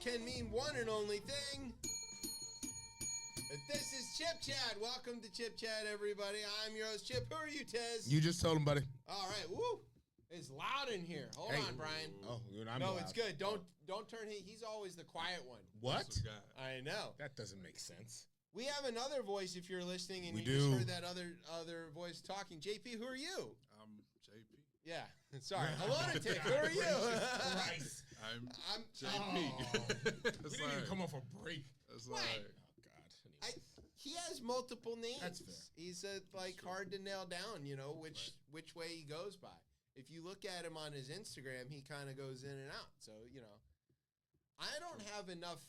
can mean one and only thing. This is Chip Chat. Welcome to Chip Chat, everybody. I'm your host, Chip. Who are you, Tez? You just told him, buddy. All right. Woo. It's loud in here. Hold on, Brian. Oh, I'm no, loud. it's good. Don't turn. He's always the quiet one. What? I know. That doesn't make sense. We have another voice if you're listening, and we you do. just heard that other voice talking. JP, who are you? I'm JP. Yeah. Sorry. Aloneatiq, who are you? Christ. I'm JP. We didn't even come off a break. That's Right. like, Oh, God. He has multiple names. That's fair. He's hard to nail down, which way he goes by. If you look at him on his Instagram, he kind of goes in and out. So, I don't have enough,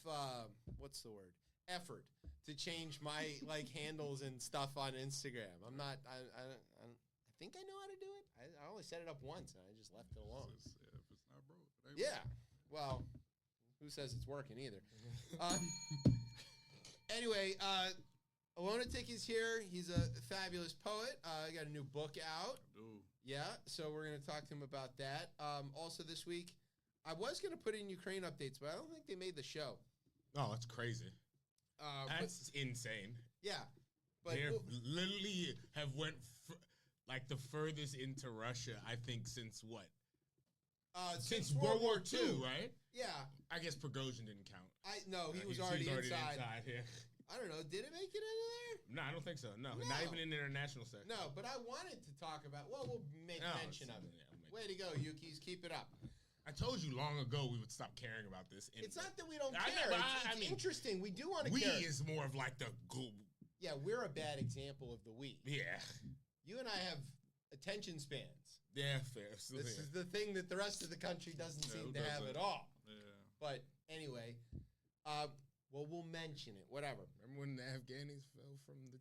what's the word? Effort to change my handles and stuff on Instagram. I'm not, I think I know how to do it. I only set it up once and I just left it alone. if it's not broke, it ain't Yeah. Well, who says it's working either? Anyway, Aloneatiq is here. He's a fabulous poet. Got a new book out. broke. Dude. Yeah, so we're going to talk to him about that. Also this week, I was going to put in Ukraine updates, but I don't think they made the show. Oh, that's crazy. That's insane. Yeah. But They literally have went the furthest into Russia, I think, since what? Since World War II, right? Yeah. I guess Prigozhin didn't count. No, he was already inside. Yeah. I don't know. Did it make it into there? No, I don't think so. No, No. not even in the international sector. No, but I wanted to talk about. Well, we'll make mention of it. Yeah, Way to go, Yukis. Keep it up. I told you long ago we would stop caring about this. It's not that we don't I care. know, It's interesting. We do want to we care. is more of like the goal. Yeah, we're a bad example of the we. Yeah. You and I have attention spans. Yeah, fair. This is the thing that the rest of the country doesn't seem to have at all. Yeah. But anyway, we'll mention it. Whatever. Remember when the Afghanis fell from the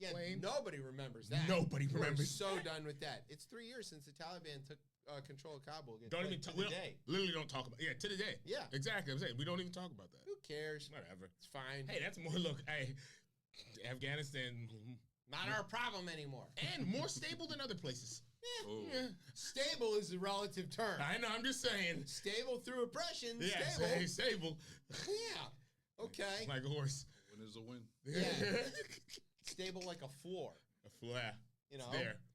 Yeah, plane? nobody remembers that. Nobody remembers. We're so done with that. It's 3 years since the Taliban took control of Kabul. Don't even talk. Literally don't talk about. Yeah, to the day. Yeah, exactly. I'm saying we don't even talk about that. Who cares? Whatever. It's fine. Hey, that's more. Look, hey, Afghanistan, Not our problem anymore. and more stable than other places. Oh. Yeah. Stable is a relative term. I know. I'm just saying. Stable through oppression. Yeah, Stable. stable. Yeah. Okay. Like a horse. A win is a win. Yeah. Stable like a floor. A flat. You know,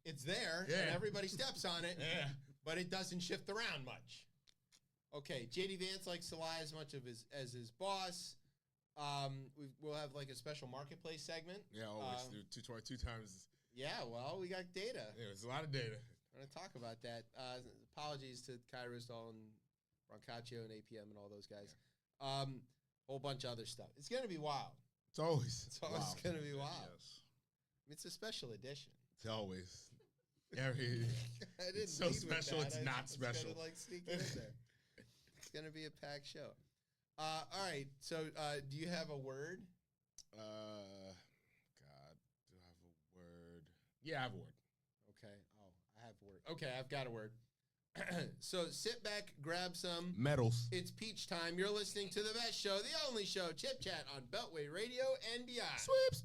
It's there. and everybody steps on it. Yeah. But it doesn't shift around much. Okay, JD Vance likes to lie as much as his boss. We'll have a special marketplace segment. Yeah, always. Two times. Yeah, well, we got data. Yeah, there's a lot of data. We're going to talk about that. Apologies to Kai Risdall and Roncaccio and APM and all those guys. Whole bunch of other stuff. It's going to be wild. It's always going to be wild. Yes. It's a special edition. It's always. It's so special, it's not special. Just sneak it in there. It's going to be a packed show. All right, so do you have a word? God, do I have a word? Yeah, I have a word. Okay. Oh, I have a word. Okay, I've got a word. So sit back, grab some Medals. It's peach time. You're listening to the best show, the only show, Chip Chat on Beltway Radio and beyond. Sweeps.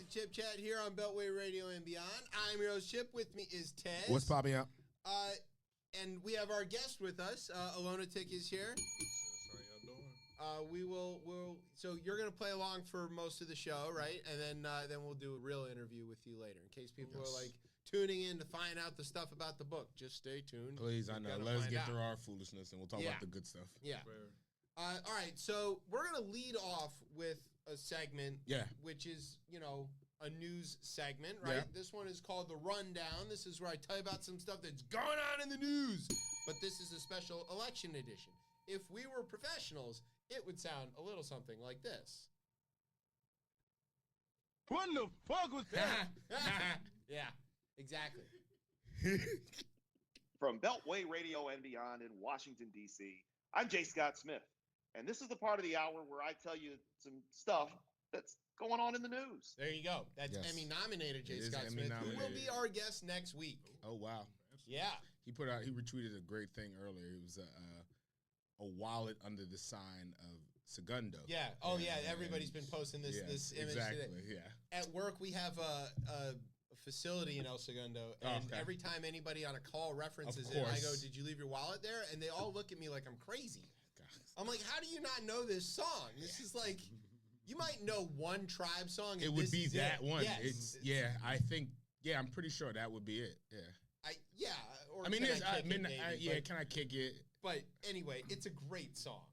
Chip Chat here on Beltway Radio and beyond. I'm your host, Chip. With me is Ted. What's popping up? And we have our guest with us. Aloneatiq is here. How y'all doing? So you're gonna play along for most of the show, right? And then we'll do a real interview with you later. In case people are tuning in to find out the stuff about the book, just stay tuned. Please, I know. Let's get through our foolishness and we'll talk about the good stuff. Yeah. All right. So we're gonna lead off with a segment. Yeah. Which is a news segment, right? Yeah. This one is called The Rundown. This is where I tell you about some stuff that's going on in the news. But this is a special election edition. If we were professionals, it would sound a little something like this. What the fuck was that? Yeah, exactly. From Beltway Radio and beyond in Washington, D.C., I'm J. Scott Smith, and this is the part of the hour where I tell you some stuff that's going on in the news. There you go. That's Emmy-nominated J. Scott Smith, who will be our guest next week. Oh, wow. Yeah. He retweeted a great thing earlier. It was a wallet under the sign of Segundo. Yeah. Oh, yeah. Everybody's been posting this image exactly, today. Yeah. At work, we have a facility in El Segundo, and every time anybody on a call references it, I go, "Did you leave your wallet there?" And they all look at me like I'm crazy. I'm like, "How do you not know this song? This is like, you might know one Tribe song. It would be that one. Yes, I think. Yeah, I'm pretty sure that would be it. Yeah. Or I mean, Can I Kick It? But anyway, it's a great song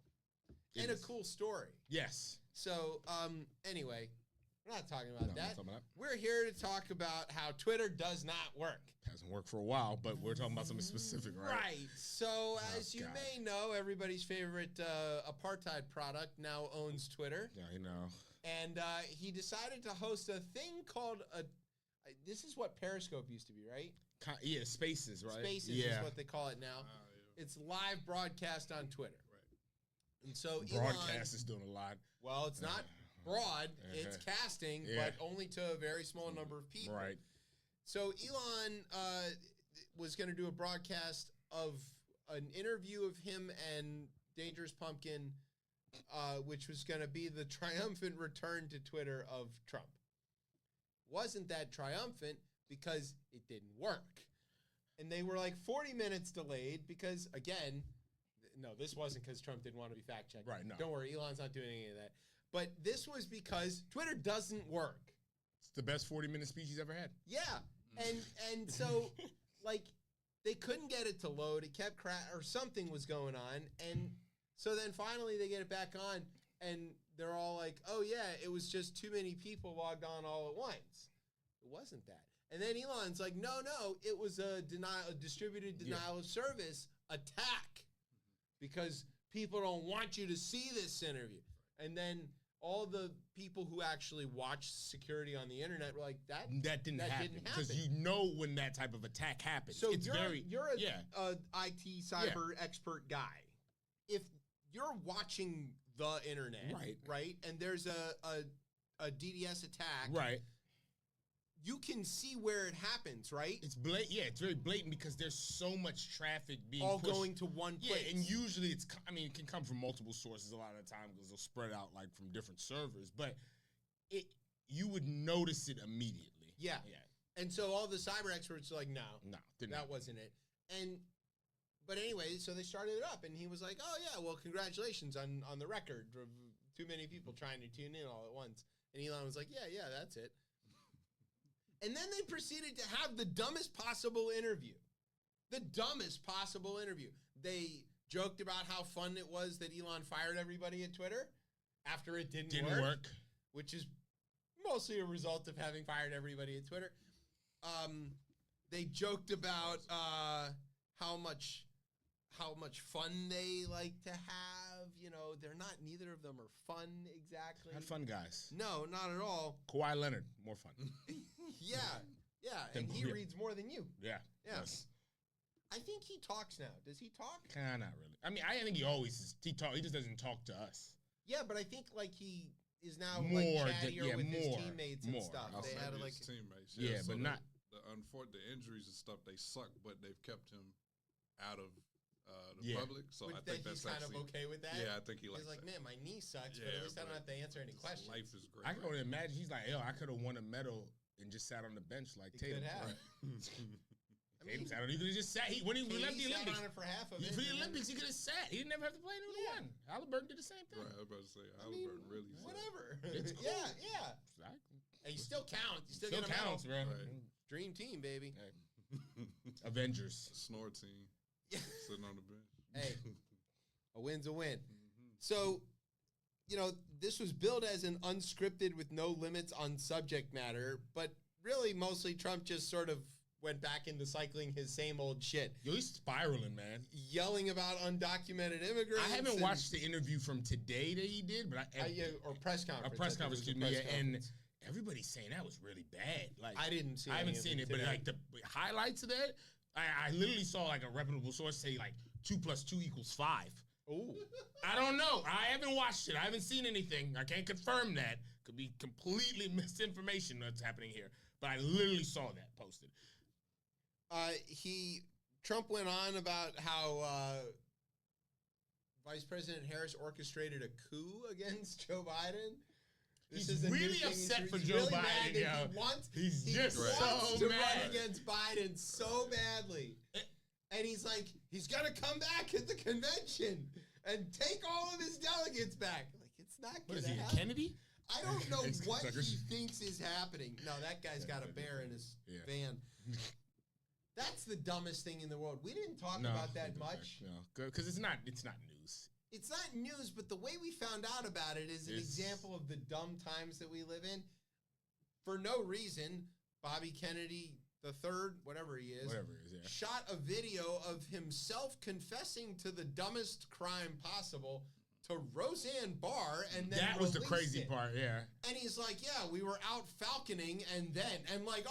and a cool story. Yes. So, anyway, we're not talking about that. We're here to talk about how Twitter does not work. Hasn't worked for a while, but we're talking about something specific, right? Right. So, as you may know, everybody's favorite apartheid product now owns Twitter. Yeah, I know. And he decided to host a thing called this is what Periscope used to be, right? Yeah, Spaces, right? Spaces is what they call it now. It's live broadcast on Twitter. Right. And so broadcast is doing a lot. Well, it's not broad, it's casting, but only to a very small number of people. Right. So Elon was going to do a broadcast of an interview of him and Dangerous Pumpkin, which was going to be the triumphant return to Twitter of Trump. Wasn't that triumphant because it didn't work. And they were like 40 minutes delayed because, again, no, this wasn't because Trump didn't want to be fact-checked. Right, no. Don't worry, Elon's not doing any of that. But this was because Twitter doesn't work. It's the best 40-minute speech he's ever had. Yeah. And so, like, they couldn't get it to load. It kept or something was going on. And so then finally they get it back on, and they're all like, oh, yeah, it was just too many people logged on all at once. It wasn't that. And then Elon's like, no, it was a distributed denial of service attack because people don't want you to see this interview. And then all the people who actually watch security on the internet were like, that didn't happen. Because you know when that type of attack happens. So it's you're a IT cyber expert guy. If you're watching the internet, right, and there's a DDoS attack, right, you can see where it happens, right? It's blatant. Yeah, it's very blatant because there's so much traffic being all pushed. going to one place. Yeah, and usually it can come from multiple sources a lot of the time because they'll spread out like from different servers. But you would notice it immediately. Yeah. And so all the cyber experts are like, no, that work. wasn't it. But anyway, so they started it up, and he was like, oh yeah, well, congratulations on the record of too many people trying to tune in all at once. And Elon was like, yeah, that's it. And then they proceeded to have the dumbest possible interview. The dumbest possible interview. They joked about how fun it was that Elon fired everybody at Twitter after it didn't work. Which is mostly a result of having fired everybody at Twitter. They joked about how much fun they like to have. You know, neither of them are fun exactly. Not fun guys. No, not at all. Kawhi Leonard, more fun. Yeah, and he reads more than you. Yeah. Yes. I think he talks now. Does he talk? Not really. I mean, I think he always is. He just doesn't talk to us. Yeah, but I think like he is now more like chattier with his teammates and stuff. They had like teammates. Yeah, so but not the injuries and stuff. They suck, but they've kept him out of the public. So I think that's he's kind of okay with that. Yeah, I think he's like, man, my knee sucks, but at least I don't have to answer any questions. Life is great. I can only imagine. He's like, I could have won a medal and just sat on the bench like Tatum. Could have. Tatum sat on. He could have just sat. When he left the Olympics, sat on it for half of it. For the Olympics, he could have sat. He didn't ever have to play. He would have won. Halliburton did the same thing. Right, I was about to say Halliburton really. Whatever. It's cool. Yeah. Exactly. And you still count. You still get a medal, bro. Right. Dream team, baby. Hey. Avengers. Snore team. Sitting on the bench. Hey, a win's a win. So, this was billed as an unscripted with no limits on subject matter, but really mostly Trump just sort of went back into cycling his same old shit. Yo, he's spiraling, man. Yelling about undocumented immigrants. I haven't watched the interview from today that he did, but or press conference. A press conference, excuse me. everybody's saying that was really bad. Like I didn't see. I haven't seen it, but like the highlights of that, I literally saw like a reputable source say like 2 + 2 = 5. Ooh. I don't know. I haven't watched it. I haven't seen anything. I can't confirm that. Could be completely misinformation that's happening here. But I literally saw that posted. Trump went on about how Vice President Harris orchestrated a coup against Joe Biden. He's really upset for Joe Biden, yo. He's just so to mad. Run against Biden so badly. And he's like, he's going to come back at the convention and take all of his delegates back. Like, it's not going to happen. What is he, Kennedy? I don't know what he thinks is happening. No, that guy's got a bear in his van. That's the dumbest thing in the world. We didn't talk about that much. No, because it's not news. It's not news, but the way we found out about it is an example of the dumb times that we live in. For no reason, Bobby Kennedy III, whatever he is, shot a video of himself confessing to the dumbest crime possible to Roseanne Barr, and then that was the crazy part, yeah. And he's like, "Yeah, we were out falconing, and like,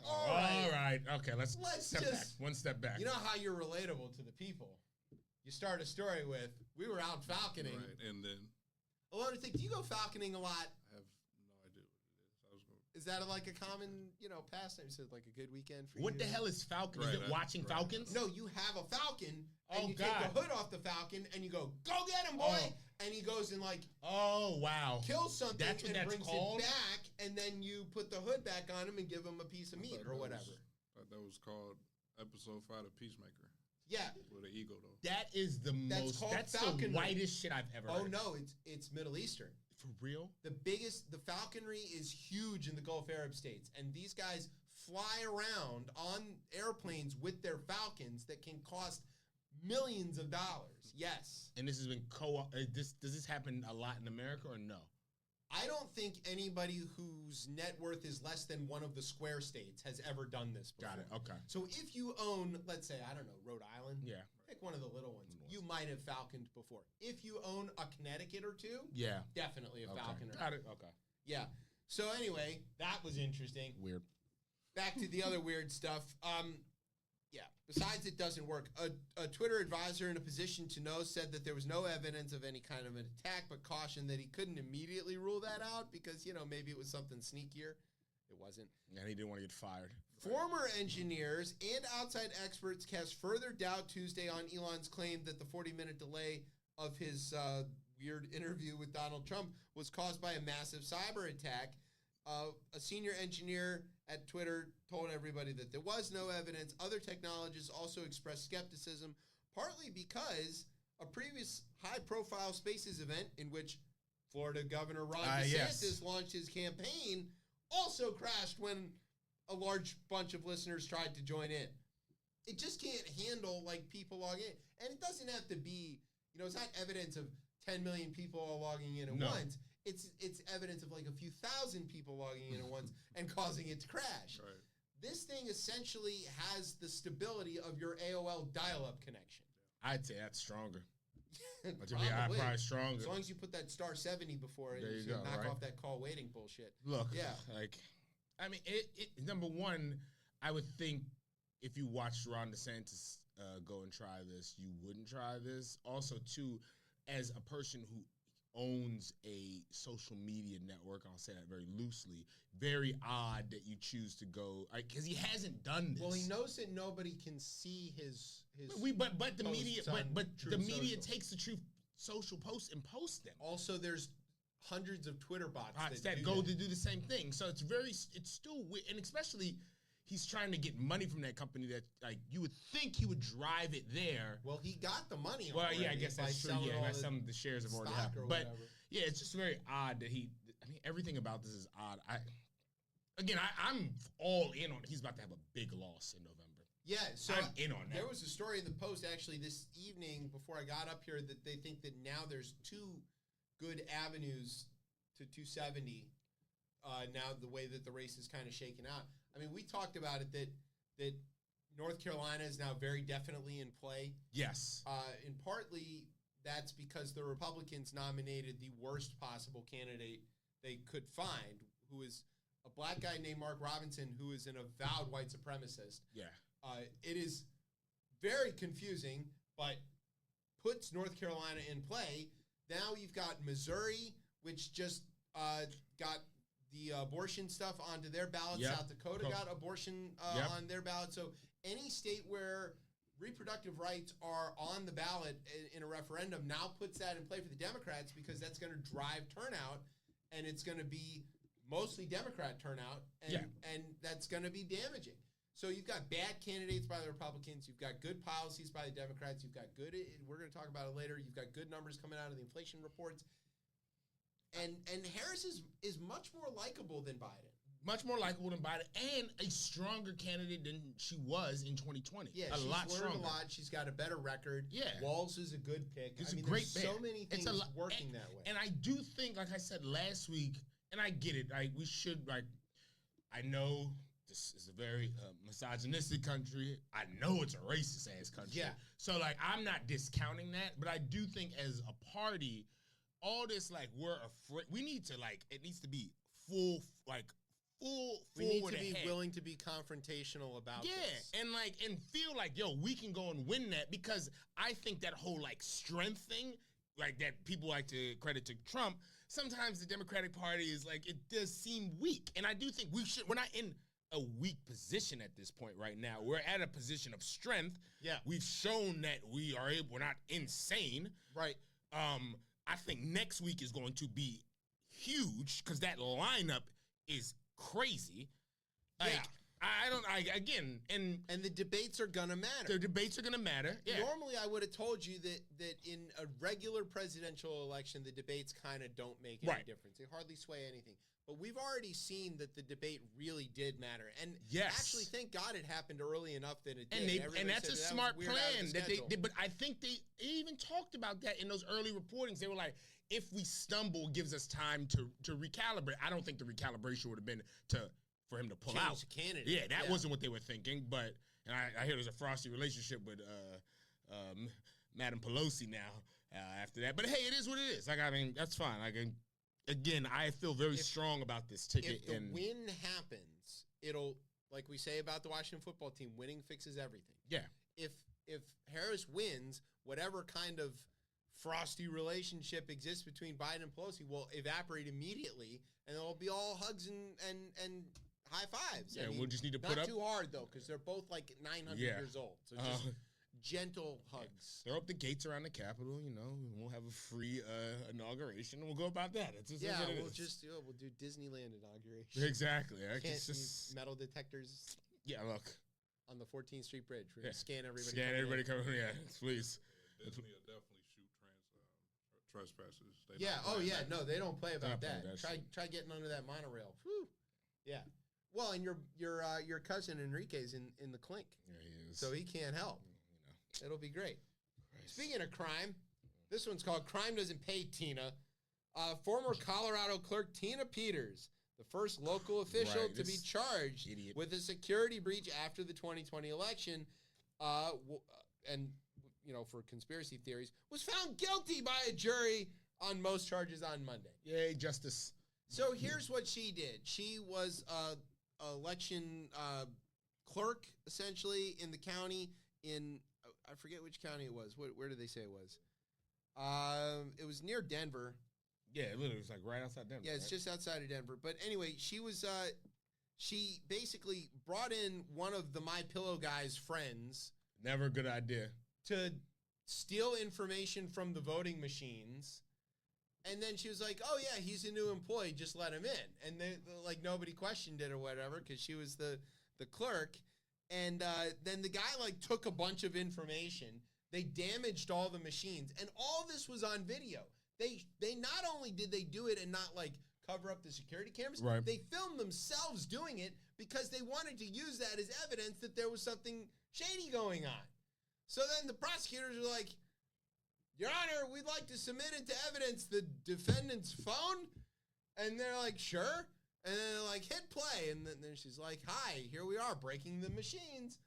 all right, okay, let's step back, one step back. You know how you're relatable to the people. You start a story with, "We were out falconing," right, and then. Aloneatiq, do you go falconing a lot? I have no idea what it is. Is that like a common, pastime? Is it like a good weekend for you? What the hell is falcon? Right, is it watching falcons? No, you have a falcon, and you take the hood off the falcon, and you go get him, boy! And he goes and kills something and brings it back, and then you put the hood back on him and give him a piece of meat or whatever. I thought that was called episode 5 of Peacemaker. Yeah. With an eagle, though. That is the that's the whitest shit I've ever heard. Oh, no, it's Middle Eastern. For real? The falconry is huge in the Gulf Arab states, and these guys fly around on airplanes with their falcons that can cost millions of dollars. Yes. And this has been does this happen a lot in America or no? I don't think anybody whose net worth is less than one of the square states has ever done this before. Got it, okay. So if you own, let's say, I don't know, Rhode Island. Yeah. Pick one of the little ones. You might have falconed before. If you own a Connecticut or two, definitely a falconer. Got it, okay. Yeah. So anyway, that was interesting. Weird. Back to the other weird stuff. Besides it doesn't work, a Twitter advisor in a position to know said that there was no evidence of any kind of an attack, but cautioned that he couldn't immediately rule that out because, maybe it was something sneakier. It wasn't. And he didn't want to get fired. Former engineers and outside experts cast further doubt Tuesday on Elon's claim that the 40-minute delay of his weird interview with Donald Trump was caused by a massive cyber attack. A senior engineer at Twitter told everybody that there was no evidence. Other technologists also expressed skepticism, partly because a previous high-profile Spaces event in which Florida Governor Ron DeSantis launched his campaign also crashed when a large bunch of listeners tried to join in. It just can't handle, people logging in. And it doesn't have to be, it's not evidence of 10 million people all logging in at once. It's evidence of a few thousand people logging in at once and causing it to crash. Right. This thing essentially has the stability of your AOL dial-up connection. I'd say that's stronger. Probably stronger. As long as you put that *70 before it, there you go, knock off that call waiting bullshit. Look, number one, I would think if you watched Ron DeSantis go and try this, you wouldn't try this. Also, too, as a person who owns a social media network, I'll say that very loosely, very odd that you choose to go, because he hasn't done this. Well, he knows that nobody can see his but the media the media social. takes the Truth Social posts and posts them. Also, there's hundreds of Twitter bots that go to do the same thing. So it's still weird, and especially he's trying to get money from that company that you would think he would drive it there. Well, he got the money. Well, yeah, I guess that's true. Yeah, some of the shares have already happened. But yeah, it's just very odd that everything about this is odd. I'm all in on it. He's about to have a big loss in November. Yeah, so I'm in on that. There was a story in the Post actually this evening before I got up here that they think that now there's two good avenues to 270. Now the way that the race is kind of shaken out. I mean, we talked about it that North Carolina is now very definitely in play. Yes. And partly that's because the Republicans nominated the worst possible candidate they could find, who is a black guy named Mark Robinson, who is an avowed white supremacist. Yeah. It is very confusing, but puts North Carolina in play. Now you've got Missouri, which just got the abortion stuff onto their ballot. Yep. South Dakota got abortion on their ballot. So any state where reproductive rights are on the ballot in a referendum now puts that in play for the Democrats, because that's going to drive turnout, and it's going to be mostly Democrat turnout, and that's going to be damaging. So you've got bad candidates by the Republicans. You've got good policies by the Democrats. You've got good, we're going to talk about it later, you've got good numbers coming out of the inflation reports. And Harris is much more likable than Biden. Much more likable than Biden, and a stronger candidate than she was in 2020. Yeah, she's learned stronger. a lot. She's got a better record. Yeah. Walz is a good pick. It's a great pick. So many things working that way. And I do think, like I said last week, and I get it, we should, I know this is a very misogynistic country. I know it's a racist-ass country. Yeah. So, I'm not discounting that, but I do think as a party, all this, we're afraid, we need to, it needs to be full we need to be ahead. willing to be confrontational about this. And feel like, yo, we can go and win that, because I think that whole strength thing, that people like to credit to Trump, sometimes the Democratic Party is it does seem weak. And I do think we're not in a weak position at this point right now. We're at a position of strength. Yeah. We've shown that we're not insane. Right. I think next week is going to be huge, because that lineup is crazy. And the debates are gonna matter. The debates are gonna matter. Yeah. Normally, I would have told you that in a regular presidential election, the debates kind of don't make any difference. They hardly sway anything. But we've already seen that the debate really did matter. And actually, thank God it happened early enough that it did. And that's a smart plan that they did. But I think they even talked about that in those early reportings. They were like, if we stumble, it gives us time to recalibrate. I don't think the recalibration would have been for him to pull out. The candidate. Yeah, that wasn't what they were thinking. But and I hear there's a frosty relationship with Madam Pelosi now after that. But hey, it is what it is. That's fine. Again, I feel very strong about this ticket. If the win happens, it'll, like we say about the Washington football team, winning fixes everything. Yeah. If Harris wins, whatever kind of frosty relationship exists between Biden and Pelosi will evaporate immediately, and it'll be all hugs and high fives. Yeah, we'll just need to put up. Not too hard, though, because they're both 900 years old. So just gentle hugs. Throw up the gates around the Capitol, we'll have a free inauguration, and we'll go about that. It's just we'll do Disneyland inauguration. Exactly. It's just metal detectors. Yeah, look. On the 14th Street Bridge. We're going to scan everybody. Scan everybody coming in. Yeah, please. Disney will definitely shoot trespassers. No, they don't play about that. Try getting under that monorail. Whew. Yeah. Well, and your cousin Enrique's in the clink. Yeah, he is. So he can't help. It'll be great. Speaking of crime, this one's called Crime Doesn't Pay Tina. Former Colorado clerk Tina Peters, the first local official to be charged with a security breach after the 2020 election, and for conspiracy theories, was found guilty by a jury on most charges on Monday. Yay, justice. So here's what she did. She was election clerk, essentially, in the county in... I forget which county it was. Where did they say it was? It was near Denver. Yeah, it literally was right outside Denver. Yeah, it's just outside of Denver. But anyway, she was she basically brought in one of the My Pillow guy's friends. Never a good idea. To steal information from the voting machines. And then she was like, "Oh yeah, he's a new employee. Just let him in." And nobody questioned it or whatever, because she was the clerk. And then the guy took a bunch of information. They damaged all the machines, and all this was on video. They not only did they do it and not cover up the security cameras, right. They filmed themselves doing it because they wanted to use that as evidence that there was something shady going on. So then the prosecutors were like, "Your Honor, we'd like to submit into evidence the defendant's phone," and they're like, "Sure." And then they're like, "Hit play." And then she's like, "Hi, here we are, breaking the machines."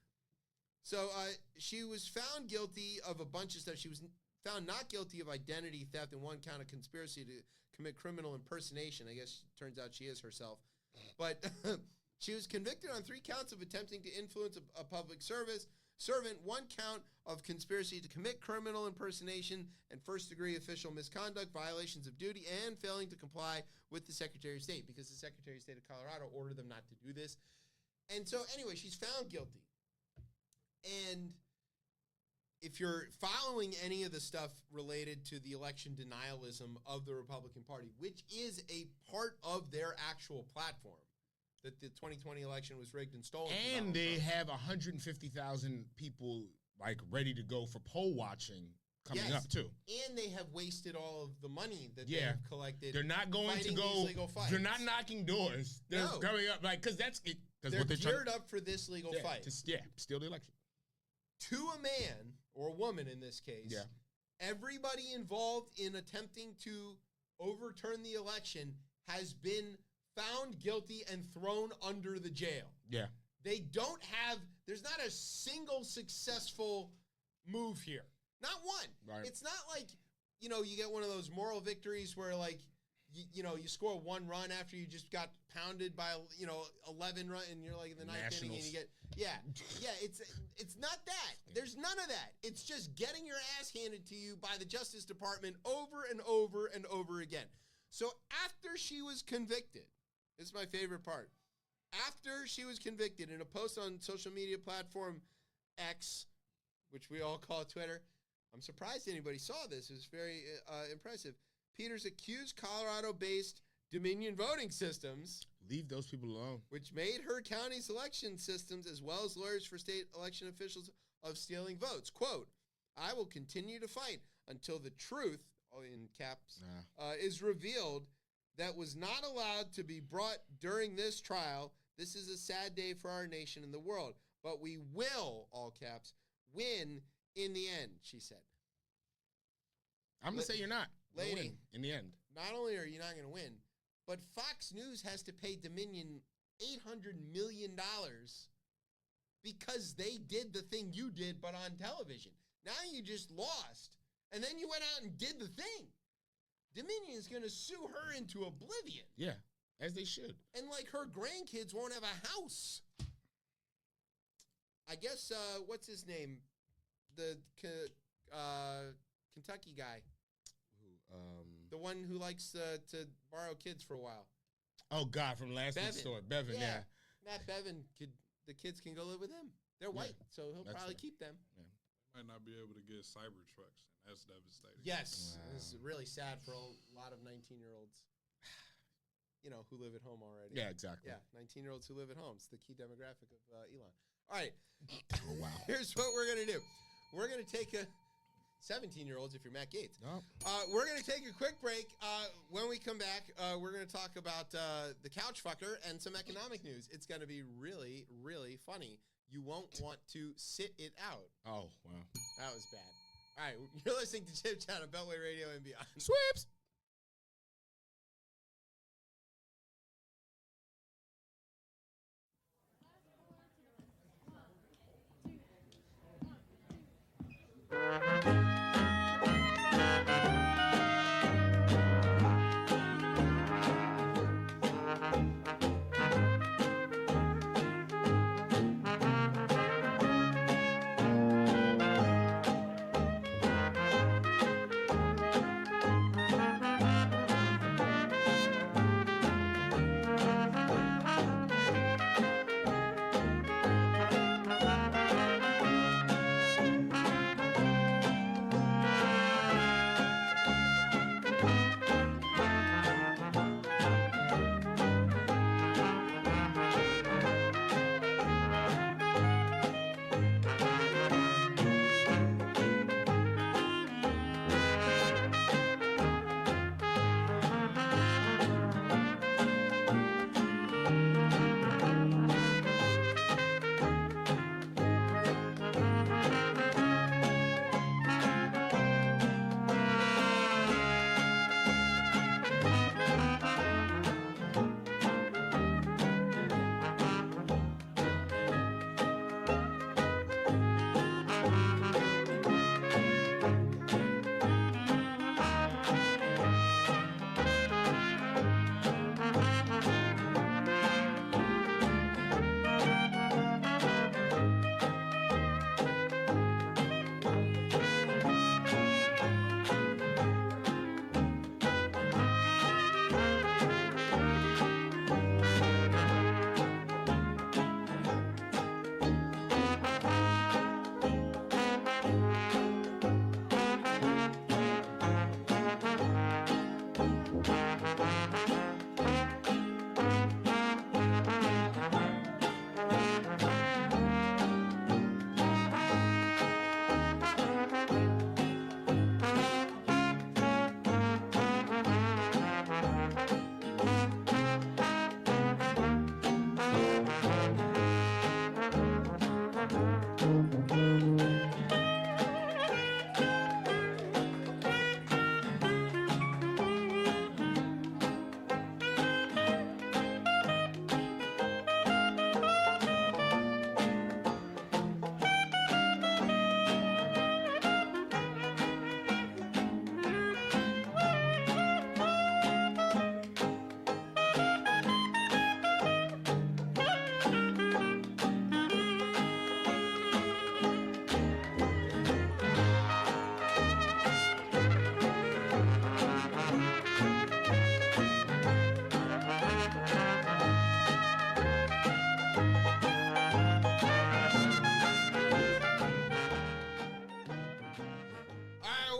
So she was found guilty of a bunch of stuff. She was found not guilty of identity theft and one count of conspiracy to commit criminal impersonation. I guess it turns out she is herself. But she was convicted on 3 counts of attempting to influence a public servant, 1 count of conspiracy to commit criminal impersonation and first-degree official misconduct, violations of duty, and failing to comply with the Secretary of State, because the Secretary of State of Colorado ordered them not to do this. And so, anyway, she's found guilty. And if you're following any of the stuff related to the election denialism of the Republican Party, which is a part of their actual platform, that the 2020 election was rigged and stolen. And they have 150,000 people like ready to go for poll watching coming up too. And they have wasted all of the money that they have collected. They're not going to go. Legal fights. They're not knocking doors. They're coming up like because that's it. They're geared up for this legal fight. Steal the election. To a man or a woman in this case. Yeah. Everybody involved in attempting to overturn the election has been found guilty and thrown under the jail. Yeah. They don't have, there's not a single successful move here. Not one. Right. It's not like, you know, you get one of those moral victories where like, you score 1 run after you just got pounded by, 11 run and you're like in the 9th inning and you get, it's not that. There's none of that. It's just getting your ass handed to you by the Justice Department over and over and over again. So after she was convicted, this is my favorite part. After she was convicted in a post on social media platform X, which we all call Twitter, I'm surprised anybody saw this. It was very impressive. Peters accused Colorado-based Dominion voting systems. Leave those people alone. Which made her county's election systems, as well as lawyers for state election officials, of stealing votes. Quote, I will continue to fight until the truth, in caps, is revealed that was not allowed to be brought during this trial. This is a sad day for our nation and the world. But we will, all caps, win in the end, she said. I'm going to say you're not. Lady, in the end. Not only are you not going to win, but Fox News has to pay Dominion $800 million because they did the thing you did, but on television. Now you just lost, and then you went out and did the thing. Dominion is going to sue her into oblivion. Yeah, as they should. And, like, her grandkids won't have a house. I guess, what's his name? The Kentucky guy. The one who likes to borrow kids for a while. Oh, God, from last week's story. Bevan, yeah. Matt Bevan, the kids can go live with him. They're white, so he'll probably keep them. Yeah. Might not be able to get Cybertrucks, and that's devastating. Yes. Wow. This is really sad for a lot of 19-year-olds, who live at home already. Yeah, exactly. Yeah, 19-year-olds who live at home. It's the key demographic of Elon. All right. Oh, wow. Here's what we're going to do. We're going to take a 17-year-olds if you're Matt Gaetz. Oh. We're going to take a quick break. When we come back, we're going to talk about the couch fucker and some economic news. It's going to be really, really funny. You won't want to sit it out. Oh, wow. That was bad. All right, you're listening to Chip Chat on Beltway Radio and beyond. Sweeps!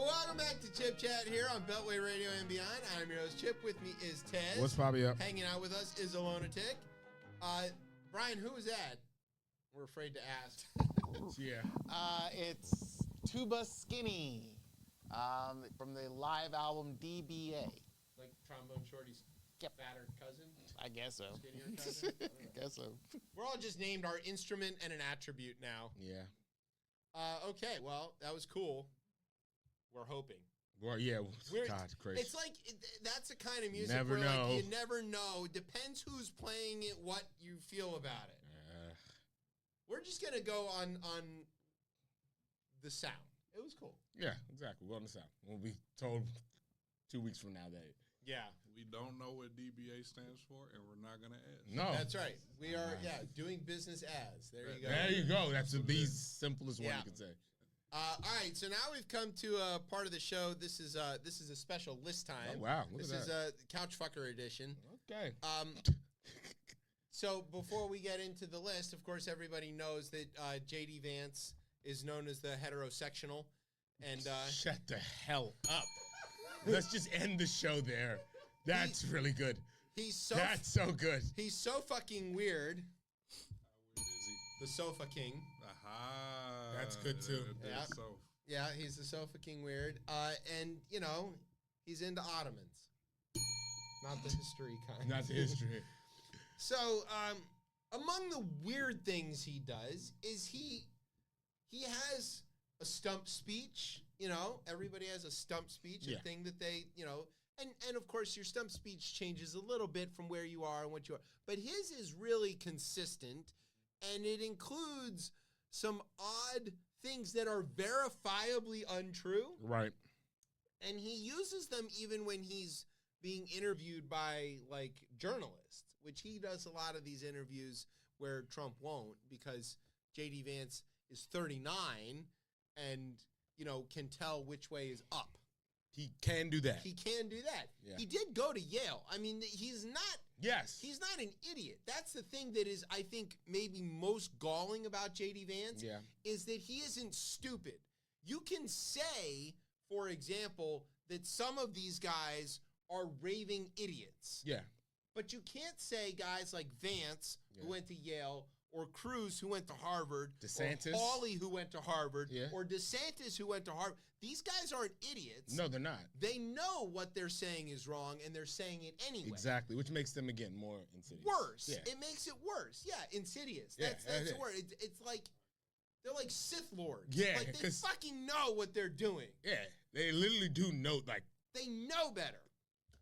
welcome back to Chip Chat here on Beltway Radio and Beyond. I'm your host, Chip. With me is Tez. What's probably up? Hanging out with us is Aloneatiq. Brian, who is that? We're afraid to ask. Yeah. It's Tuba Skinny from the live album DBA. Like Trombone Shorty's fatter cousin? I guess so. Skinnier cousin? I guess so. We're all just named our instrument and an attribute now. Yeah. Okay, well, that was cool. We're hoping. Well, yeah. God, crazy. It's like, that's the kind of music Never where know. like, you never know. Depends who's playing it, what you feel about it. We're just going to go on the sound. It was cool. Yeah, exactly. We're on the sound. We'll be told 2 weeks from now that. Yeah. We don't know what DBA stands for, and we're not going to ask. No. That's right. We are, doing business as. There you go. There you go. That's the simplest one you can say. All right, so now we've come to a part of the show. This is a special list time. Oh, wow. Look this at is that. a Couch Fucker edition. Okay. So before we get into the list, of course, everybody knows that J.D. Vance is known as the heterosectional. And shut the hell up. Let's just end the show there. That's really good. That's so good. He's so fucking weird. How weird is he? The Sofa King. Aha. That's good, too. Yeah. So. Yeah, he's the Sofa King weird. And, you know, he's into Ottomans. Not the history kind. Not the history. So, among the weird things he does is he has a stump speech. You know, everybody has a stump speech, a thing that they, you know, and of course your stump speech changes a little bit from where you are and what you are. But his is really consistent, and it includes some odd things that are verifiably untrue. Right. And he uses them even when he's being interviewed by, like, journalists, which he does a lot of these interviews where Trump won't, because J.D. Vance is 39 and, you know, can tell which way is up. He can do that. He can do that. Yeah. He did go to Yale. I mean, he's not an idiot. That's the thing that is, I think, maybe most galling about J.D. Vance is that he isn't stupid. You can say, for example, that some of these guys are raving idiots. Yeah. But you can't say guys like Vance, who went to Yale, or Cruz, who went to Harvard, DeSantis, or Hawley, who went to Harvard, Yeah. or DeSantis, who went to Harvard. These guys aren't idiots. No, they're not. They know what they're saying is wrong, and they're saying it anyway. Exactly, which makes them, again, more insidious. Worse. Yeah. It makes it worse. Yeah, insidious. Yeah, That's the word. It's like, they're like Sith Lords. Yeah, Like, they fucking know what they're doing. Yeah, they literally do know, like. They know better.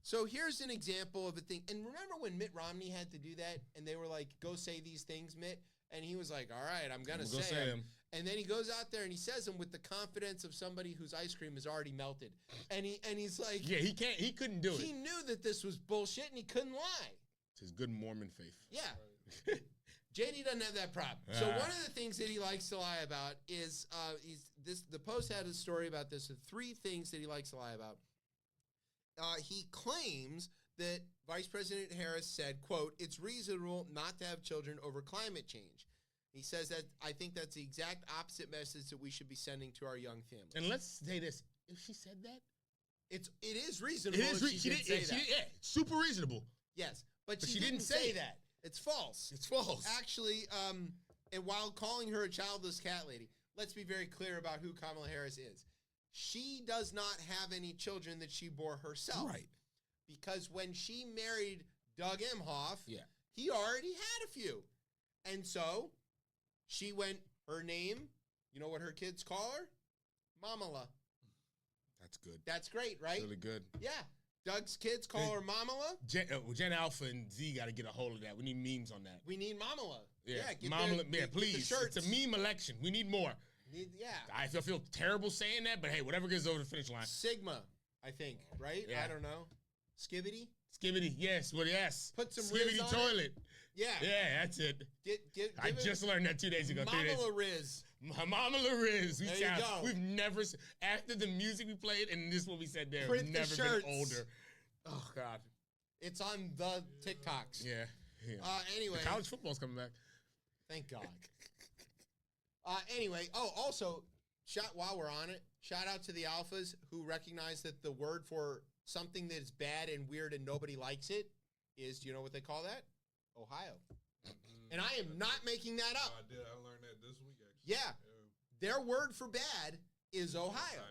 So here's an example of a thing. And remember when Mitt Romney had to do that, and they were like, go say these things, Mitt? And he was like, all right, I'm going to say them. And then he goes out there and he says them with the confidence of somebody whose ice cream is already melted. And he's like... Yeah, he couldn't do it. He knew that this was bullshit and he couldn't lie. It's his good Mormon faith. Yeah. JD doesn't have that problem. So one of the things that he likes to lie about is... the Post had a story about this, of 3 things that he likes to lie about. He claims that Vice President Harris said, quote, "It's reasonable not to have children over climate change." He says that, "I think that's the exact opposite message that we should be sending to our young families." And let's say this. If she said that? It is reasonable she did say that. Yeah, super reasonable. Yes, but she didn't say that. It's false. It's false. Actually, and while calling her a childless cat lady, let's be very clear about who Kamala Harris is. She does not have any children that she bore herself. Right. Because when she married Doug Emhoff, he already had a few. And so she went, her name, you know what her kids call her? Mamala. That's good. That's great, right? Really good. Yeah. Doug's kids call her Mamala. Gen Alpha and Z got to get a hold of that. We need memes on that. We need Mamala. Yeah, Mamala. Please. It's a meme election. We need more. I feel terrible saying that, but hey, whatever gets over the finish line. Sigma, I think, right? Yeah. I don't know. Skibbity? Skibbity, yes. Well, yes. Put some Skibbity Riz on toilet. It. Yeah. Yeah, that's it. I just learned that 2 days ago. Mamala Riz. Mamala Riz. There you go. We've never, after the music we played, and this is what we said there, Print we've the never shirts. been older. Oh, God. It's on the TikToks. Yeah. Anyway. The college football's coming back. Thank God. Anyway, also, while we're on it, Shout out to the alphas who recognize that the word for something that is bad and weird and nobody likes it is, do you know what they call that? Ohio. And I am not making that up. I did. I learned that this week, actually. Yeah. Their word for bad is Ohio.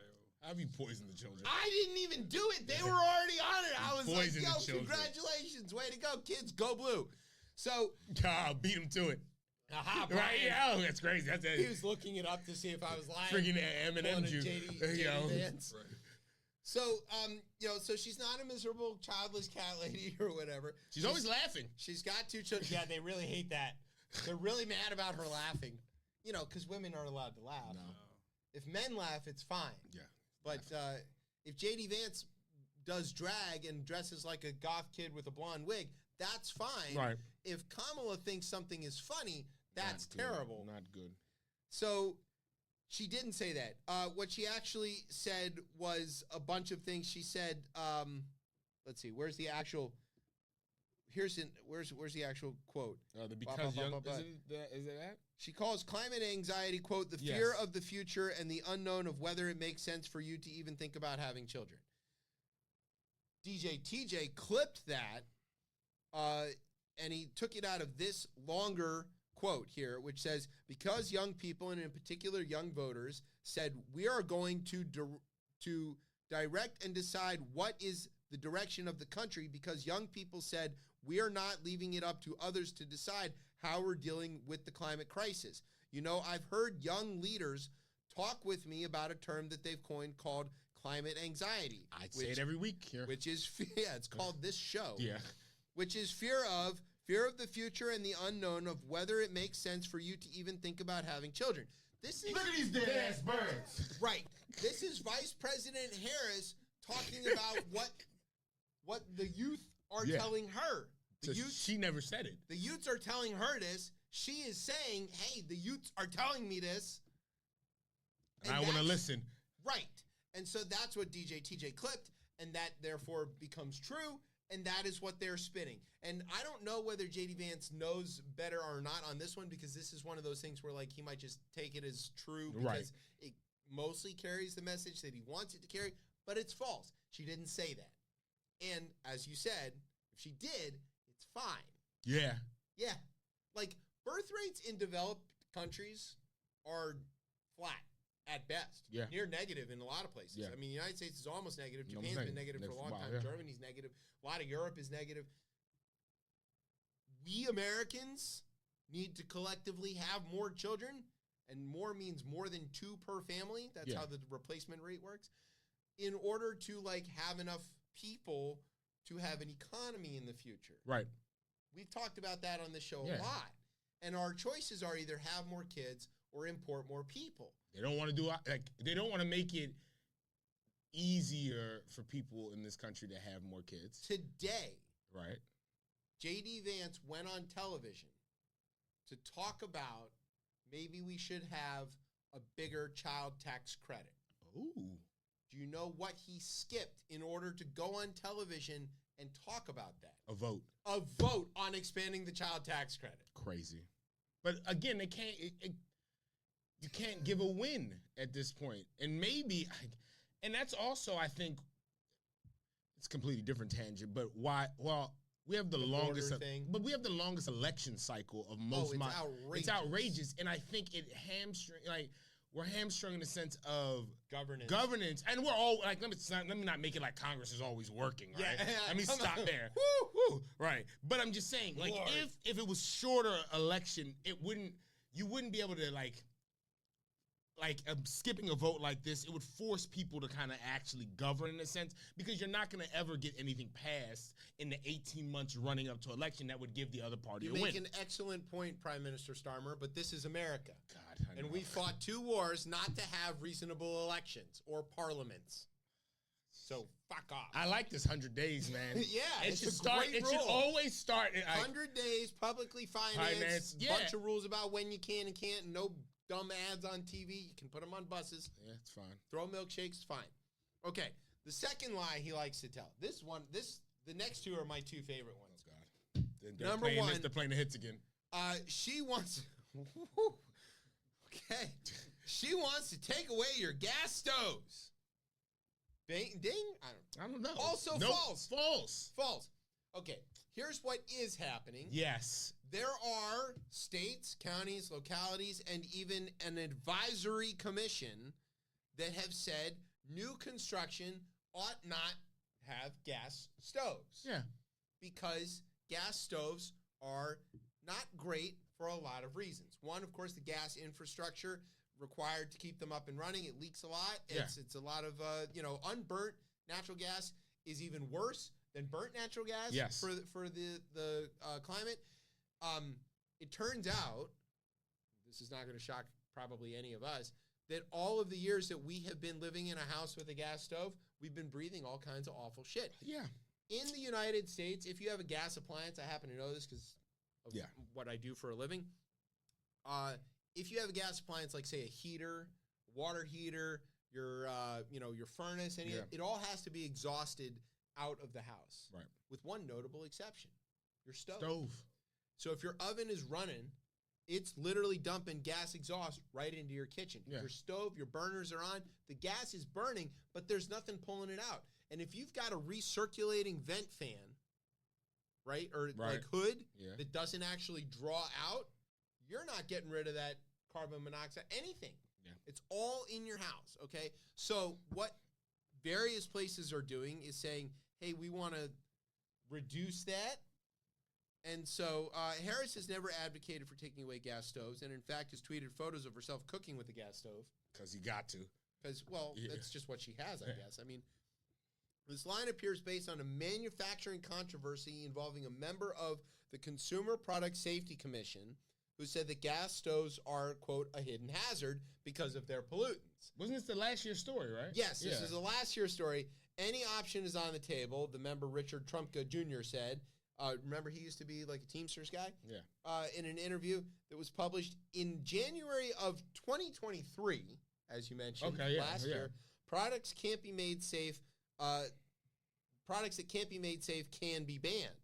How have you poisoned the children? I didn't even do it. They were already on it. I was like, Poisoned yo, the children. congratulations. Way to go, kids. Go blue. So. Beat him to it. Aha, right? Yeah, oh, that's crazy. That's it. He was looking it up to see if I was lying. Freaking Eminem Jew. JD Vance. Right. So, so she's not a miserable, childless cat lady or whatever. She's always laughing. She's got 2 children. Yeah, they really hate that. They're really mad about her laughing. Because women aren't allowed to laugh. No. If men laugh, it's fine. Yeah. But if JD Vance does drag and dresses like a goth kid with a blonde wig, that's fine. Right. If Kamala thinks something is funny, that's terrible. Not good. So she didn't say that. What she actually said was a bunch of things. She said, let's see, where's the actual quote? Because young, is it that? She calls climate anxiety, quote, the fear of the future and the unknown of whether it makes sense for you to even think about having children. DJ TJ clipped that, and he took it out of this longer quote here, which says, because young people, and in particular young voters, said we are going to direct and decide what is the direction of the country, because young people said we are not leaving it up to others to decide how we're dealing with the climate crisis. I've heard young leaders talk with me about a term that they've coined called climate anxiety. I'd say it every week here. Which is, it's called This Show. Yeah. Which is fear of the future and the unknown of whether it makes sense for you to even think about having children. This is Look at these dead ass birds. Right. This is Vice President Harris talking about what the youth are telling her. She never said it. The youths are telling her this. She is saying, hey, the youths are telling me this. And I want to listen. Right. And so that's what DJ TJ clipped, and that therefore becomes true, and that is what they're spinning. And I don't know whether JD Vance knows better or not on this one, because this is one of those things where, he might just take it as true because it mostly carries the message that he wants it to carry, but it's false. She didn't say that. And as you said, if she did, it's fine. Yeah. Yeah. Birth rates in developed countries are flat at best. Yeah. Near negative in a lot of places. Yeah. I mean, the United States is almost negative. Japan's been negative for a long time. Yeah. Germany's negative. A lot of Europe is negative. We Americans need to collectively have more children, and more means more than 2 per family. That's how the replacement rate works. In order to have enough people to have an economy in the future. Right. We've talked about that on this show a lot. And our choices are either have more kids or import more people. They don't want to do they don't want to make it easier for people in this country to have more kids. Today, right? JD Vance went on television to talk about maybe we should have a bigger child tax credit. Ooh. Do you know what he skipped in order to go on television and talk about that? A vote. A vote on expanding the child tax credit. Crazy. But again, they can't. You can't give a win at this point. And maybe, and that's also, I think, it's a completely different tangent. But why? Well, we have the longest, but we have the longest election cycle of most. Outrageous. It's outrageous, and I think it we're hamstrung in the sense of governance, and we're all let me not make it like Congress is always working, right? Yeah, let me stop there. Woo, right? But I'm just saying, if it was shorter election, you wouldn't be able to skipping a vote like this, it would force people to kind of actually govern in a sense, because you're not going to ever get anything passed in the 18 months running up to election that would give the other party a win. You make an excellent point, Prime Minister Starmer, but this is America. God, I know. And we fought 2 wars not to have reasonable elections or parliaments. So fuck off. I like this 100 days, man. Yeah, it should always start. 100 days, publicly financed, bunch of rules about when you can and can't, no dumb ads on TV. You can put them on buses. Yeah, it's fine. Throw milkshakes, fine. Okay, the second lie he likes to tell. The next 2 are my 2 favorite ones. Oh, God. Number 1. They're playing the hits again. She wants... Okay. She wants to take away your gas stoves. Bing, ding. I don't know. Also Nope. false. False. Okay, here's what is happening. Yes. There are states, counties, localities, and even an advisory commission that have said new construction ought not have gas stoves. Yeah. Because gas stoves are not great for a lot of reasons. One, of course, the gas infrastructure required to keep them up and running. It leaks a lot. It's a lot of, unburnt natural gas is even worse than burnt natural gas for the climate. It turns out, this is not going to shock probably any of us, that all of the years that we have been living in a house with a gas stove, we've been breathing all kinds of awful shit. Yeah. In the United States, if you have a gas appliance, I happen to know this because of what I do for a living. If you have a gas appliance, like say a heater, water heater, your furnace, it all has to be exhausted out of the house. Right. With one notable exception, your stove. So if your oven is running, it's literally dumping gas exhaust right into your kitchen. Yeah. Your stove, your burners are on, the gas is burning, but there's nothing pulling it out. And if you've got a recirculating vent fan, right, or like hood that doesn't actually draw out, you're not getting rid of that carbon monoxide, anything. Yeah. It's all in your house, okay? So what various places are doing is saying, hey, we want to reduce that. And so Harris has never advocated for taking away gas stoves, and in fact has tweeted photos of herself cooking with a gas stove. Because you got to. Because, that's just what she has, I guess. I mean, this line appears based on a manufacturing controversy involving a member of the Consumer Product Safety Commission who said that gas stoves are, quote, a hidden hazard because of their pollutants. Wasn't this the last year's story, right? Yes, this is the last year's story. Any option is on the table, the member Richard Trumpka Jr. said. Remember, he used to be like a Teamsters guy? Yeah. In an interview that was published in January of 2023, as you mentioned, last year, products that can't be made safe can be banned.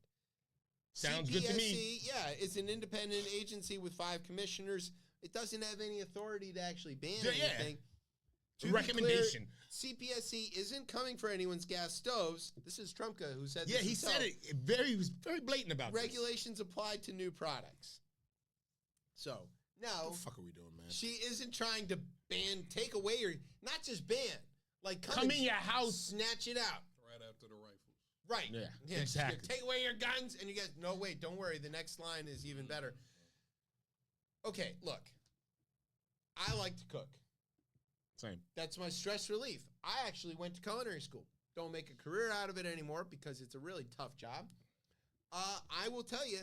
Sounds CPSC, good to me. Yeah, it's an independent agency with 5 commissioners. It doesn't have any authority to actually ban anything. To recommendation. Be clear, CPSC isn't coming for anyone's gas stoves. This is Trumpka who said this. Yeah, he said it. He was very blatant about regulations applied to new products. So now, what the fuck are we doing, man? She isn't trying to take away or not just ban, like come in your house, snatch it out right after the rifles. Right. Yeah, exactly. Take away your guns, and you guys. No, wait, don't worry. The next line is even better. Okay, look. I like to cook. Same. That's my stress relief. I actually went to culinary school. Don't make a career out of it anymore because it's a really tough job. I will tell you,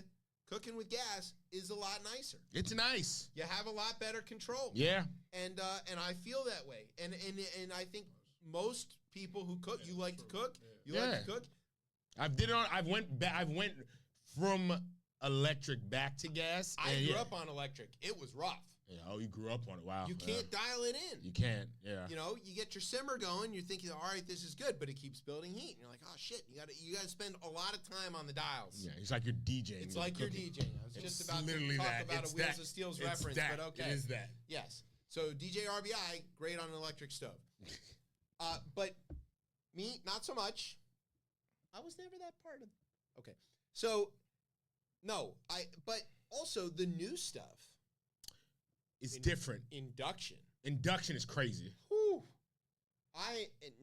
cooking with gas is a lot nicer. It's nice. You have a lot better control. Yeah. And I feel that way. And I think most people who cook, you like to cook. You like to cook. I went from electric back to gas. I grew up on electric. It was rough. Yeah, you grew up on it. Wow. You can't dial it in. You can't. Yeah. You get your simmer going. You're thinking, all right, this is good, but it keeps building heat. And you're like, oh shit, you got to spend a lot of time on the dials. Yeah, it's like you're DJing. It's like you're DJing. I was just about to talk about a Wheels of Steel's reference, but okay. It is that. Yes. So DJ RBI, great on an electric stove. But me, not so much. I was never that part of. Okay. So, no, but also the new stuff. It's different. Induction is crazy. Whew.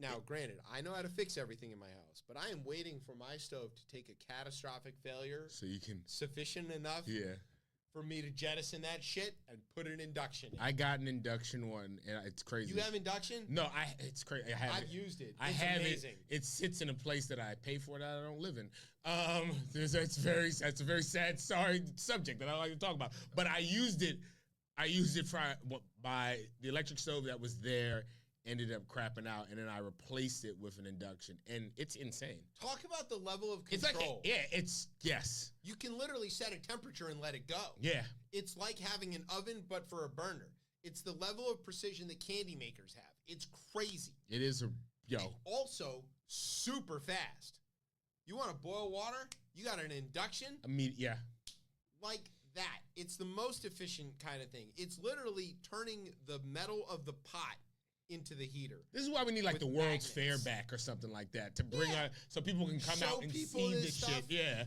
Now, granted, I know how to fix everything in my house, but I am waiting for my stove to take a catastrophic failure. So you can. Sufficient enough. Yeah. For me to jettison that shit and put an induction in. I got an induction one, and it's crazy. You have induction? No, it's crazy. I've used it. I have amazing. It sits in a place that I pay for that I don't live in. That's a very sad, sorry subject that I like to talk about. But I used it for by the electric stove that was there ended up crapping out, and then I replaced it with an induction, and it's insane. Talk about the level of control. Yes. You can literally set a temperature and let it go. Yeah. It's like having an oven, but for a burner. It's the level of precision that candy makers have. It's crazy. It is And also, super fast. You want to boil water? You got an induction? Yeah. Like that. It's the most efficient kind of thing. It's literally turning the metal of the pot into the heater. This is why we need like With the World's magnets. Fair back or something like that to bring Yeah. out so people can come Show out and people see this this stuff. shit. Yeah.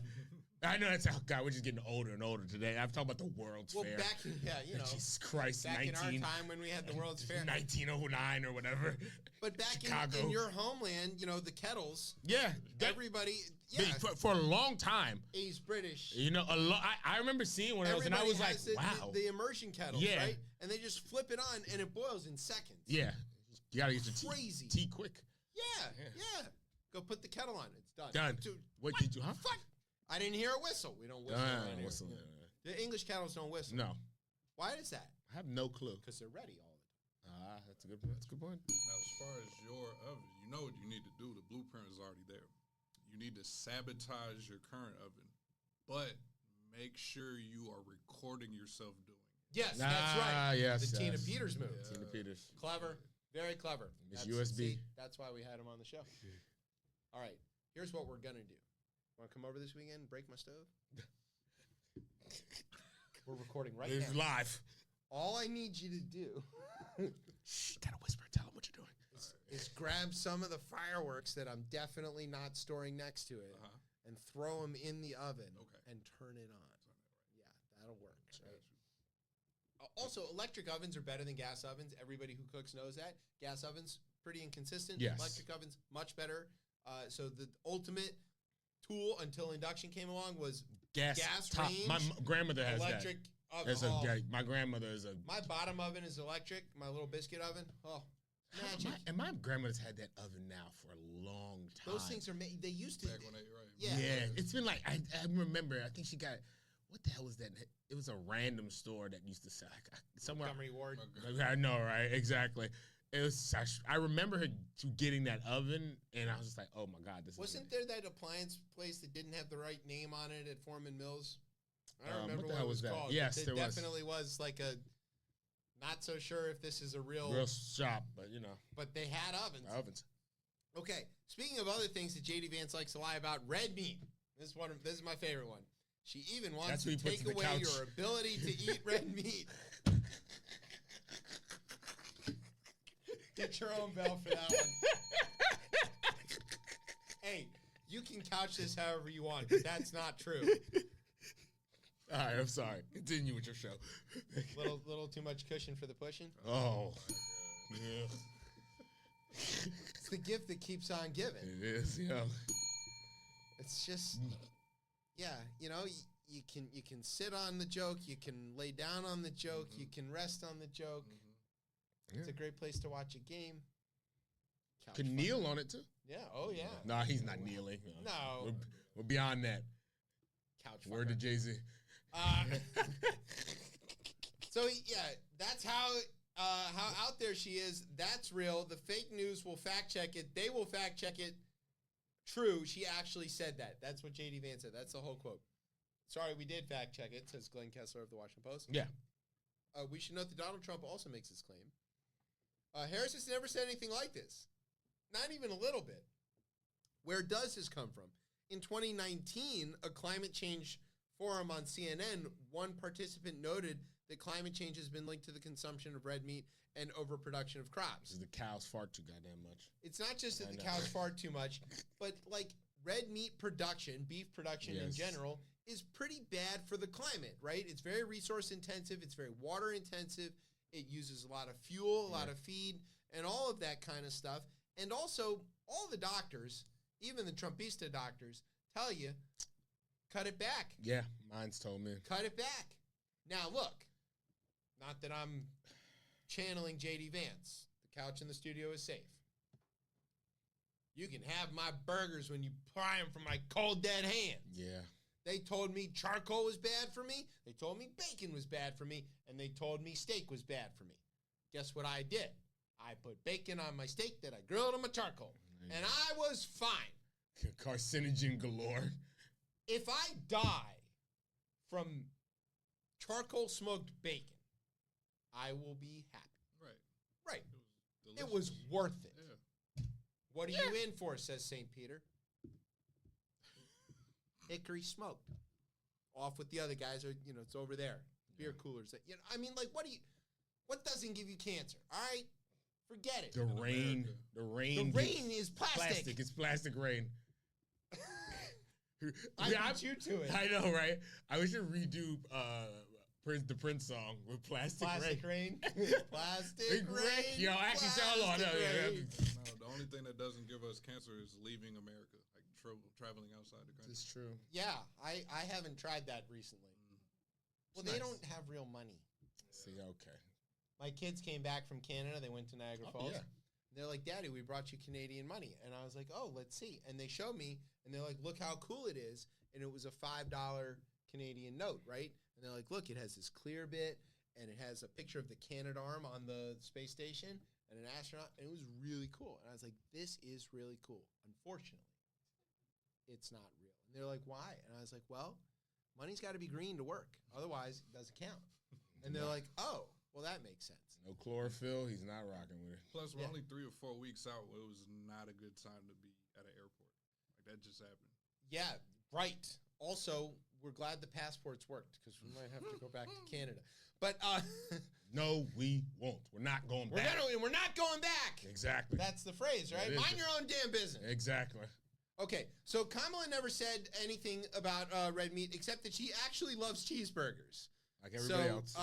I know that's how God. We're just getting older and older today. I'm talking about the World's Well, Fair. back in, Jesus Christ, back 19, in our time when we had the World's Fair. 1909 or whatever. But back Chicago. in your homeland, the kettles, Yeah, everybody, yeah, for a long time. he's British. I remember seeing one of those, and I Everybody was like, has wow. the immersion kettles, Yeah. right? And they just flip it on, and it boils in seconds. Yeah, you gotta get your Crazy. tea quick. Yeah. Go put the kettle on. It's done. Done. Dude, What did you? Huh? fuck? I didn't hear a whistle. We don't whistle around here. Whistle. The English kettles don't whistle. No, Why is that? I have no clue. Because they're ready all the time. That's a good point. Now, as far as your oven, you know what you need to do. The blueprint is already there. You need to sabotage your current oven, but make sure you are recording yourself doing it. Yes, that's right. Yes, the Tina yes. Peters move. Yeah. Tina Peters. Clever. Very clever. Miss USB. That's why we had him on the show. All right. Here's what we're going to do. Want to come over this weekend and break my stove? We're recording right It's now. live. All I need you to do Shh, gotta whisper. Tell them what you're doing. is grab some of the fireworks that I'm definitely not storing next to it and throw them in the oven and turn it on. Yeah, that'll work. Right? Also, electric ovens are better than gas ovens. Everybody who cooks knows that. Gas ovens, pretty inconsistent. Yes. Electric ovens, much better. So the ultimate tool until induction came along was gas range, My grandmother has electric that. oven. My grandmother is a. My bottom oven is electric. My little biscuit oven. Oh, magic. And my grandmother's had that oven now for a long time. Those things are made. They used to. Back when they, right. Yeah. It's been like I remember. I think she got. What the hell was that? It was a random store that used to sell somewhere. Montgomery Ward. I know, right? Exactly. It was. I remember her getting that oven, and I was just like, "Oh my god, this Wasn't there that appliance place that didn't have the right name on it at Foreman Mills? I don't remember what the what hell it was was that? called. Yes, but there was. definitely was like a. Not so sure if this is a real shop, but but they had ovens. ovens. Okay, speaking of other things that JD Vance likes to lie about, red meat. This is my favorite one. She even wants That's to what he puts take in the away couch. your ability to eat red meat. Get your own bell for that one. Hey, you can couch this however you want, but that's not true. All right, I'm sorry. Continue with your show. Little too much cushion for the pushing. Oh, yeah. It's the gift that keeps on giving. It is, It's just, yeah, you can sit on the joke, you can lay down on the joke, you can rest on the joke. It's a great place to watch a game. Couch Can fun. kneel on it too. Yeah. Oh yeah. Nah, he's not kneeling. No. We're beyond that. Couch. Word to fucker. Jay-Z. So yeah, that's how out there she is. That's real. The fake news will fact check it. They will fact check it. True, she actually said that. That's what JD Vance said. That's the whole quote. Sorry, we did fact check it, says Glenn Kessler of the Washington Post. Yeah. We should note that Donald Trump also makes this claim. Harris has never said anything like this. Not even a little bit. Where does this come from? In 2019, a climate change forum on CNN, one participant noted that climate change has been linked to the consumption of red meat and overproduction of crops. Because the cows fart too goddamn much. It's not just that the cows fart too much, but like red meat production, beef production in general, is pretty bad for the climate, right? It's very resource intensive. It's very water intensive. It uses a lot of fuel, a lot of feed, and all of that kind of stuff. And also, all the doctors, even the Trumpista doctors, tell you, cut it back. Yeah, mine's told me. Cut it back. Now, look, not that I'm channeling JD Vance. The couch in the studio is safe. You can have my burgers when you pry them from my cold, dead hands. Yeah. They told me charcoal was bad for me. They told me bacon was bad for me. And they told me steak was bad for me. Guess what I did? I put bacon on my steak that I grilled on my charcoal. And I was fine. Carcinogen galore. If I die from charcoal smoked bacon, I will be happy. Right. It was worth it. Yeah. What are you in for, says St. Peter? Hickory smoked. off with the other guys, or it's over there. Beer coolers. I mean, like, what doesn't give you cancer? All right, forget it. The rain Is plastic. It's plastic rain. I beat you to it. I know, right? I wish to redo the Prince song with plastic rain. Plastic rain. Yo, actually, hold on. No, the only thing that doesn't give us cancer is leaving America, like traveling outside the country. It's true. Yeah, I haven't tried that recently. Well, they don't have real money. See, okay. My kids came back from Canada. They went to Niagara Falls. Yeah. They're like, Daddy, we brought you Canadian money. And I was like, oh, let's see. And they showed me, and they're like, look how cool it is. And it was a $5 Canadian note, right? And they're like, look, it has this clear bit, and it has a picture of the Canadarm on the space station and an astronaut. And it was really cool. And I was like, this is really cool. Unfortunately, it's not real. And they're like, why? And I was like, well, money's got to be green to work. Otherwise, it doesn't count. And they're like, oh, well, that makes sense. No chlorophyll. He's not rocking with it. Plus, we're only 3 or 4 weeks out. It was not a good time to be at an airport. Like, that just happened. Yeah, right. Also, we're glad the passports worked because we might have to go back to Canada. But no, we won't. We're not going back. We're not going back. Exactly. That's the phrase, right? Mind your own damn business. Exactly. Okay, so Kamala never said anything about red meat except that she actually loves cheeseburgers. Like everybody else.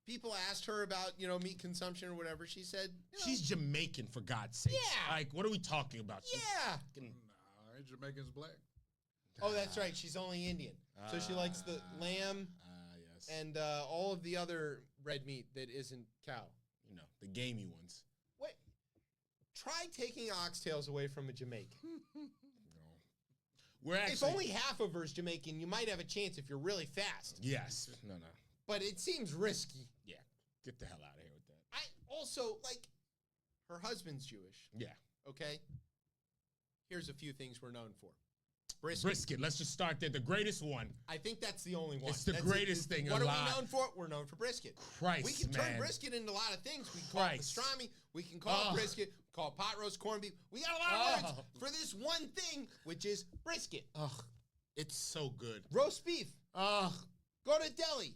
People asked her about, meat consumption or whatever. She said, she's Jamaican, for God's sake. Yeah. Like, what are we talking about? Yeah. Nah, Jamaican's black. Oh, that's right. She's only Indian. So she likes the lamb yes. and all of the other red meat that isn't cow. The gamey ones. Wait. Try taking oxtails away from a Jamaican. We're actually, if only half of her is Jamaican, you might have a chance if you're really fast. Yes. No. But it seems risky. Yeah. Get the hell out of here with that. I also, her husband's Jewish. Yeah. Okay? Here's a few things we're known for. Brisket. Let's just start there. The greatest one. I think that's the only one. It's the greatest thing What alive. are we known for? We're known for brisket. Christ, we can turn brisket into a lot of things. We can call it pastrami. We can call it brisket. We call it pot roast, corned beef. We got a lot of words for this one thing, which is brisket. Ugh. It's so good. Roast beef. Ugh. Go to deli.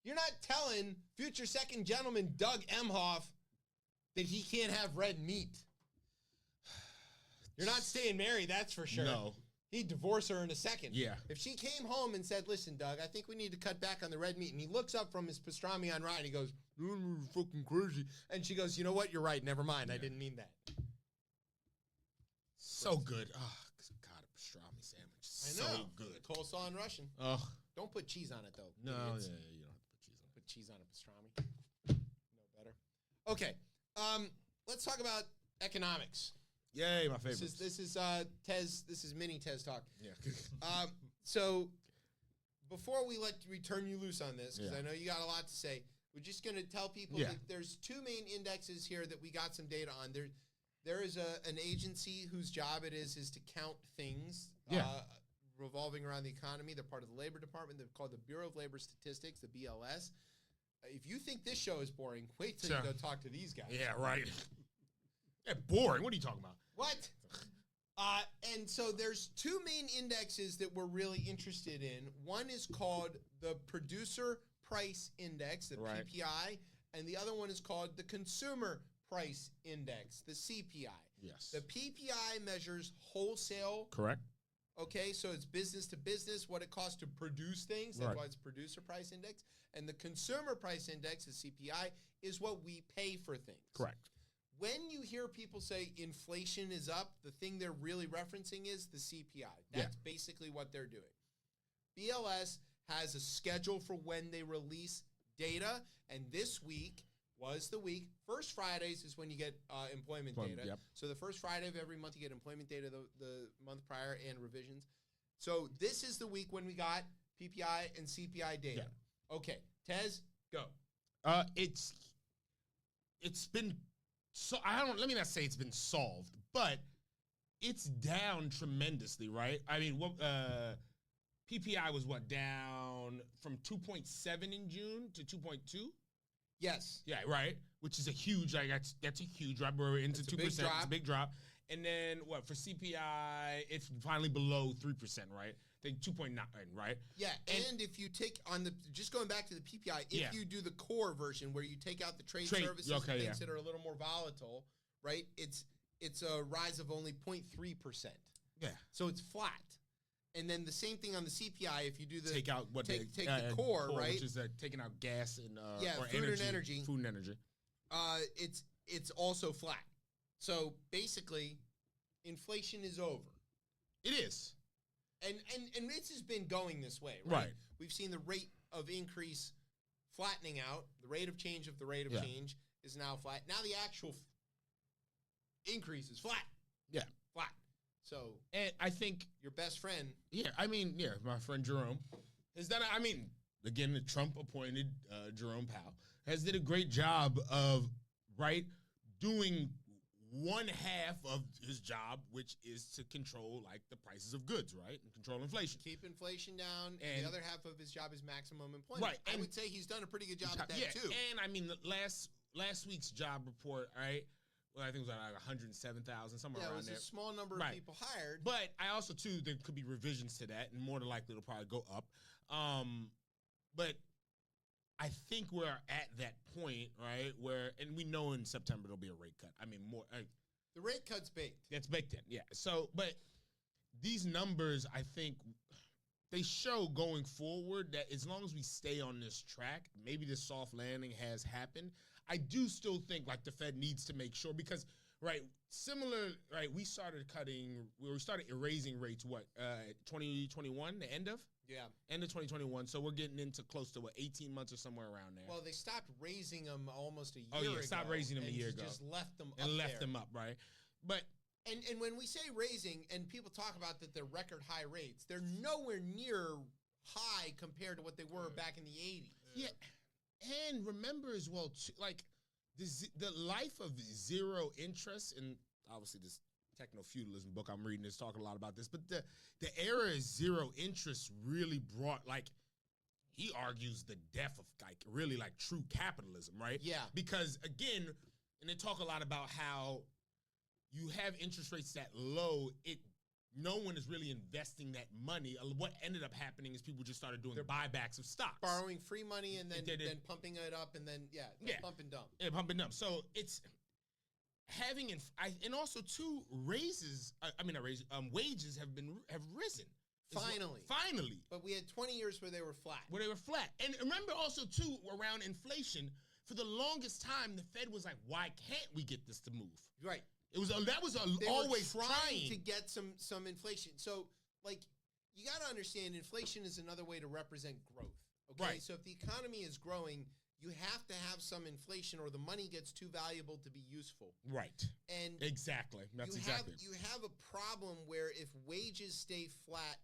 You're not telling future second gentleman Doug Emhoff that he can't have red meat. You're not staying married, that's for sure. No. He'd divorce her in a second. Yeah. If she came home and said, listen, Doug, I think we need to cut back on the red meat. And he looks up from his pastrami on rye and he goes, you're fucking crazy. And she goes, you know what? You're right. Never mind. Yeah. I didn't mean that. So good. Oh, God, a pastrami sandwich. I know. So good. Coleslaw in Russian. Ugh. Don't put cheese on it, though. No, idiots. yeah, you don't have to put cheese on it. Put cheese on a pastrami. No better. Okay. Let's talk about economics. Yay, my favorite. This is Tez. This is mini Tez talk. Yeah. So before we turn you loose on this, because Yeah. I know you got a lot to say, we're just going to tell people that there's 2 main indexes here that we got some data on. There is an agency whose job it is to count things revolving around the economy. They're part of the Labor Department. They're called the Bureau of Labor Statistics, the BLS. If you think this show is boring, wait till you go talk to these guys. Yeah, right. Yeah, boring. What are you talking about? What? And so there's 2 main indexes that we're really interested in. One is called the Producer Price Index, the PPI, and the other one is called the Consumer Price Index, the CPI. Yes. The PPI measures wholesale. Correct. Okay, so it's business to business, what it costs to produce things. That's why it's Producer Price Index. And the Consumer Price Index, the CPI, is what we pay for things. Correct. When you hear people say inflation is up, the thing they're really referencing is the CPI. That's basically what they're doing. BLS has a schedule for when they release data, and this week was the week. First Fridays is when you get employment data. Yep. So the first Friday of every month, you get employment data the month prior and revisions. So this is the week when we got PPI and CPI data. Yeah. Okay, Tez, go. It's been... So let me not say it's been solved, but it's down tremendously, right? I mean, PPI was down from 2.7 in June to 2.2? Yes. Yeah, right. Which is a huge, that's a huge drop. We're into 2%. It's a big drop. And then what for CPI? It's finally below 3%, right? I think 2.9, right? Yeah, and if you take on the just going back to the PPI, if you do the core version where you take out the trade services and things that are a little more volatile, right? It's a rise of only 0.3%. Yeah. So it's flat. And then the same thing on the CPI. If you do the take out what take the core, right? Which is taking out gas and or food energy, and energy. Food and energy. It's also flat. So basically, inflation is over. It is. And this has been going this way, right? Right. We've seen the rate of increase flattening out. The rate of change of the rate of change is now flat. Now the actual increase is flat. Yeah. Flat. So, and I think your best friend. Yeah, I mean, my friend Jerome has done. I mean, again, the Trump-appointed Jerome Powell has did a great job of doing one half of his job, which is to control the prices of goods, right, and control inflation, keep inflation down. And the other half of his job is maximum employment. Right, I would say he's done a pretty good job at that too. And I mean, last week's job report, right? Well, I think it was like 107,000, somewhere around there. It was a small number of people hired. But I also, too, there could be revisions to that, and more than likely it'll probably go up. But I think we're at that point, right, where, and we know in September there'll be a rate cut. I mean, more. The rate cut's baked. That's baked in, yeah. So, but these numbers, I think, they show going forward that as long as we stay on this track, maybe this soft landing has happened. I do still think the Fed needs to make sure because, we started erasing rates, 2021, the end of? Yeah. End of 2021. So we're getting into close to 18 months or somewhere around there. Well, they stopped raising them almost a year ago. Oh, yeah, stopped raising them a year ago. Just left them up and left them up, right? But And when we say raising, and people talk about that they're record high rates, they're nowhere near high compared to what they were back in the 80s. Yeah. And remember as well, the life of zero interest, and obviously this techno-feudalism book I'm reading is talking a lot about this, but the era of zero interest really brought, he argues the death of, really true capitalism, right? Yeah. Because, again, and they talk a lot about how you have interest rates that low, no one is really investing that money. What ended up happening is people just started doing buybacks of stocks. Borrowing free money and then pumping it up and then, pump and dump. Yeah, pump and dump. So it's having, and also too, wages have risen. Finally. But we had 20 years where they were flat. And remember also too, around inflation, for the longest time, the Fed was like, why can't we get this to move? Right. They always trying to get some inflation. So, you got to understand, inflation is another way to represent growth. Okay, right. So if the economy is growing, you have to have some inflation, or the money gets too valuable to be useful. Right. And exactly, you have a problem where if wages stay flat,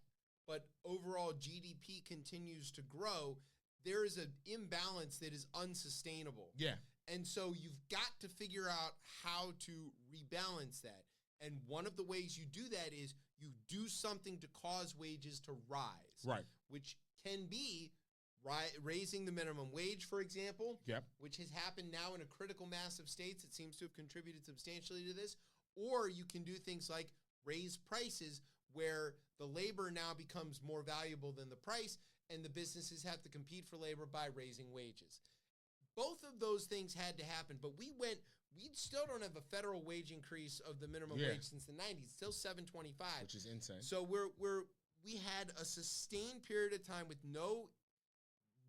but overall GDP continues to grow, there is an imbalance that is unsustainable. Yeah. And so you've got to figure out how to rebalance that. And one of the ways you do that is you do something to cause wages to rise. Right. Which can be raising the minimum wage, for example, which has happened now in a critical mass of states. It seems to have contributed substantially to this. Or you can do things like raise prices, where the labor now becomes more valuable than the price, and the businesses have to compete for labor by raising wages. Both of those things had to happen, but we still don't have a federal wage increase of the minimum wage since the 90s. Still $7.25, which is insane. So we had a sustained period of time with no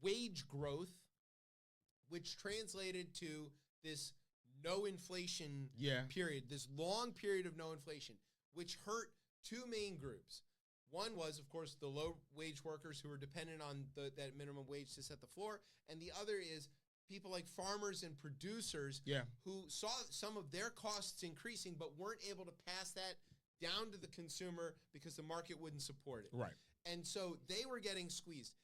wage growth, which translated to this no inflation period, this long period of no inflation, which hurt two main groups. One was, of course, the low-wage workers who were dependent on that minimum wage to set the floor, and the other is people like farmers and producers who saw some of their costs increasing but weren't able to pass that down to the consumer because the market wouldn't support it. Right. And so they were getting squeezed.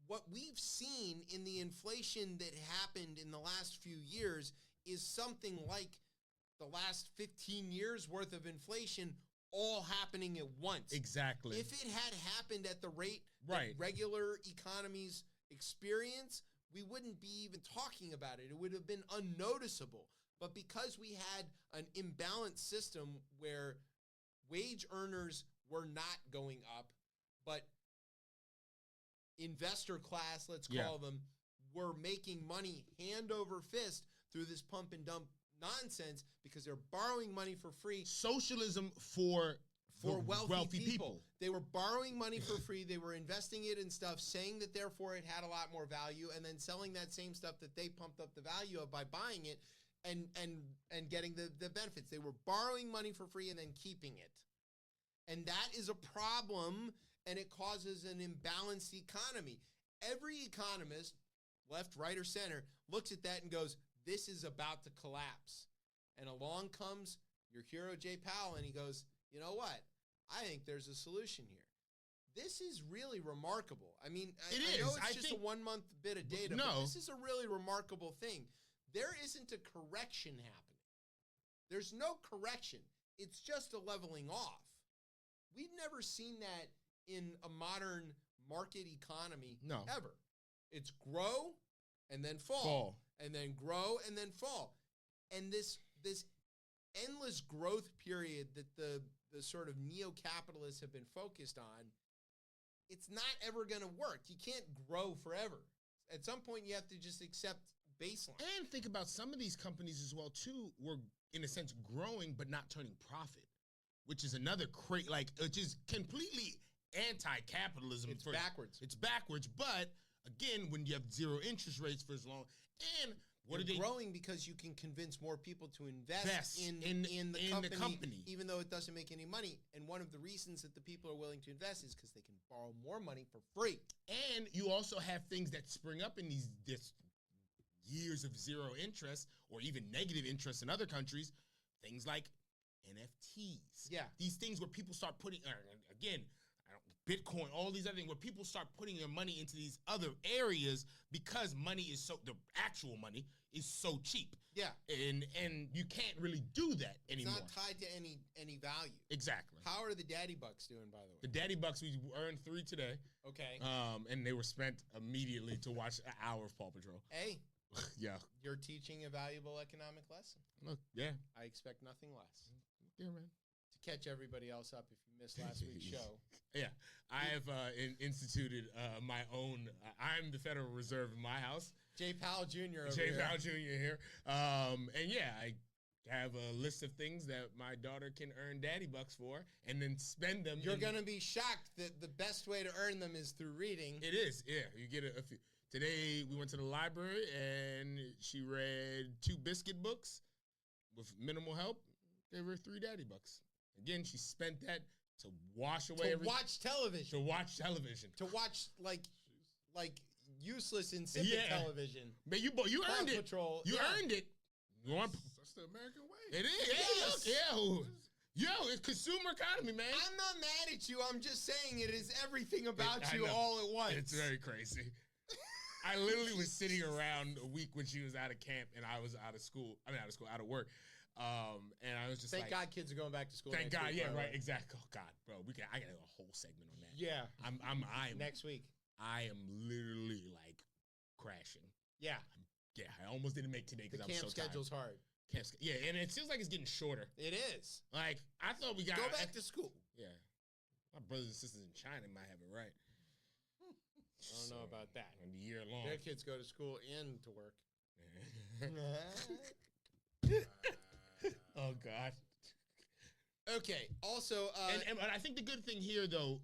What we've seen in the inflation that happened in the last few years is something like the last 15 years worth of inflation all happening at once. Exactly. If it had happened at the rate that regular economies experience, we wouldn't be even talking about it. It would have been unnoticeable. But because we had an imbalanced system where wage earners were not going up, but investor class, let's call them, were making money hand over fist through this pump and dump nonsense because they're borrowing money for free. Socialism for wealthy people. They were borrowing money for free. They were investing it in stuff, saying that therefore it had a lot more value, and then selling that same stuff that they pumped up the value of by buying it and getting the benefits. They were borrowing money for free and then keeping it. And that is a problem, and it causes an imbalanced economy. Every economist, left, right, or center, looks at that and goes, this is about to collapse. And along comes your hero, Jay Powell, and he goes, you know what? I think there's a solution here. This is really remarkable. I mean, I know it's just a 1 month bit of data, but this is a really remarkable thing. There isn't a correction happening. There's no correction. It's just a leveling off. We've never seen that in a modern market economy ever. It's grow and then fall. And then grow and then fall. And this endless growth period that the sort of neo-capitalists have been focused on, it's not ever going to work. You can't grow forever. At some point, you have to just accept baseline. And think about some of these companies as well, too, were, in a sense, growing but not turning profit, which is another which is completely anti-capitalism. It's backwards. It's backwards, but, again, when you have zero interest rates for as long, and what are they growing because you can convince more people to invest in the company, even though it doesn't make any money. And one of the reasons that the people are willing to invest is because they can borrow more money for free. And you also have things that spring up in these years of zero interest or even negative interest in other countries, things like NFTs. Yeah. These things where people start putting, again, Bitcoin, all these other things, where people start putting their money into these other areas because the actual money is so cheap. Yeah. And you can't really do that anymore. It's not tied to any value. Exactly. How are the daddy bucks doing, by the way? The daddy bucks, we earned 3 today. Okay. And they were spent immediately to watch an hour of Paw Patrol. Hey. Yeah. You're teaching a valuable economic lesson. Look, yeah. I expect nothing less. Yeah, man. To catch everybody else up if you missed last week's show. Yeah. I have instituted my own, I'm the Federal Reserve in my house. Jay Powell Jr. Jay Powell Jr. here. And yeah, I have a list of things that my daughter can earn daddy bucks for and then spend them. You're going to be shocked that the best way to earn them is through reading. It is, yeah. You get a few. Today, we went to the library, and she read 2 biscuit books with minimal help. Gave her 3 daddy bucks. Again, she spent that to wash away watch television. To watch television. To watch, like useless, insipid television. But you earned it. Patrol. You earned it. That's the American way. It is. Yeah. Yo, it's consumer economy, man. I'm not mad at you. I'm just saying it is everything about you all at once. It's very crazy. I literally was sitting around a week when she was out of camp and I was out of work. And I was just thank God kids are going back to school. Thank God, week, yeah, right, exactly. Oh God, bro, I got a whole segment on that. Yeah, I'm next week. I am literally like crashing. Yeah, I almost didn't make today because I was so tired. Camp schedule's hard. Yeah, and it feels like it's getting shorter. It is. Like I thought we got go back to school. Yeah, my brothers and sisters in China might have it right. I don't know about that. And a year long. Their kids go to school and to work. Oh God. Okay. Also, and I think the good thing here, though,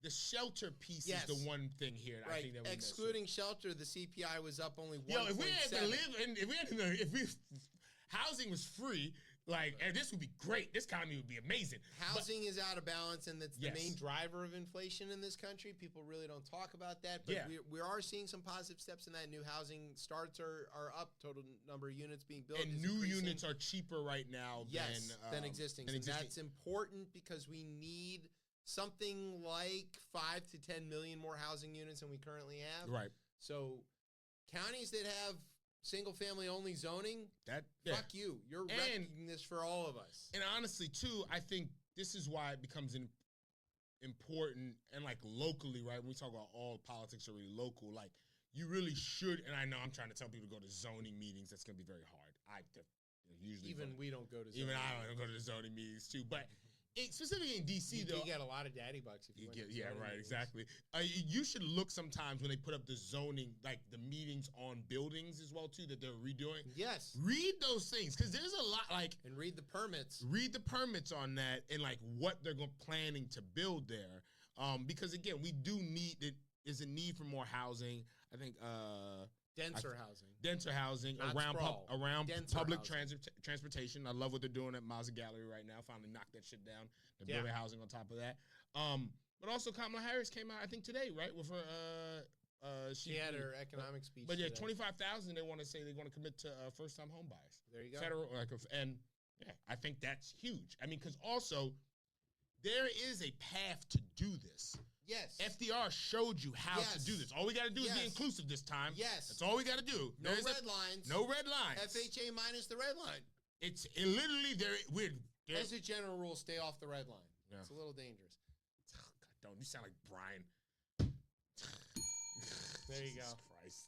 the shelter piece is the one thing here. That right. I think that we excluding shelter, the CPI was up only 1.7. Yo, if we had to live, and if housing was free. Like, and this would be great. This economy would be amazing. Housing is out of balance, and that's the main driver of inflation in this country. People really don't talk about that, but we are seeing some positive steps in that. New housing starts are up. Total number of units being built and new increasing. Units are cheaper right now than existing. And that's important because we need something like 5 to 10 million more housing units than we currently have. Right. So counties that have single-family only zoning, fuck you. You're wrecking this for all of us. And honestly, too, I think this is why it becomes important and, like, locally, right? When we talk about all politics are really local, like, you really should, and I know I'm trying to tell people to go to zoning meetings. That's going to be very hard. usually Even we don't go to. even zoning I don't go to the zoning meetings too, but specifically in DC You though. get a lot of daddy bucks if you went to Yeah, zoning right, meetings. exactly. You should look sometimes when they put up the zoning, like the meetings on buildings as well too that they're redoing. Yes, Read those things because there's a lot like and read the permits. read the permits on that and like what they're planning to build there. Because again, we do need it. Is a need for more housing. I think Denser housing. denser housing Not around sprawl. Denser public housing. transportation. I love what they're doing at Mazda Gallery right now. Finally knocked that shit down. They're Yeah. building housing on top of that. But also Kamala Harris came out I think today, right, with her She had her economic speech. But yeah, today. 25,000. They want to say they want to commit to first-time home buyers. There you go. Federal, and yeah, I think that's huge. I mean, because also there is a path to do this. Yes. FDR showed you how to do this. All we got to do is be Yes. inclusive this time. Yes. That's all we got to do. No There's red lines. No red lines. FHA minus the red line. It's literally there. As a general rule, stay off the red line. Yeah. It's a little dangerous. God, don't you sound like Brian? There you go. Jesus Christ.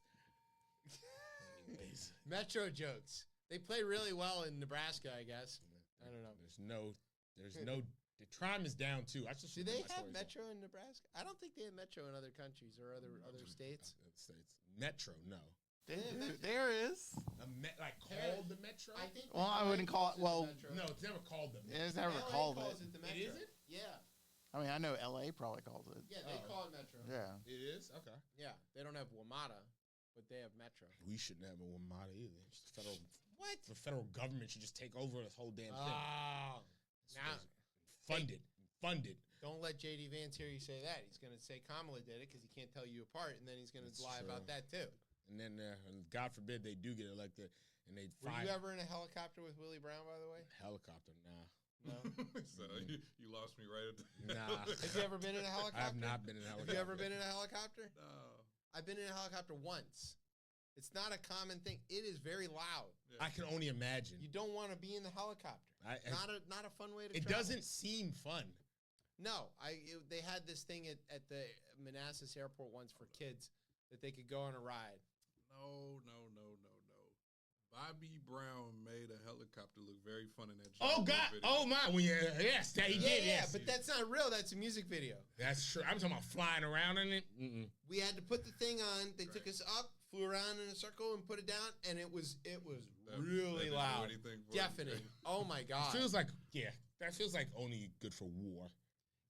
Anyways, Metro jokes. They play really well in Nebraska, I guess. I don't know. There's no. The crime is down too. I Do they have Metro in Nebraska? I don't think they have Metro in other countries or other states. Metro, no. There is. Like called the Metro? I think. Well, I wouldn't call it. Well, No, it's never called the Metro. it's never LA called calls it. the Metro. It isn't? Yeah. I mean, I know LA probably calls it. Yeah, they call it Metro. Yeah. It is? Okay. Yeah, they don't have WMATA, but they have Metro. We shouldn't have a WMATA either. It's the federal. What? The federal government should just take over this whole damn thing. Oh. Now, Fund it. don't let JD Vance hear you say that. He's going to say Kamala did it because he can't tell you apart, and then he's going to lie true. about that too. And then, and God forbid they do get elected, and they Were fire you ever in a helicopter with Willie Brown, by the way? helicopter. Nah, No. So you lost me right at the nah. Have you ever been in a helicopter? I have not been in a Have helicopter. you ever been in a helicopter? No. I've been in a helicopter once. It's not a common thing. It is very loud. I can only imagine. You don't want to be in the helicopter. Not a fun way to It travel. doesn't seem fun. No, they had this thing at the Manassas airport once for kids that they could go on a ride. No. Bobby Brown made a helicopter look very fun in that. Oh Django God! video. Oh my! Well, yes, that he did. Yeah, Yes, but that's not real. That's a music video. that's true. I'm talking about flying around in it. Mm-mm. We had to put the thing on. They took us up, flew around in a circle, and put it down, and it was That really didn't do loud, anything for you. deafening. Oh my God! It feels like that feels like only good for war.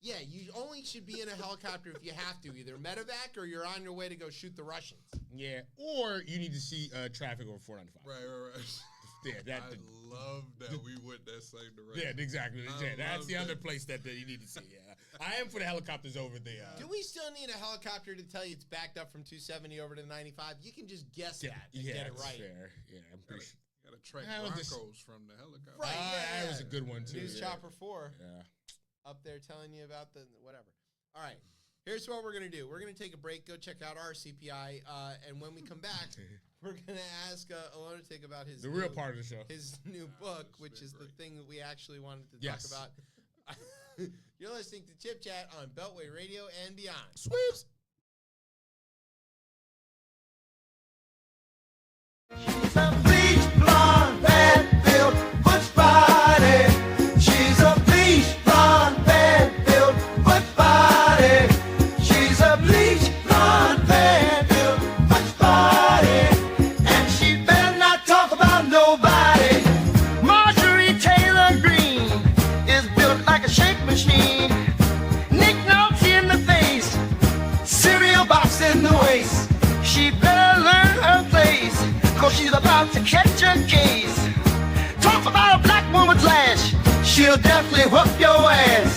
Yeah, you only should be in a helicopter if you have to, either medevac or you're on your way to go shoot the Russians. Yeah, or you need to see traffic over 495. Right. Yeah, I love that we went that same direction. Yeah, exactly. I That's love the that. other place that you need to see. Yeah, I am for the helicopters over there. Do we still need a helicopter to tell you it's backed up from 270 over to 95? You can just guess that and get it that's right. fair. Yeah, I'm pretty sure. You gotta track I would just- Broncos from the helicopter. Right, yeah. That was a good one too. News yeah. Chopper 4 Yeah. up there telling you about the whatever. All right, here's what we're going to do. We're going to take a break, go check out our CPI, and when we come back, we're going to ask Aloneatiq about his The real part of the show. his new book, it's which been is the great. thing that we actually wanted to Yes. talk about. You're listening to Chip Chat on Beltway Radio and beyond. Sweeps. She's a bleach blonde, bad-built, butch body. She's a bleach blonde, bad-built, butch body. She's a bleach blonde, bad-built, butch body. And she better not talk about nobody. Marjorie Taylor Greene is built like a shake machine. Nicknames in the face, cereal box in the waist. She better learn her place, 'cause she's about to catch a case. Talk about a black woman's lash, she'll definitely whoop your ass.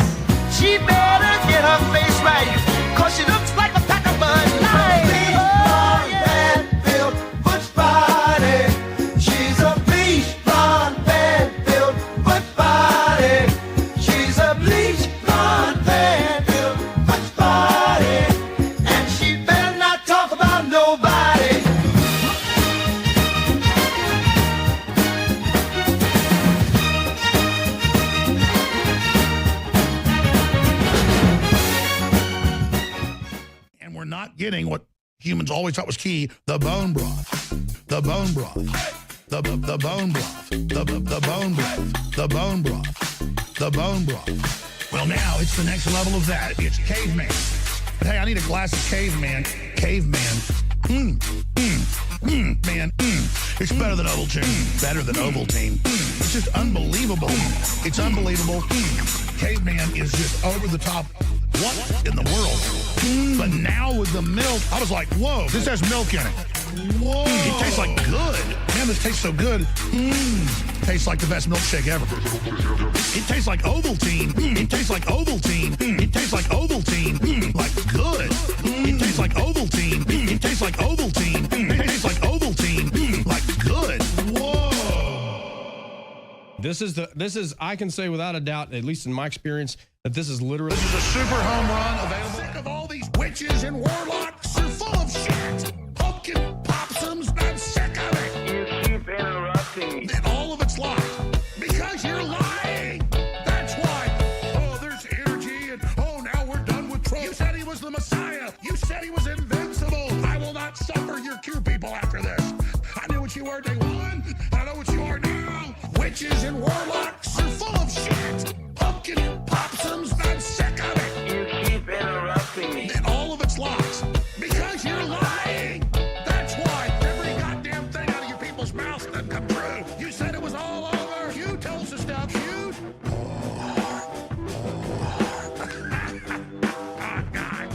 She better get her face right, 'cause she looks like a pack of Bud Light. Oh, yeah. Bad-built, butch body. She's a bleach blonde, bad-built, butch body. She's a bleach blonde, bad-built, butch body. And she better not talk about nobody. And we're not getting what humans always thought was key, the bone broth. The bone broth. The bone broth. The bone broth. The bone broth. The bone broth. Well, now it's the next level of that. It's caveman. But hey, I need a glass of caveman. Caveman. Man, it's better than Ovaltine. Better than Ovaltine. It's just unbelievable. It's unbelievable. Caveman is just over the top. What in the world? But now with the milk, I was like, whoa, this has milk in it. Whoa. It tastes like good. Man, this tastes so good. Tastes like the best milkshake ever. It tastes like Ovaltine. It tastes like Ovaltine. It tastes like Ovaltine. Like good. It tastes like Ovaltine. It tastes like Ovaltine. It tastes like Ovaltine. Like good. Whoa. This is I can say without a doubt, at least in my experience, that this is literally. This is a super home run available. Sick of all these witches and warlocks. You're full of shit. Pumpkin possums. I'm sick of it. You keep interrupting me. And all of it's lies. Because you're lying. That's why. Oh, there's energy and oh, now we're done with Trump. You said he was the Messiah. You said he was invincible. I will not suffer your Q people after this. I knew what you were day one. I know what you are now. Witches and warlocks. You're full of shit. Pumpkin possums. I'm sick of it. You keep interrupting me. And all of it's lies. Because you're lying. That's why every goddamn thing out of your people's mouths doesn't come true. You said it was all over. You told us the stuff. You. Oh, God.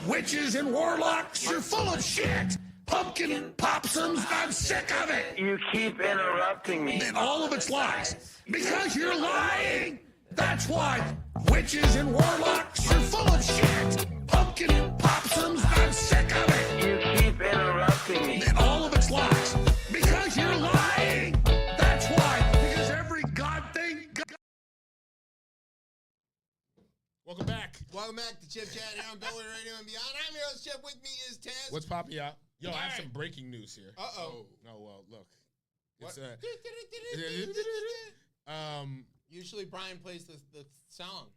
Witches and warlocks. You're full of shit. Pumpkin possums. I'm sick of it. You keep interrupting me. And all of it's lies. Because you're lying. That's why witches and warlocks are full of shit. Pumpkin possums. I'm sick of it. You keep interrupting me. And all of it's lies. Because you're lying. That's why. Because every god thing. Welcome back. Welcome back to Chip Chat here on Beltway Radio and Beyond. I'm your host, Chip. With me is Taz. What's popping out? Yo, I have Alright. some breaking news here. Uh-oh. Oh, well, look. It's, What? Usually Brian plays the song.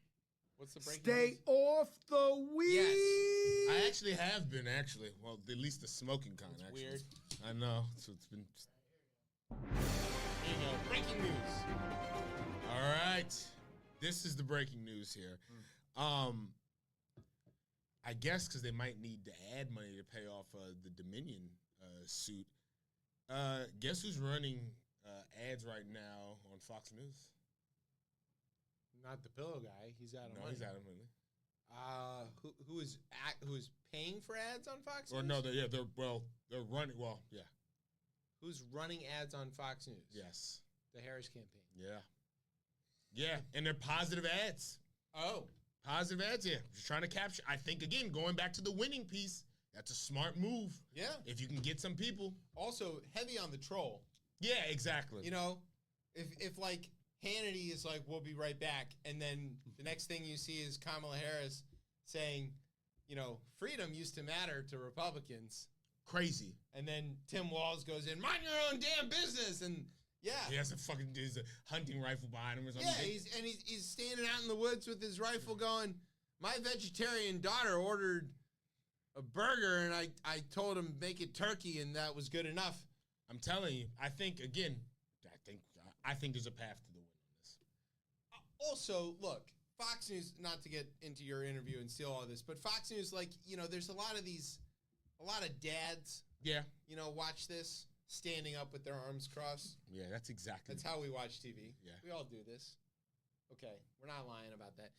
What's the breaking Stay news? off the weed. Yes. I actually have been, Well, at least the smoking kind, That's actually. weird. I know. So it's been... Here you go. Breaking news. All right. This is the breaking news here. I guess because they might need to add money to pay off the Dominion suit. Guess who's running ads right now on Fox News? Not the pillow guy. He's out of No, money. he's out of money. Who is paying for ads on Fox Or News? no, they're running. Well, yeah, Who's running ads on Fox News? yes, The Harris campaign. yeah, and they're positive ads. Oh. Positive ads, yeah. Just trying to capture. I think again, going back to the winning piece, that's a smart move. Yeah. If you can get some people. Also, heavy on the troll. Yeah, exactly. You know, if like Hannity is like, we'll be right back, and then the next thing you see is Kamala Harris saying, you know, freedom used to matter to Republicans. Crazy. And then Tim Walz goes in, mind your own damn business, and yeah. He has a hunting rifle behind him or something. Yeah, he's standing out in the woods with his rifle going, my vegetarian daughter ordered a burger, and I told him make it turkey, and that was good enough. I'm telling you, I think there's a path to the win on this. Also, look, Fox News, not to get into your interview and steal all this, but Fox News, like, you know, there's a lot of dads, Yeah. you know, watch this, standing up with their arms crossed. Yeah, that's exactly. That's how we watch TV. Yeah. We all do this. Okay, we're not lying about that.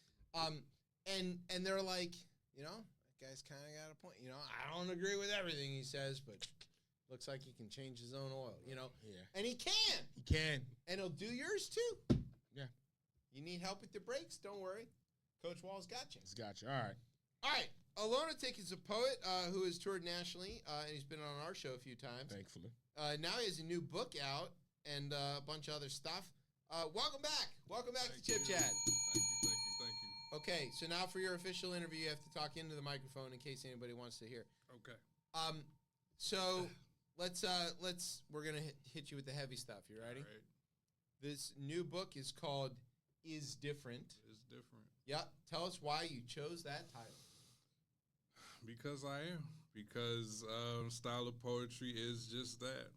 And they're like, you know, that guy's kind of got a point. You know, I don't agree with everything he says, but looks like he can change his own oil, you know? Yeah. And he can. He can. And he'll do yours too. Yeah. You need help with the brakes? Don't worry. Coach Wall's got you. He's got you. All right. All right. Aloneatiq is a poet who has toured nationally, and he's been on our show a few times. Thankfully. Now he has a new book out and a bunch of other stuff. Welcome back. Welcome back to Chip Chat. Thank you. Okay, so now for your official interview, you have to talk into the microphone in case anybody wants to hear. Okay. So we're gonna hit you with the heavy stuff. You ready? All right. This new book is called "Is Different." It's different. Yeah. Tell us why you chose that title. Because I am. because style of poetry is just that.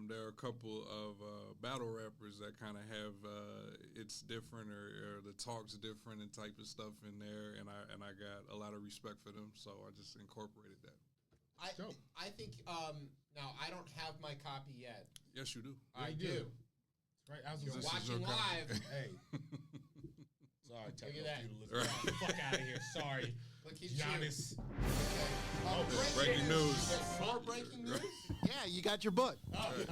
There are a couple of battle rappers that kind of have it's different or the talk's different and type of stuff in there, and I got a lot of respect for them, so I just incorporated that. I think now I don't have my copy yet. Yes, you do. I do. Right, I was You're This is watching your copy. live. Hey. Sorry, Look at that. Get the fuck out of here. Sorry. Look at Giannis. you. Okay. Breaking news. More breaking news. Yeah, you got your book. Oh, There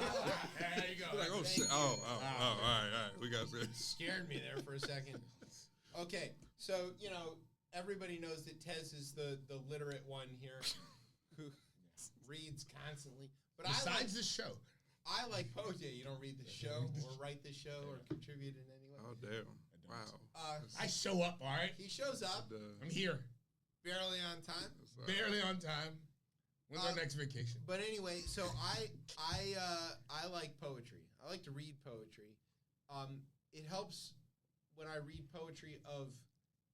you go. Like, oh Thank shit! you. All right. We got this. Scared me there for a second. Okay, so everybody knows that Tez is the literate one here, who reads constantly. But Besides the show. I like poetry. You don't read the show or write the show or contribute in any way. Oh damn! Wow. I show up, all right? He shows up I'm here. barely on time. Barely on time. When's our next vacation? But anyway, so I like poetry. I like to read poetry. It helps when I read poetry of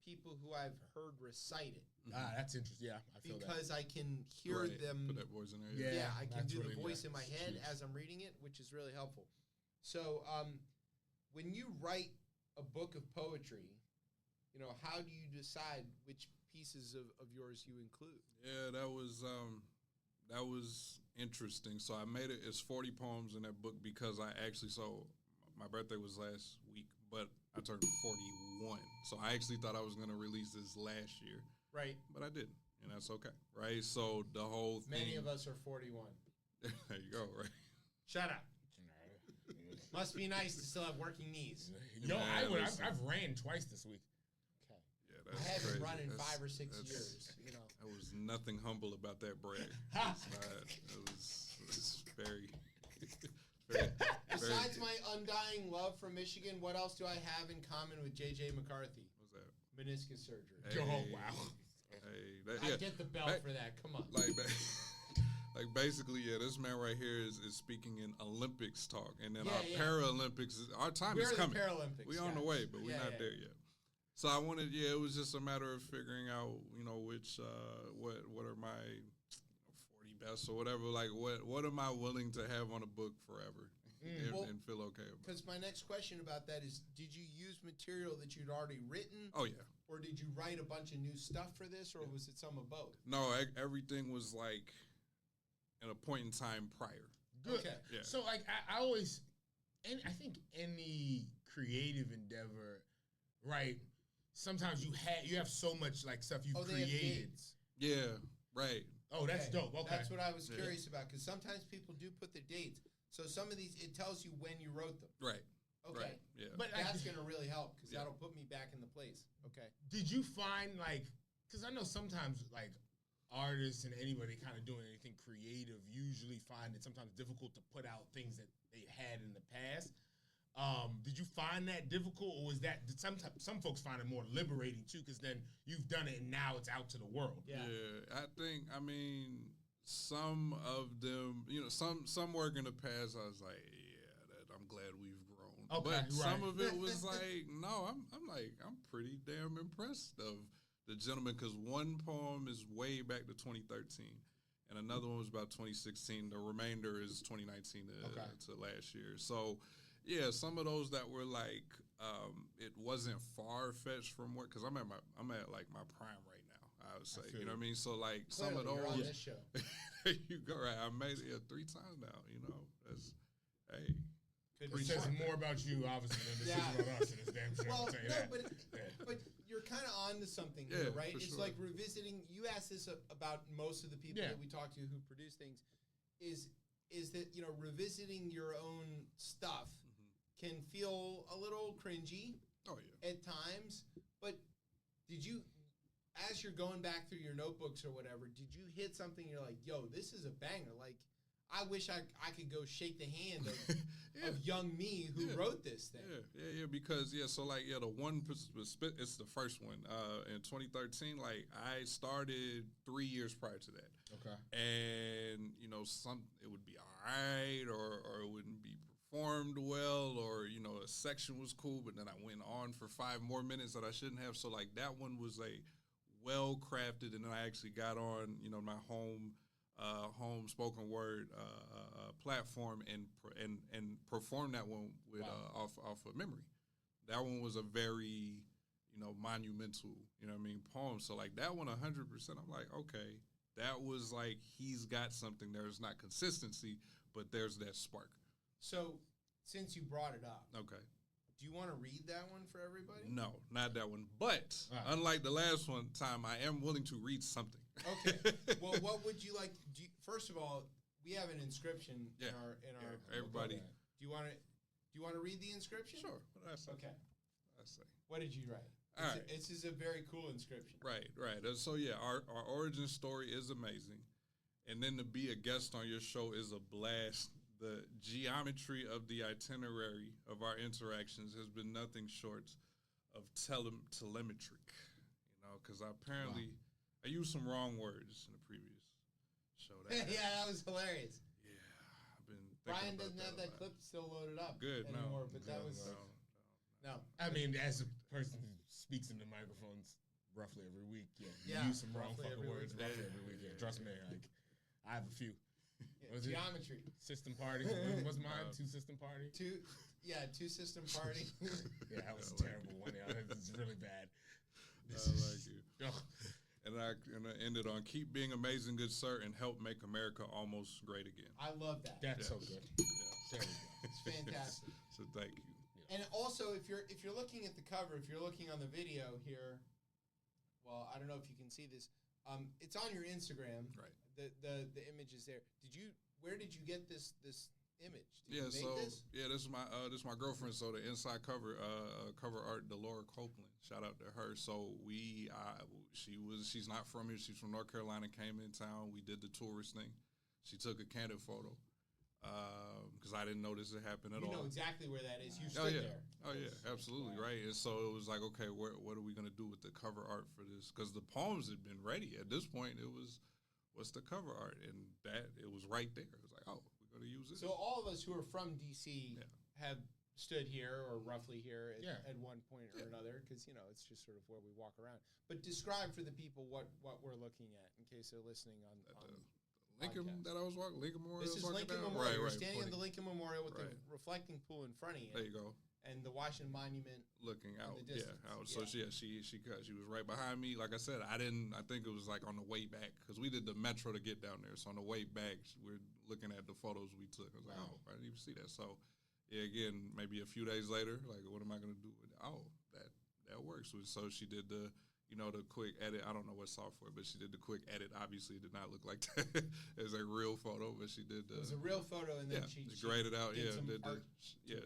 people who I've heard recite it. That's interesting. Yeah, I feel because I can hear Right. them. Put that voice in there. Yeah, I can that's do the really, voice in my head huge. as I'm reading it, which is really helpful. So, when you write a book of poetry, how do you decide which pieces of yours you include? Yeah, that was interesting. So I made it. It's 40 poems in that book because I actually my birthday was last week, but I turned 41. So I actually thought I was going to release this last year. Right. But I didn't, and that's okay, right? So the whole thing. Many of us are 41. There you go, right? Shut up. Must be nice to still have working knees. Yo, Man, listen. I've ran twice this week. Okay. Yeah, I that's haven't crazy. run in That's- 5 or 6 that's- years. There was nothing humble about that brag. It's very, very. Besides my undying love for Michigan, what else do I have in common with J.J. McCarthy? What's that? Meniscus surgery. Hey, Oh, wow. Hey, I get the belt for that. Come on. Like basically, yeah, this man right here is speaking in Olympics talk, and then our Yeah. Paralympics. Our time We're is the coming. Paralympics We on the guys. way, but we're Yeah, not yeah. there yet. So I wanted, it was just a matter of figuring out, which what are my 40 best or whatever. Like what am I willing to have on a book forever Well, and feel okay about? Because my next question about that is, did you use material that you'd already written? Oh yeah. Or did you write a bunch of new stuff for this, or was it some of both? No, everything was like at a point in time prior. Good. Okay. Yeah. So, like, I always, I think any creative endeavor, right? Sometimes you have so much like stuff you've They have created. dates. Yeah. Right. Oh, that's dope. Okay. That's what I was Yeah. curious about, because sometimes people do put their dates. So some of these, it tells you when you wrote them. Right. Okay. Right. Yeah. But That's going to really help, because Yeah. that'll put me back in the place. Okay. did you find like, because I know sometimes like artists and anybody kind of doing anything creative usually find it sometimes difficult to put out things that they had in the past. Did you find that difficult, or was that some folks find it more liberating too, because then you've done it and now it's out to the world? Yeah. I mean, some of them, some work in the past, I was like, I'm glad we've grown. Okay, But some right. of it was like, no, I'm pretty damn impressed of the gentleman, because one poem is way back to 2013, and another one was about 2016. The remainder is 2019 to last year. So, yeah, some of those that were like, it wasn't far fetched from what, because I'm at like my prime right now, I would say. You know what I mean? So like some of Clearly, you're on those. this show. There you go. Right, I made it 3 times now. That's hey. It says more about you, obviously, than it says Yeah. about us in this damn show. Well, I'll tell you no, that. but you're kind of on to something Yeah, here, right? for It's sure. like revisiting. You asked this about most of the people Yeah. that we talk to who produce things. Is that revisiting your own stuff can feel a little cringy Oh yeah. at times, but did you, as you're going back through your notebooks or whatever, did you hit something you're like, yo, this is a banger? Like, I wish I could go shake the hand of, Yeah. of young me who Yeah. wrote this thing. Yeah, because so like the one it's the first one in 2013. Like I started 3 years prior to that. Okay. And it would be all right, or it wouldn't be performed well, or a section was cool, but then I went on for 5 more minutes that I shouldn't have. So like that one was well crafted, and then I actually got on my home home spoken word platform and perform that one with off of memory. That one was a very monumental poem. So like that one 100%. I'm like, okay, that was like he's got something. There's not consistency, but there's that spark. So since you brought it up, Okay. do you want to read that one for everybody? No, not that one. But unlike the last one time, I am willing to read something. Okay. Well, what would you like? First of all, we have an inscription in our. Everybody. Do you want to read the inscription? Sure. What did I say? Okay. I say. What did you write? All right. This is a very cool inscription. Right. So yeah, our origin story is amazing, and then to be a guest on your show is a blast. The geometry of the itinerary of our interactions has been nothing short of telemetric, because apparently I used some wrong words in the previous show. Yeah, that was hilarious. Yeah, I've been thinking Brian about doesn't have that clip still loaded up No, anymore, but that was... No. I mean, as a person who speaks into microphones roughly every week, you use some wrong fucking words roughly every week. Yeah, trust me, like, I have a few. Geometry. System party. What's mine? Two system party? Two system party. Yeah, that was a terrible one. Yeah, it's really bad. I like you. And I ended on keep being amazing, good sir, and help make America almost great again. I love that. That's so good. Yeah. It's fantastic. So thank you. And also, if you're looking at the cover, if you're looking on the video here, well, I don't know if you can see this. It's on your Instagram. Right. The image is there. Where did you get this image? Did you This is my girlfriend. So the inside cover art, Delora Copeland. Shout out to her. So she's not from here. She's from North Carolina. Came in town. We did the tourist thing. She took a candid photo because I didn't know this had happened at all. You know exactly where that is. You stood there. Oh yeah, absolutely right. And so it was like, okay, what are we gonna do with the cover art for this? Because the poems had been ready at this point. It was, what's the cover art? And it was right there. It was like, oh, we're gonna use it. So all of us who are from DC have stood here or roughly here at one point or another, because it's just sort of where we walk around. But describe for the people what we're looking at in case they're listening on Lincoln podcast. That I was walking. Lincoln Memorial. This is Lincoln Memorial. We're standing at the Lincoln Memorial with the reflecting pool in front of you. There you go. And the Washington Monument looking out. In the distance. Out. So she was right behind me. Like I said, I think it was like on the way back because we did the metro to get down there. So on the way back, we're looking at the photos we took. I was like, oh, I didn't even see that. So yeah, again, maybe a few days later, like, what am I gonna do with it? Oh, that works. So she did the quick edit. I don't know what software, but she did the quick edit. Obviously, it did not look like that as a real photo, but she did. It was a real photo, and then she graded out. Did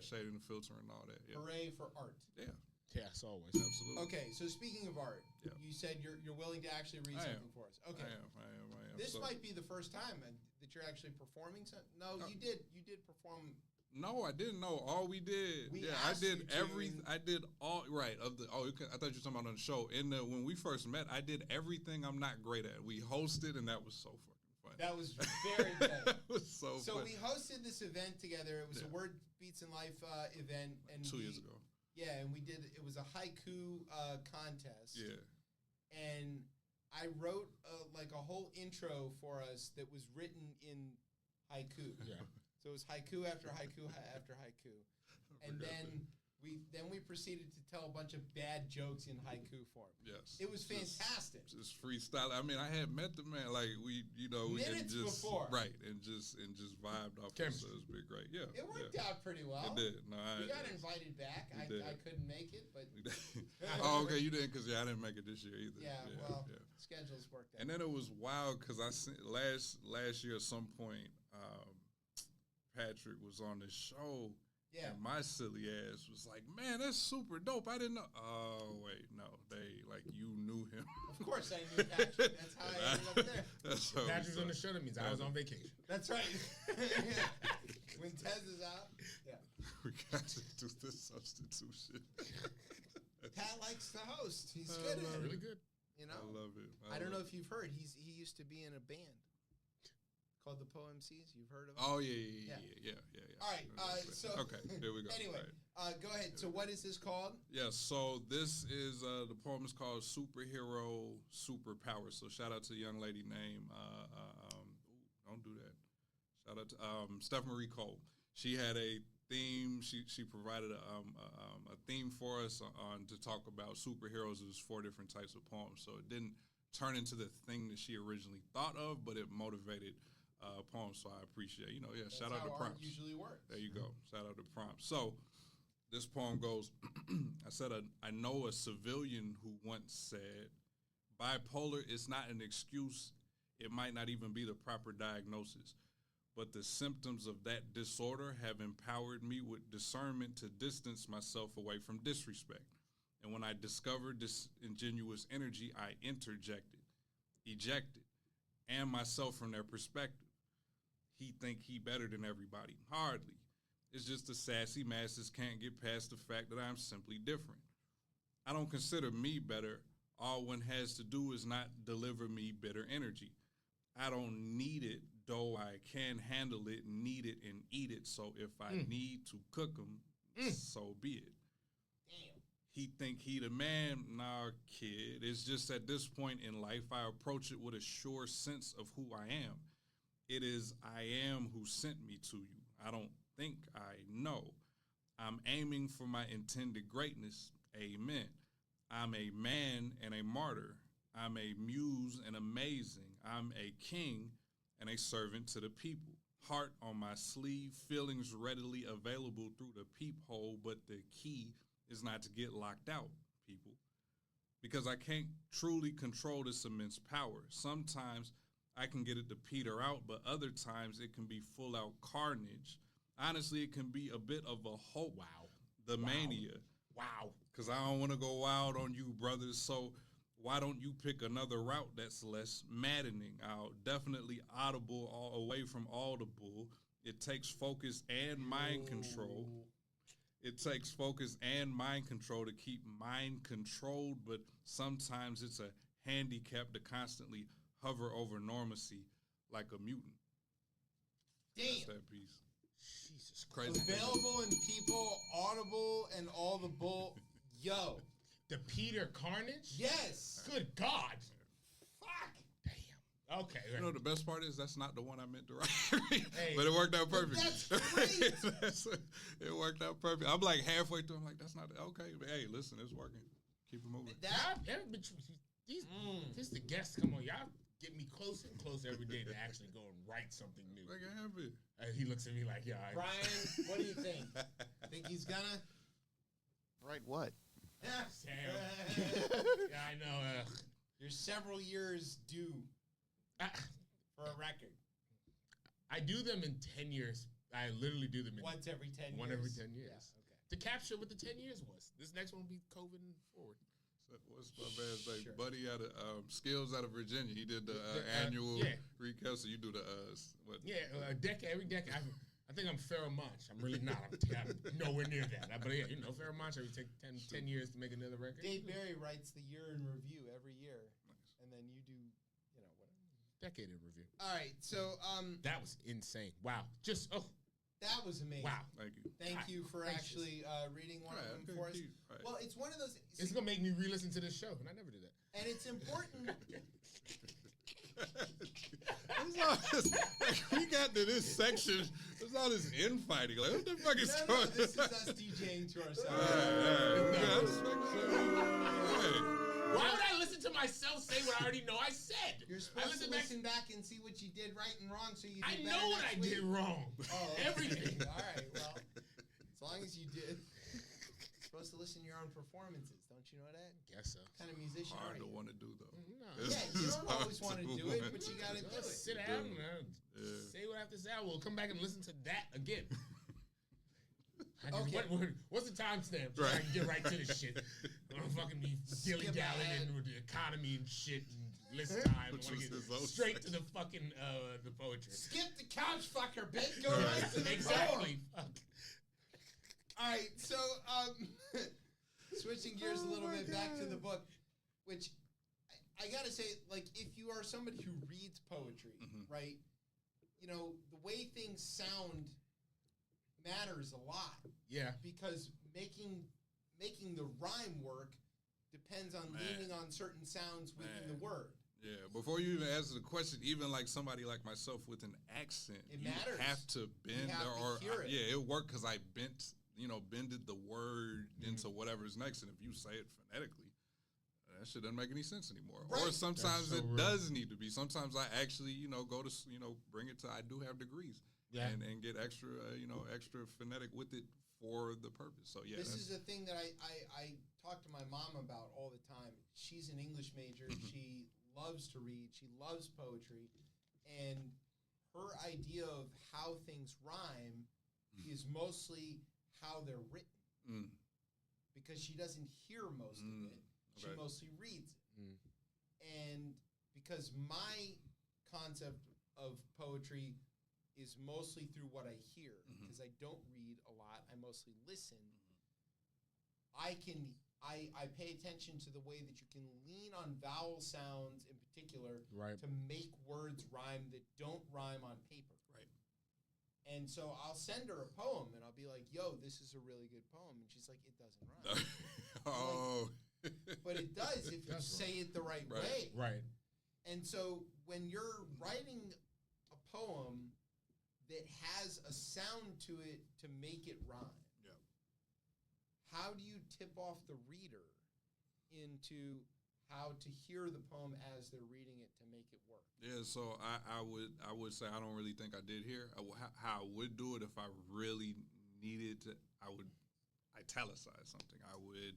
shading the filter and all that. Yeah. Hooray for art! Yeah, yes, always. Absolutely. Okay, so speaking of art, you said you're willing to actually read something for us. Okay, I am. This might be the first time that you're actually performing something. No, you did perform. No, I didn't know. All we did, I did everything. I did all right of the. Oh, I thought you were talking about on the show. When we first met, I did everything I'm not great at. We hosted, and that was so fucking fun. That was very good. That was so fun. So we hosted this event together. It was a Word Beats in Life event, and 2 years ago. Yeah, and we did. It was a haiku contest. Yeah, and I wrote like a whole intro for us that was written in haiku. Yeah. So it was haiku after haiku after haiku, and then we proceeded to tell a bunch of bad jokes in haiku form. Yes, it was fantastic. Just freestyle. I mean, I had met the man like we minutes before, right, and just vibed off. So it was been great. Yeah, it worked out pretty well. It did. No, we got invited back. I couldn't make it, but oh, okay, you didn't because I didn't make it this year either. Schedules worked out. And then it was wild because I sent last year at some point. Patrick was on the show, and my silly ass was like, "Man, that's super dope. I didn't know." Oh wait, no, you knew him. Of course, I knew Patrick. That's how I ended up there. Patrick's on the show. That means I was on vacation. That's right. When Tez is out, we got to do this substitution. Pat likes to host. He's good at it. Really good. I love it. I don't know if you've heard. He used to be in a band called the PoMCs. You've heard of it? Oh, yeah. All right, so... Okay, there we go. Anyway, go ahead. So what is this called? Yeah, so this is, the poem is called Superhero Superpower. So shout out to a young lady named, Don't do that. Shout out to Steph Marie Cole. She had a theme. She provided a theme for us on to talk about superheroes. It was 4 different types of poems. So it didn't turn into the thing that she originally thought of, but it motivated poems. So I appreciate, That's shout out to how art prompts. usually works. There you go. Shout out to prompts. So this poem goes, I said, I know a civilian who once said, bipolar is not an excuse. It might not even be the proper diagnosis. But the symptoms of that disorder have empowered me with discernment to distance myself away from disrespect. And when I discovered this ingenuous energy, I interjected, ejected, and myself from their perspective. He think he better than everybody. Hardly. It's just the sassy masses can't get past the fact that I'm simply different. I don't consider me better. All one has to do is not deliver me bitter energy. I don't need it, though I can handle it, need it, and eat it. So if I need to cook them, so be it. Damn. He think he the man? Nah, kid. It's just at this point in life, I approach it with a sure sense of who I am. It is I am who sent me to you. I don't think I know. I'm aiming for my intended greatness. Amen. I'm a man and a martyr. I'm a muse and amazing. I'm a king and a servant to the people. Heart on my sleeve, feelings readily available through the peephole, but the key is not to get locked out, people. Because I can't truly control this immense power. Sometimes I can get it to peter out, but other times it can be full out carnage. Honestly, it can be a bit of a hope. Wow. The Wow. mania. Wow. Because I don't want to go wild on you, brothers. So why don't you pick another route that's less maddening? I'll definitely audible all away from all the bull. It takes focus and mind control. It takes focus and mind control to keep mind controlled, but sometimes it's a handicap to constantly hover over normacy like a mutant. That's Damn. that piece. Jesus Christ. Available in People, Audible, and all the bull. Yo. The Peter Carnage? Yes. Good God. Fuck. Damn. Okay. You know the best part is that's not the one I meant to write, Hey, but it worked out perfect. that's great. It worked out perfect. I'm like halfway through. I'm like, that's not okay. But hey, listen, it's working. Keep it moving. That. These the guests come on. Y'all get me closer and closer every day to actually go and write something new. Like I have it. He looks at me like, yeah. Brian, what do you think? Think he's gonna? Right, what? Sam. Yeah, I know. You're several years due for a record. I do them in 10 years. I literally do them in Once every 10 years. one every 10 years. Yeah, okay. To capture what the 10 years was. This next one will be COVID and forward. So what's my man's name? Sure. Buddy out of Skills out of Virginia. He did the annual recap. So you do the what? Yeah, every decade. I think I'm Pharaoh Monch. I'm really not. I'm nowhere near that. But yeah, Pharaoh Monch, every take 10 years to make another record. Dave Barry writes the year in review every year, and then you do, whatever. Decade in review. All right, so That was insane. Wow. that was amazing. Wow. Thank you. Thank you for Gracious. actually reading one of them okay, for us. cute. Right. Well, it's one of those. It's going to make me re-listen to this show, and I never did that. And it's important. We got to this section. There's all this infighting. Like, what the fuck is No, going this is us DJing to ourselves. Why would I listen to myself say what I already know I said? You're supposed to listen back and see what you did right and wrong, so you. Do I better know what next I week. did wrong. Oh, okay. Everything. All right. Well, as long as you did. You're supposed to listen to your own performances, don't you know that? Guess so. What kind of musician Hard are to you? want to do though. No. Yeah, you don't always want to do it, but you got to do Just it. sit down and say what I have to say. I will come back and listen to that again. Okay. What's the timestamp so I can get right to this shit? I'm gonna fucking be dilly-dallying with the economy and shit and list time. I want to get straight to the fucking the poetry. Skip the couch, fucker, bitch. Go right to the Exactly. poem. Fuck. All right, so switching gears a little bit back to the book, which I gotta say, like, if you are somebody who reads poetry, right, the way things sound matters a lot. Yeah. Because making the rhyme work depends on leaning on certain sounds within the word. Yeah, before you even answer the question, even like somebody like myself with an accent, It you matters. have to bend have to or hear it. yeah, it worked because I bended the word into whatever's next, and if you say it phonetically, that shit doesn't make any sense anymore. Right. Or sometimes That's so it real. does need to be. Sometimes I actually, go to, bring it to. I do have degrees, and get extra, extra phonetic with it for the purpose. So yeah, This is a thing that I talk to my mom about all the time. She's an English major. She loves to read. She loves poetry. And her idea of how things rhyme is mostly how they're written. Because she doesn't hear most of it. She Okay. mostly reads it. And because my concept of poetry is mostly through what I hear, because I don't read a lot, I mostly listen. I pay attention to the way that you can lean on vowel sounds in particular Right. to make words rhyme that don't rhyme on paper. Right. And so I'll send her a poem and I'll be like, yo, this is a really good poem. And she's like, it doesn't rhyme. Oh. But it does if you That's say it the right Right. way. Right. And so when you're writing a poem that has a sound to it to make it rhyme, Yeah. how do you tip off the reader into how to hear the poem as they're reading it to make it work? Yeah, so I would say I don't really think I did here. How I would do it if I really needed to, I would italicize something. I would,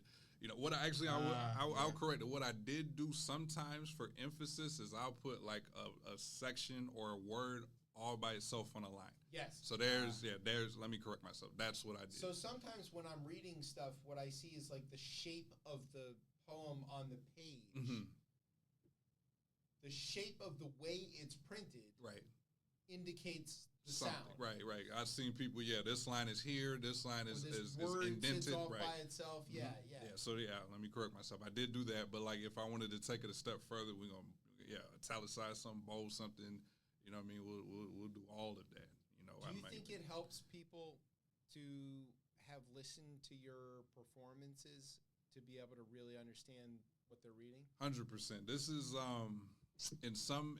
what I actually I'll correct it. What I did do sometimes for emphasis is I'll put like a section or a word all by itself on a line. Yes. So let me correct myself. That's what I did. So sometimes when I'm reading stuff, what I see is like the shape of the poem on the page. The shape of the way it's printed Right. indicates the Something. sound. Right. I've seen people. Yeah, this line is here. This line Or is this is word indented. sits off Right. by itself. Yeah. Yeah. So let me correct myself. I did do that, but like if I wanted to take it a step further, we're gonna italicize something, bold something. You know what I mean? We'll do all of that. Do you think it helps people to have listened to your performances to be able to really understand what they're reading? 100%. This is in some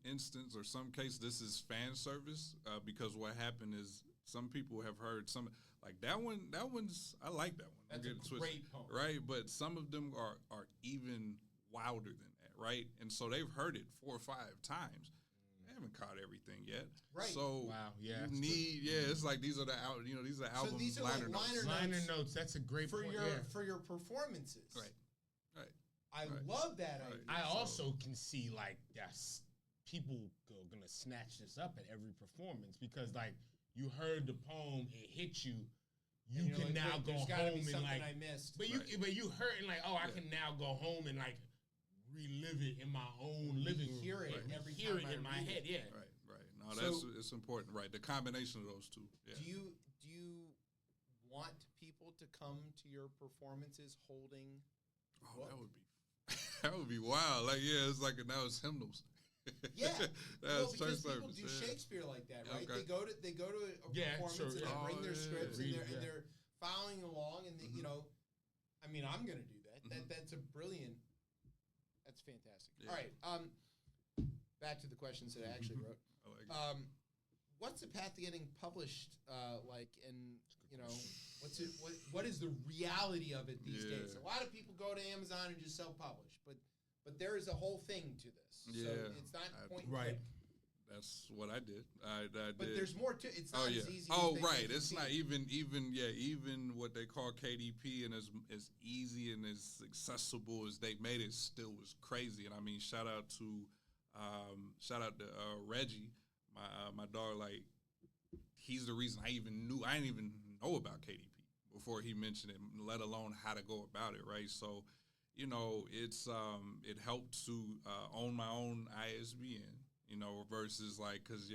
instance or some case, this is fan service because what happened is some people have heard some like that one. That one's I like that one. That's Don't a get it twisted, great poem. right? But some of them are even wilder than that, right? And so they've heard it 4 or 5 times. They haven't caught everything yet, Right. So Wow, yeah, you that's need it's like these are the these are album these are like liner notes. liner Liner notes. That's a great for point. your yeah. for your performances. Right. I Right. love that Right. idea. I also can see like that's people gonna snatch this up at every performance because like you heard the poem, it hit you. You And you're can like, now "Wait, go there's gotta be home and something like, I missed. but you Right. but you heard and like, oh, I Yeah. can now go home and like relive it in my own living room. hear it Right. every Hear time it I in my read head. it. Yeah. Right. No, So- it's important. Right. The combination of those two. Yeah. Do you want people to come to your performances holding? Oh, that would be that would be wild. Like, it's like now it's hymnals. Yeah, That's because church people service. do yeah. Shakespeare like that, right? Okay. They go to a Yeah, performance sure, and yeah. they bring their Oh, yeah. scripts Read, and yeah. they're following along and they, I mean, I'm gonna do that. Mhm. That's a brilliant. That's fantastic. Yeah. All right, back to the questions that I actually wrote. I like it. What's the path to getting published like, and what is the reality of it these days? Yeah. A lot of people go to Amazon and just self-publish, but there is a whole thing to this. So Yeah. it's not point and Right. click. That's what I did. I But did. there's more to it. It's not Oh yeah. as easy Oh as they right. make it It's seem. not even what they call KDP and as easy and as accessible as they made it still was crazy. And I mean shout out to Reggie, my dog. Like he's the reason I didn't even know about KDP before he mentioned it, let alone how to go about it. Right. So it's it helped to own my own ISBN. Versus like, cause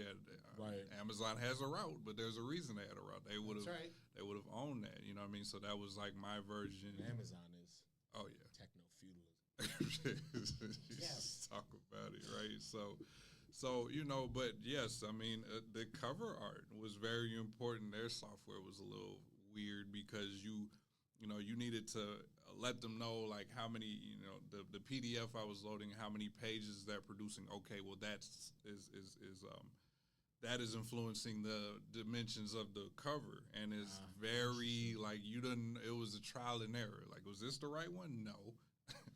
Right. Amazon has a route, but there's a reason they had a route. They would That's have, right. they would have owned that. You know what I mean? So that was like my version. Amazon is Oh yeah. techno feudalism. Yes. Talk about it, right? So but yes, I mean the cover art was very important. Their software was a little weird because you needed to let them know like how many, the PDF I was loading, how many pages they're producing. Okay, well that is influencing the dimensions of the cover, and it's very like it was a trial and error. Like, was this the right one? No.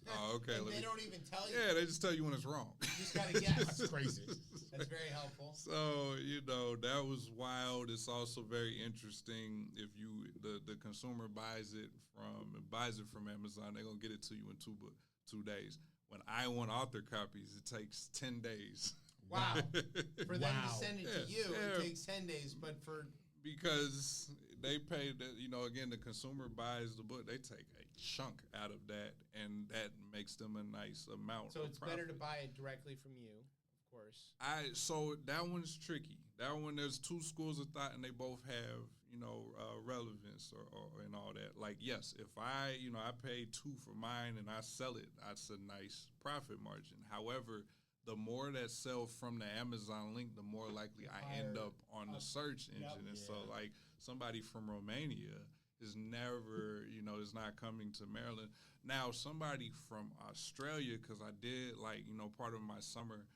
Oh, okay. And they don't even tell you. Yeah, they just tell you when it's wrong. You just gotta guess. That's crazy. That's very helpful. So that was wild. It's also very interesting if the consumer buys it from Amazon, they're gonna get it to you in 2 days. When I want author copies, it takes 10 days. Wow. For them to send it to you, it takes 10 days, but because they pay again, the consumer buys the book, they take a chunk out of that, and that makes them a nice amount. So it's profit. better to buy it directly from you, of course. So that one's tricky. That one, there's two schools of thought, and they both have relevance or and all that. Like, yes, if I pay $2 for mine and I sell it, that's a nice profit margin. However, the more that sell from the Amazon link, the more likely I end up on the search engine. And so, like, somebody from Romania is never, is not coming to Maryland. Now, somebody from Australia, because I did, part of my summer,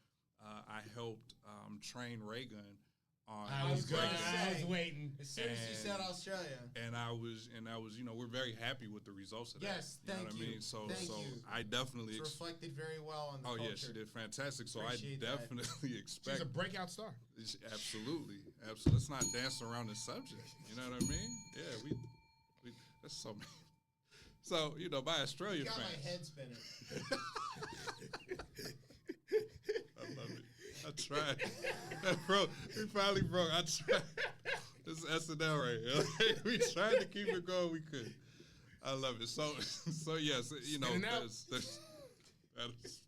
I helped train ray gun. I was waiting. As soon as you said Australia. And I was, we're very happy with the results of that. Yes, thank you. Know what I mean? So you. I definitely It's reflected very well on the culture. yeah, she did fantastic. So Appreciate I definitely expect. She's a breakout star. Absolutely. Let's not dance around the subject. You know what I mean? Yeah, we that's so. So by Australia got fans. My head spinning. I love it. I tried. Bro, we finally broke. I tried. This is SNL right here. We tried to keep it going. We couldn't. I love it. So yes, that is.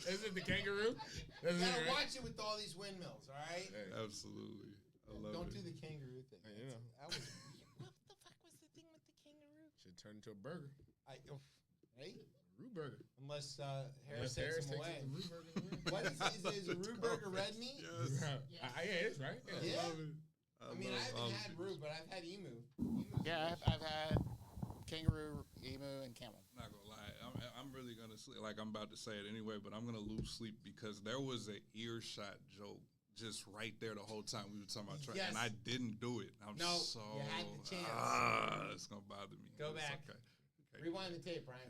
Is it the kangaroo? You gotta watch it with all these windmills, all right? Absolutely. I love Don't it. do the kangaroo thing. Hey, What the fuck was the thing with the kangaroo? Should turn into a burger. Right? Root burger. Unless Harris takes him away. What is a root burger red meat? Yes. Yeah, it is, right? Yeah. I love it. I mean, I haven't had root, but I've had emu. Yeah, I've had kangaroo, emu, and camel. I'm not gonna lie. I'm really gonna sleep. Like, I'm about to say it anyway, but I'm gonna lose sleep because there was an earshot joke just right there the whole time we were talking about Yes. and I didn't do it. You had the chance. It's gonna bother me. Go It's back. Okay. Rewind the tape, Brian.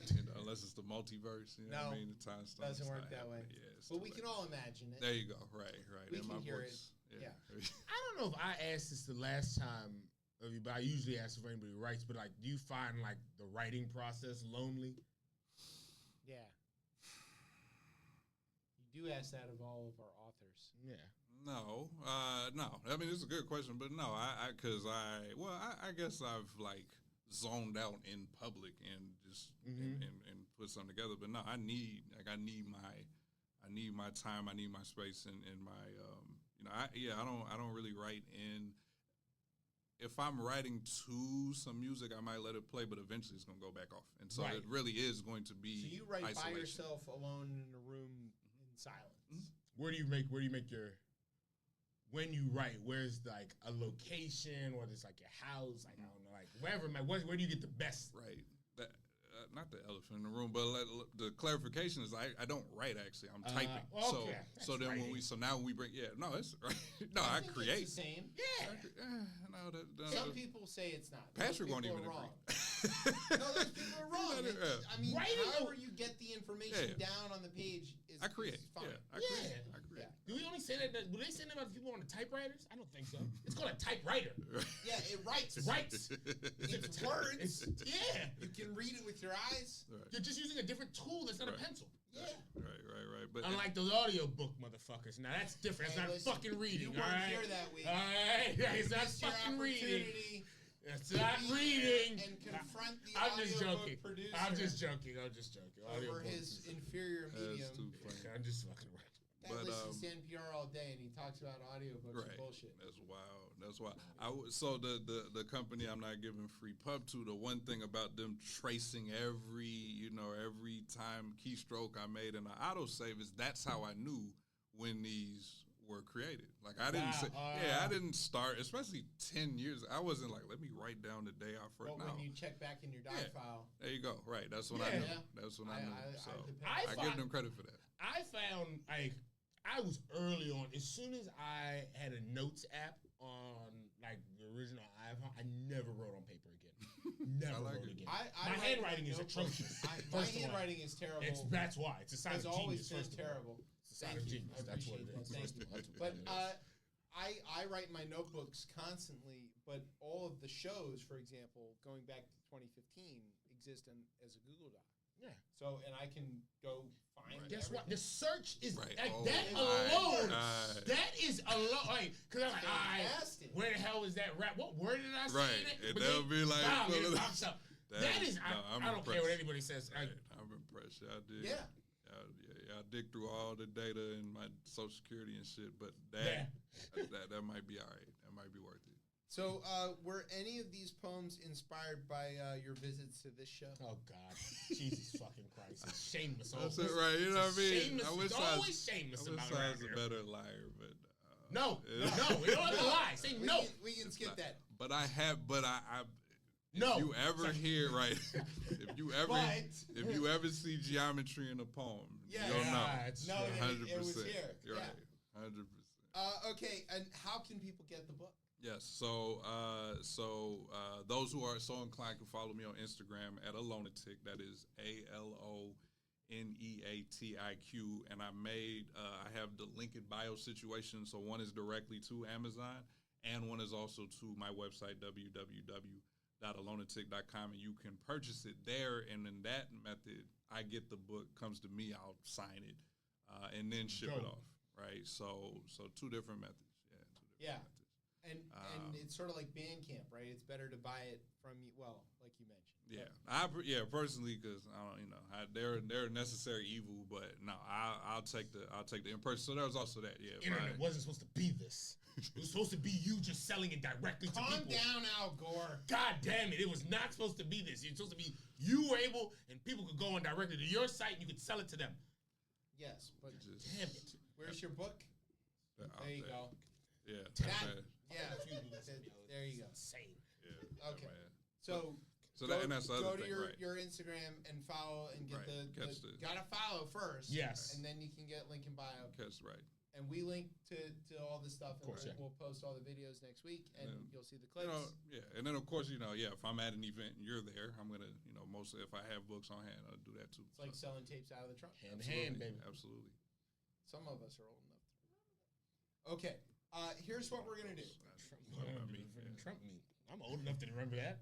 Can't do that. Unless it's the multiverse. You know what I mean? The time stone doesn't work that way. Yeah, it's But too we late. can all imagine it. There you go. Right. We In can my hear voice. Yeah. I don't know if I asked this the last time of you, but I usually ask if anybody writes. But like, do you find like the writing process lonely? Yeah. You do ask that of all of our authors. Yeah. No. I mean, it's a good question, but no. I guess I've like zoned out in public and just and put something together. But no, I need my time. I need my space and my I don't really write in. If I'm writing to some music, I might let it play, but eventually it's gonna go back off, and so Right. it really is going to be. So you write isolation. by yourself, alone in a room, in silence. Where do you make your when you write? Where's like a location, or it's like your house, like I don't know, like wherever. Where do you get the best? Right. That, not the elephant in the room, but the clarification is I don't write actually. I'm typing. Okay. So then writing. now we bring it's right. No, I think create. It's the same. No, Some people say it's not. Patrick Those won't people even are agree. wrong. No, those people are wrong. I mean, Writing- however you get the information down on the page is I create. is fine. Yeah, I create. Yeah. Do we only say that? Do they say that about people on the typewriters? I don't think so. It's called a typewriter. Yeah, it writes. It writes. It's words. Yeah. You can read it with your eyes. Right. You're just using a different tool that's not a pencil. Yeah. Right. But Unlike those audiobook motherfuckers. Now that's different. It's Hey, not listen, fucking reading. You all weren't right? here that week. All right. It's not Missed your fucking reading. opportunity It's to not be reading. here and confront the I'm just audiobook joking. producer I'm just joking. over Audiobooks his is- inferior medium. that's too funny. I'm just fucking right. Guy But, listens to NPR all day and he talks about audiobooks and bullshit. That's wild. So the company I'm not giving free pub to, the one thing about them tracing every time keystroke I made in an autosave is that's how I knew when these were created. Like I didn't say, I didn't start, especially 10 years. I wasn't like, let me write down the day I first. Well, when you check back in your doc file. There you go. Right. That's when I knew. Yeah. That's when I knew. So I give them credit for that. I found like I was early on. As soon as I had a notes app on like the original iPhone, I never wrote on paper again. Never wrote again. My handwriting is atrocious. My handwriting is terrible. That's why. It's a sign of genius. It's always been terrible. Sign of genius. That's what it is. Thank you. But I write my notebooks constantly, but all of the shows, for example, going back to 2015, exist as a Google Doc. Yeah. So, and I can go find. Guess what? The search is right. like that alone. That is alone. Like, cause I'm like, where the hell is that rap? What word did I say? Right. And they'll be like, that is. I don't care what anybody says. Right. I'm impressed. Y'all did. Yeah. I dig through all the data and my Social Security and shit, but that might be all right. That might be worth it. So, were any of these poems inspired by your visits to this show? Oh God, Jesus fucking Christ! It's shameless. That's it, right? You know what I mean? I wish always shameless about I was a better liar, but no, we don't have to lie. Say no. We can skip that. But I have, no. If you ever hear if you ever see geometry in a poem, you'll know. No, 100%. It was here. You're right, 100%. Okay, and how can people get the book? Yes, so those who are so inclined can follow me on Instagram at Aloneatiq. That is ALONEATIQ, and I have the link in bio situation. So one is directly to Amazon, and one is also to my website www.aloneatiq.com, and you can purchase it there. And in that method, I get the book, comes to me, I'll sign it, and then ship it off. Right, so two different methods. Yeah. And it's sort of like Bandcamp, right? It's better to buy it from you. Well, like you mentioned. Yeah, personally, because I don't, they're a necessary evil, but no, I'll take the in person. So there was also that. Yeah, internet wasn't supposed to be this. It was supposed to be you just selling it directly to people. Calm down, Al Gore. God damn it! It was not supposed to be this. It's supposed to be you were able, and people could go on directly to your site, and you could sell it to them. Yes, but damn it! Where's your book? There you go. Yeah. There you go. Insane. Yeah. Okay. So that's the other go to thing, your Instagram and follow and get gotta follow first. Yes. And then you can get link in bio. That's right. And we link to all this stuff, and we'll post all the videos next week, and you'll see the clips. And then of course, if I'm at an event and you're there, I'm gonna, mostly if I have books on hand, I'll do that too. It's like selling tapes out of the trunk. Hand in hand, baby. Absolutely. Some of us are old enough to remember that. Okay. Here's what we're gonna do. Trump me. I'm old enough to remember that.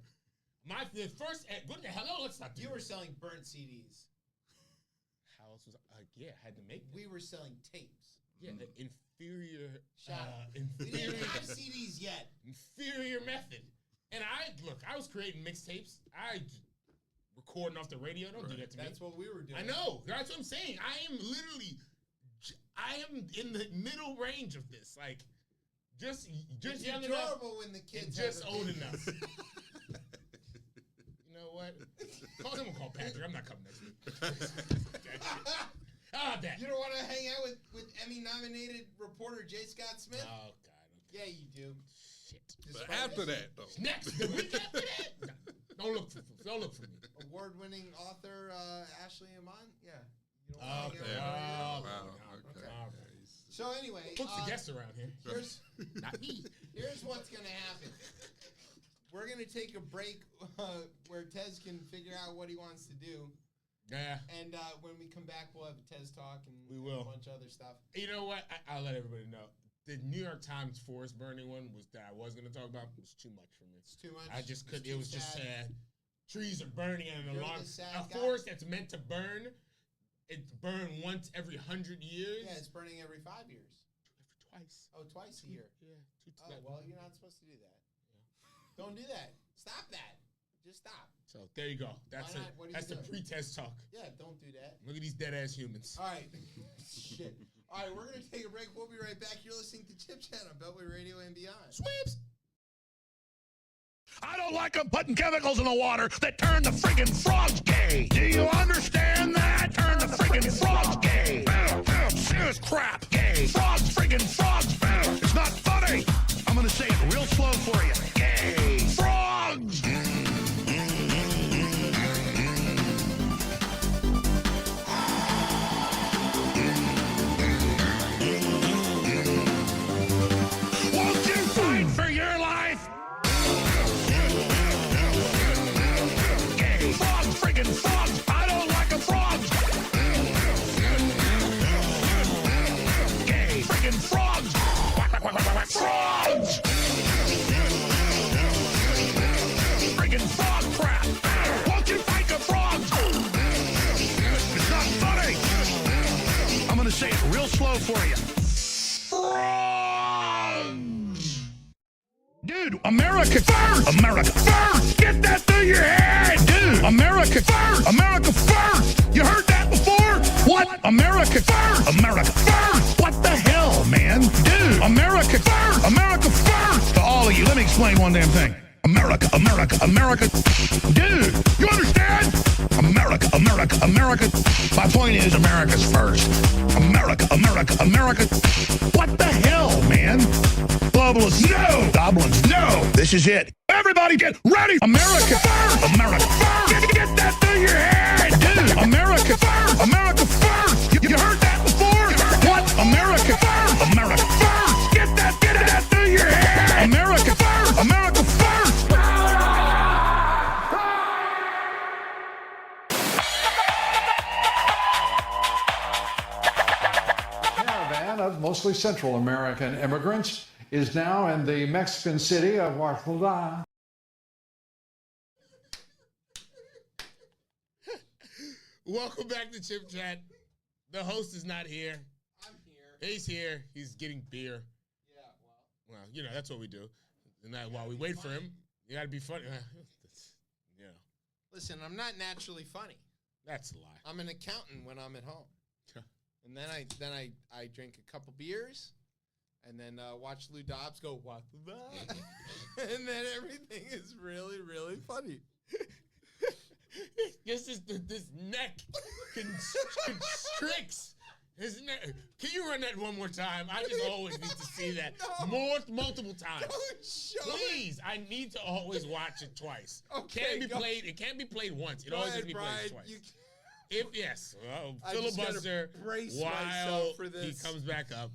The first. What the hell? Let's not do. You were selling burnt CDs. How else was I? Had to make them. We were selling tapes. Yeah, the inferior. We didn't have CDs yet. Inferior method. And I was creating mixtapes. I recording off the radio. Don't do that to me. That's what we were doing. I know. That's what I'm saying. I am in the middle range of this. Like, just it's young adorable enough when the kids just old enough. You know what? Someone call Patrick. I'm not coming next week. How about that? You don't want to hang out with Emmy-nominated reporter J. Scott Smith? Oh, God. Yeah, you do. Shit. But after that, though. Next. The week after that? Don't look for me. Award-winning author Ashley Iman? Yeah. You don't wow. Okay. So anyway, who's the guest around here? Not me. Here's what's gonna happen. We're gonna take a break where Tez can figure out what he wants to do. Yeah. And when we come back, we'll have a Tez talk and we will. A bunch of other stuff. You know what? I'll let everybody know. The New York Times forest burning one that I was gonna talk about was too much for me. It's too much. I just couldn't. It was just sad. Trees are burning at an alarm. A guy. Forest that's meant to burn. It's burned once every 100 years. Yeah, it's burning every 5 years. Twice. Oh, twice a year. Yeah. Well, you're not supposed to do that. Yeah. Don't do that. Stop that. Just stop. So there you go. That's it. That's the pre-test talk. Yeah, don't do that. Look at these dead-ass humans. All right. Shit. All right, we're going to take a break. We'll be right back. You're listening to Chip Chat on Beltway Radio and beyond. Sweeps. I don't like them putting chemicals in the water that turn the friggin' frogs gay. Do you understand that? Turn the friggin' frogs gay. Serious crap. Gay. Frogs friggin' frogs. real slow for you. Dude, America first! America first! Get that through your head! Dude, America first! America first! You heard that before? What? America first! America first! What the hell, man? Dude, America first! America first! To all of you, let me explain one damn thing. America, America, America. Dude, you understand? America, America, America. My point is, America's first. America, America, America. What the hell, man? Globalists, no! Goblins, no! This is it. Everybody get ready! America first! America first! Get that through your head! Dude, America first! America first! You heard that before? What? America first! America first! Get that through your head! America first! America first! Caravan of mostly Central American immigrants is now in the Mexican city of Oaxaca. Welcome back to Chip Chat. The host is not here. I'm here. He's here. He's getting beer. Yeah, well. Well, you know, that's what we do. And that while we wait for him, you got to be funny. Yeah. Listen, I'm not naturally funny. That's a lie. I'm an accountant when I'm at home. And then I drink a couple beers and then watch Lou Dobbs go, what the and then everything is really, really funny. This neck constricts. His neck. Can you run that one more time? I just always need to see that multiple times. Don't show Please, I need to always watch it twice. Okay, It can't be played once. It Go always ahead, needs to be played Brian. twice. If yes, well, I just gotta filibuster brace while myself for he this. comes back up.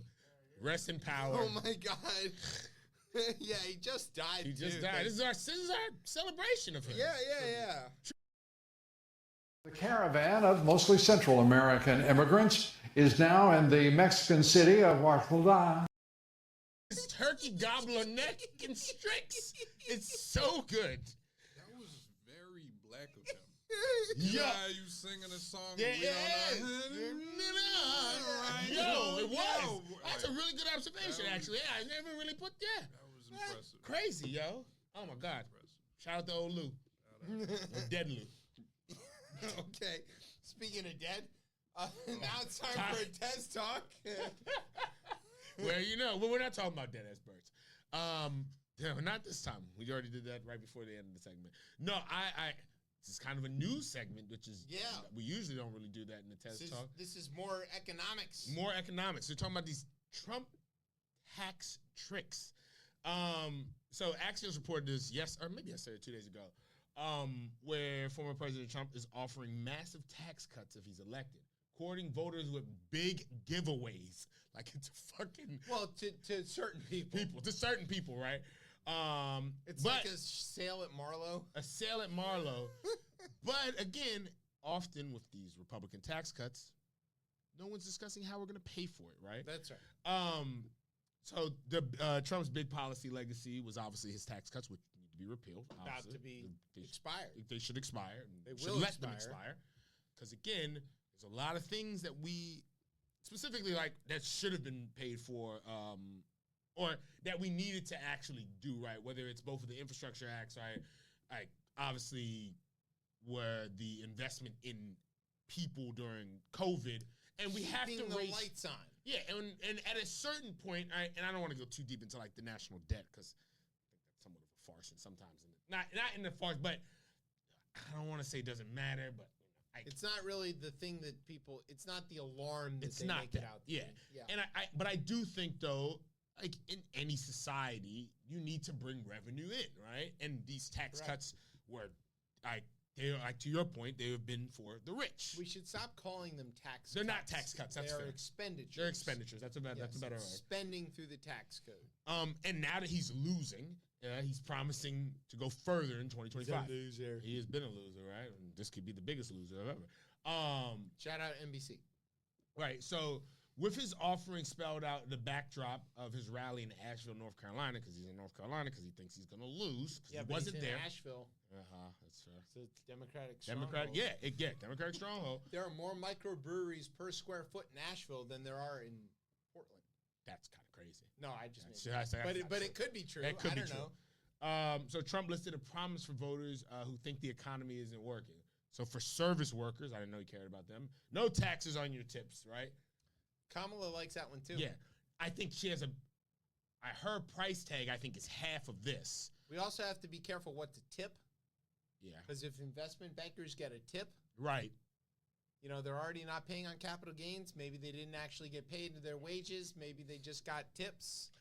Rest in power. Oh my God. Yeah, he just died. He just too. died. This is our celebration of him. Yeah. The caravan of mostly Central American immigrants is now in the Mexican city of Oaxaca. This turkey gobbler neck constricts. It's so good. That was very black of him. Yeah. You singing a song. Yeah, we don't know. Yo, it was. Yo, That's a really good observation, actually. Yeah, I never really put that. That was impressive. Crazy, yo. Oh my God. Shout out to old Lou. Dead Lou. Okay. Speaking of dead, now it's time for a test talk. Well, you know, we're not talking about dead ass birds. No, not this time. We already did that right before the end of the segment. No, this is kind of a news segment, which is we usually don't really do that in the test talk. This is more economics. More economics. We're talking about these Trump tax tricks. So Axios reported this or maybe yesterday or 2 days ago, where former President Trump is offering massive tax cuts if he's elected, courting voters with big giveaways. Like it's fucking to certain people. To certain people, right? It's like a sale at Marlowe. A sale at Marlowe. But again, often with these Republican tax cuts, no one's discussing how we're going to pay for it, right? That's right. So Trump's big policy legacy was obviously his tax cuts, which need to be repealed. About to be expired. They should expire. They should will let them expire. Because again, there's a lot of things that we specifically like that should have been paid for, or that we needed to actually do, right? Whether it's both of the infrastructure acts, right? Like obviously, were the investment in people during COVID, and we have to the raise lights on. Yeah, and at a certain point, and I don't want to go too deep into like the national debt because I think that's somewhat of a farce, and sometimes not in the farce, but I don't want to say it doesn't matter, but. It's not really the thing that people. It's not the alarm that it's they not make that. it out. Yeah. And but I do think though, like in any society, you need to bring revenue in, right? And these tax cuts were, they are, like to your point, they have been for the rich. We should stop calling them tax. They're not tax cuts. That's fair. Expenditures. They're expenditures. That's a better word. Spending through the tax code. And now that he's losing, he's promising to go further in 2025. He's a loser. He has been a loser, right? And this could be the biggest loser ever. Shout out NBC. Right. So with his offering spelled out in the backdrop of his rally in Asheville, North Carolina, because he's in North Carolina, because he thinks he's going to lose, because he wasn't he's there. in Asheville. That's fair. So it's Democratic Democratic, stronghold. Democratic stronghold. There are more microbreweries per square foot in Nashville than there are in Portland. That's kind of crazy. No, I just made it. But it could be true. That could I be don't true. know. So Trump listed a promise for voters who think the economy isn't working. So for service workers, I didn't know he cared about them. No taxes on your tips, right? Kamala likes that one too. Yeah. I think she has her price tag, I think, is half of this. We also have to be careful what to tip. Yeah. Because if investment bankers get a tip, right, you know, they're already not paying on capital gains. Maybe they didn't actually get paid their wages. Maybe they just got tips.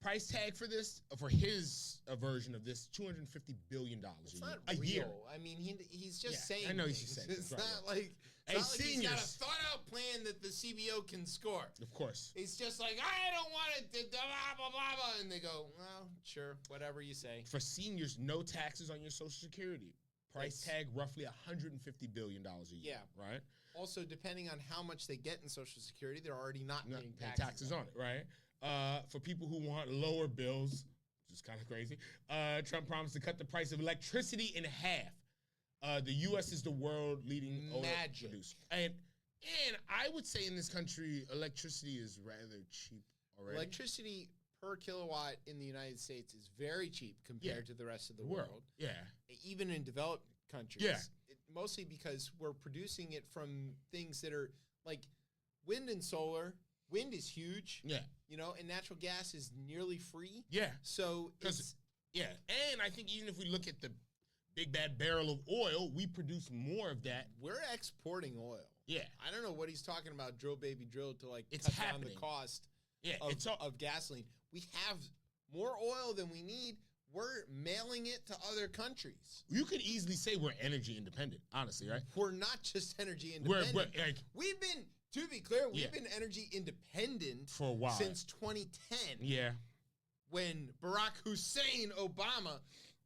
Price tag for this, for his version of this, $250 billion it's not a real. year. I mean, he's just saying. I know he's things. just saying. It's Right, not like he's got a thought-out plan that the CBO can score. Of course. It's just like, I don't want it, blah, blah, blah, blah. And they go, well, sure, whatever you say. For seniors, no taxes on your Social Security. Price tag, roughly $150 billion a year. Yeah. Right? Also, depending on how much they get in Social Security, they're already not paying taxes on it, right? For people who want lower bills, which is kind of crazy, Trump promised to cut the price of electricity in half. The U.S. is the world leading oil producer. And I would say in this country, electricity is rather cheap already. Electricity per kilowatt in the United States is very cheap compared to the rest of the world. Yeah. Even in developed countries. Yeah. Mostly because we're producing it from things that are like wind and solar. Wind is huge. Yeah. You know, and natural gas is nearly free. Yeah. So it's... Yeah. And I think even if we look at the big bad barrel of oil, we produce more of that. We're exporting oil. Yeah. I don't know what he's talking about, drill baby drill, to like it's cut happening. down the cost of gasoline. We have more oil than we need. We're mailing it to other countries. You could easily say we're energy independent, honestly, right? We're not just energy independent. We've been, to be clear, we've been energy independent for a while. Since 2010. Yeah. When Barack Hussein Obama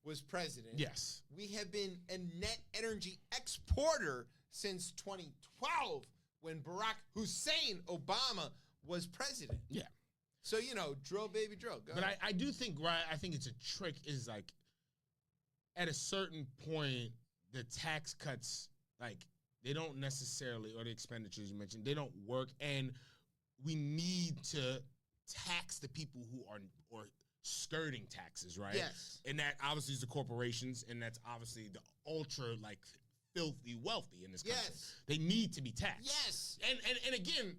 was president. Yes. We have been a net energy exporter since 2012 when Barack Hussein Obama was president. Yeah. So, you know, drill, baby, drill. Go but ahead. I do think, right, I think it's a trick is like at a certain point, the tax cuts, like they don't necessarily, or the expenditures you mentioned, they don't work. And we need to tax the people who are or skirting taxes, right? Yes. And that obviously is the corporations, and that's obviously the ultra, like, filthy wealthy in this country. Yes. They need to be taxed. Yes. And again,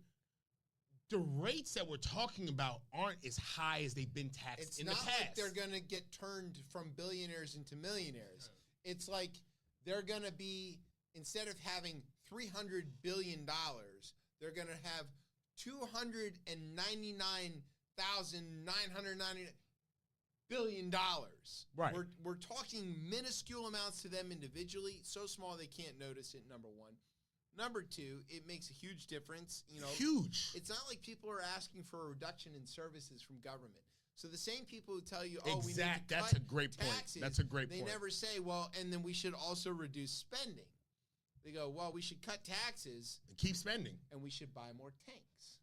the rates that we're talking about aren't as high as they've been taxed in the past. It's not like they're going to get turned from billionaires into millionaires. It's like they're going to be, instead of having $300 billion, they're going to have $299,999 billion. Right. We're talking minuscule amounts to them individually, so small they can't notice it, number one. Number two, it makes a huge difference. You know, huge. It's not like people are asking for a reduction in services from government. So the same people who tell you, "Oh, we need to That's cut a great taxes," point. That's a great point. They never say, "Well, and then we should also reduce spending." They go, "Well, we should cut taxes and keep spending, and we should buy more tanks,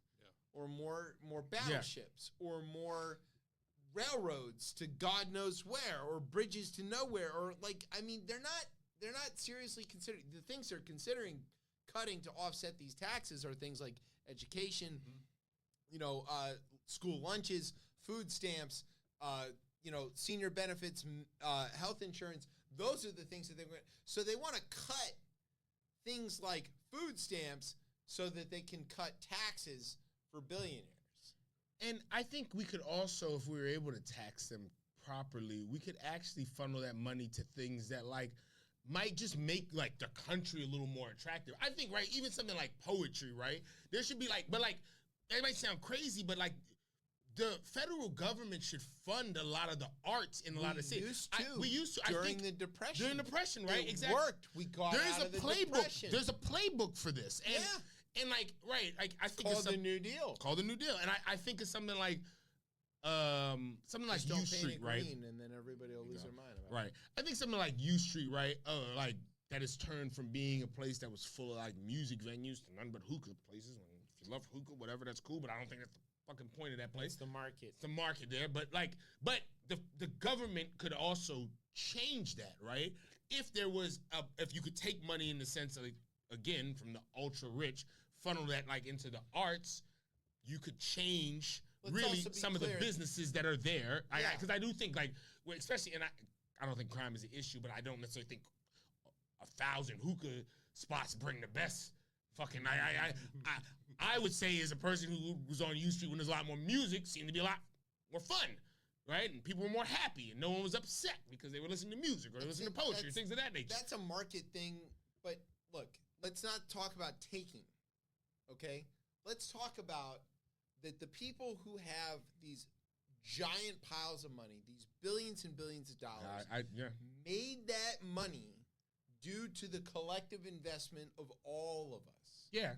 or more battleships, or more railroads to God knows where, or bridges to nowhere, or like, I mean, they're not seriously considering the things they're considering cutting to offset these taxes are things like education, you know, school lunches, food stamps, you know, senior benefits, health insurance. Those are the things that they're going. So they want to cut things like food stamps so that they can cut taxes for billionaires. And I think we could also, if we were able to tax them properly, we could actually funnel that money to things that like might just make like the country a little more attractive. I think, right, even something like poetry, right? There should be like, but like, that might sound crazy, but like the federal government should fund a lot of the arts in a lot of cities. We used to during the Depression. During the Depression, right? It exactly. worked. We got out of the Depression. There's a playbook for this. And, and like, right, like I think it's called the New Deal. Called the New Deal. And I think it's something like U Street, right? Green, and then everybody will lose their mind about right. I think something like U Street, right? Like that has turned from being a place that was full of like music venues to none but hookah places. And if you love hookah, whatever, that's cool. But I don't think that's the fucking point of that place. It's the market. It's the market there. But like, but the government could also change that, right? if there was if you could take money in the sense of, again, from the ultra rich, funnel that like into the arts, you could change really some of the businesses that are there. Because I do think like, especially, and I don't think crime is an issue, but I don't necessarily think 1,000 hookah spots bring the best. Fucking, I would say as a person who was on U Street when there's a lot more music, seemed to be a lot more fun, right? And people were more happy, and no one was upset because they were listening to music or listening to poetry, things of that nature. That's a market thing, but look, let's not talk about taking, okay? Let's talk about that the people who have these giant piles of money, these billions and billions of dollars, made that money due to the collective investment of all of us. Yeah.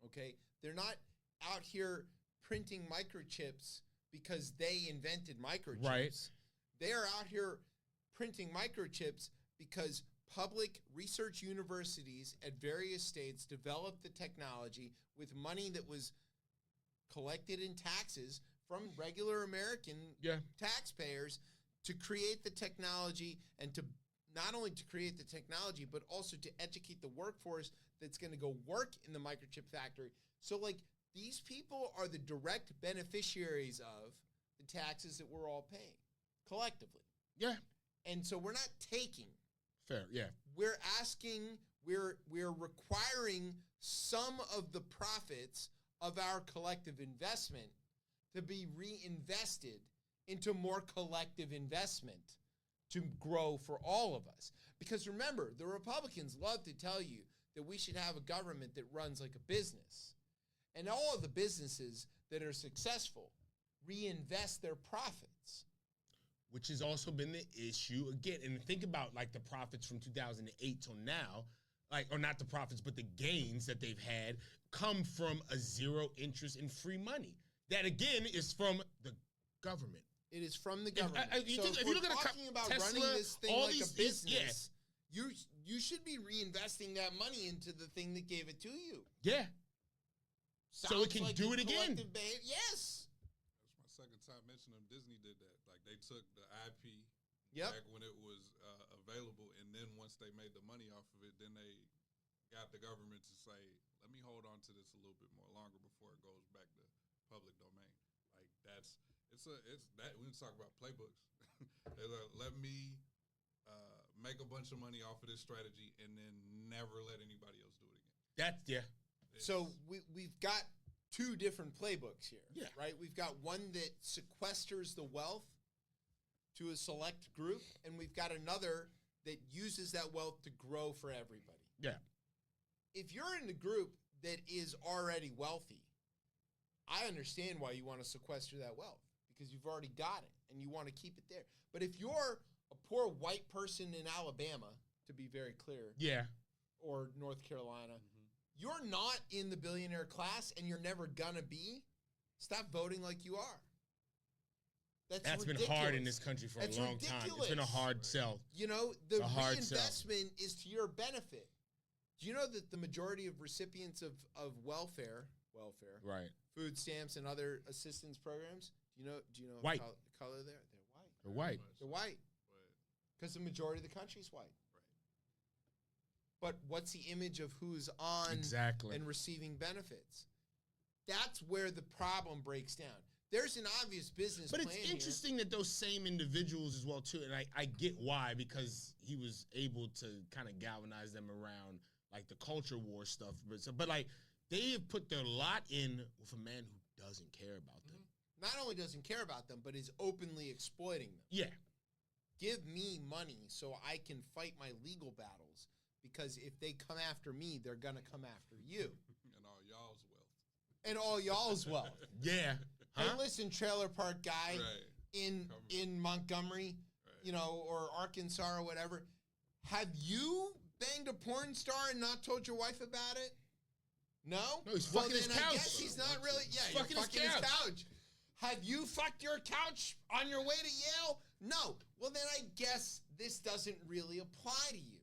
Okay? They're not out here printing microchips because they invented microchips. Right. They are out here printing microchips because public research universities at various states developed the technology with money that was collected in taxes from regular American taxpayers to create the technology and to not only to create the technology, but also to educate the workforce that's going to go work in the microchip factory. So, like, these people are the direct beneficiaries of the taxes that we're all paying collectively. Yeah. And so we're not taking. Fair, yeah. We're asking, we're requiring some of the profits of our collective investment to be reinvested into more collective investment to grow for all of us. Because remember, the Republicans love to tell you that we should have a government that runs like a business. And all of the businesses that are successful reinvest their profits. Which has also been the issue, again, and think about like the profits from 2008 till now, like, or not the profits, but the gains that they've had come from a zero interest and free money. That again is from the government. It is from the government. If you look at talking about Tesla, running this thing all like these a business, you should be reinvesting that money into the thing that gave it to you. Yeah. So it Sounds can like do a it again. Yes. That's my second time mentioning them. Disney did that. Like, they took the IP back when it was available, and then once they made the money off of it, then they got the government to say, let me hold on to this a little bit more longer before it goes back to public domain. Like, it's that we can talk about playbooks. They're like, let me make a bunch of money off of this strategy and then never let anybody else do it again. So we've got two different playbooks here, right? We've got one that sequesters the wealth to a select group, and we've got another that uses that wealth to grow for everybody. Yeah. If you're in the group that is already wealthy, I understand why you want to sequester that wealth because you've already got it and you want to keep it there. But if you're a poor white person in Alabama, to be very clear, or North Carolina, you're not in the billionaire class and you're never gonna be, stop voting like you are. That's been hard in this country for a long time. It's been a hard sell. You know, the reinvestment is to your benefit. Do you know that the majority of recipients of welfare, right, food stamps and other assistance programs, do you know white color they're white. They're white. Because the majority of the country is white. But what's the image of who's on and receiving benefits? That's where the problem breaks down. There's an obvious business plan. But it's interesting that those same individuals as well, too, and I get why, because he was able to kind of galvanize them around, like, the culture war stuff. But like, they have put their lot in with a man who doesn't care about them. Not only doesn't care about them, but is openly exploiting them. Yeah. Give me money so I can fight my legal battles, because if they come after me, they're going to come after you. And all y'all's wealth. And all y'all's wealth. Yeah. Hey, listen, trailer park guy in Montgomery, you know, or Arkansas or whatever. Have you banged a porn star and not told your wife about it? No? No, he's fucking his couch. I guess he's not really. Yeah, he's fucking his couch. Have you fucked your couch on your way to Yale? No. Well, then I guess this doesn't really apply to you.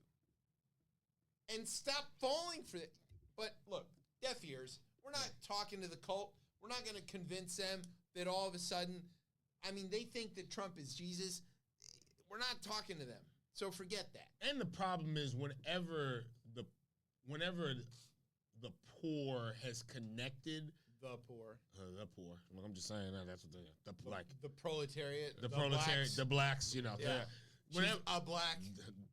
And stop falling for it. But look, deaf ears. We're not talking to the cult. We're not going to convince them that all of a sudden, I mean, they think that Trump is Jesus. We're not talking to them. So forget that. And the problem is whenever the poor has connected. The poor. The poor. Well, I'm just saying that that's what the proletariat. The proletariat. Blacks. The blacks. You know. Yeah. Whenever a black.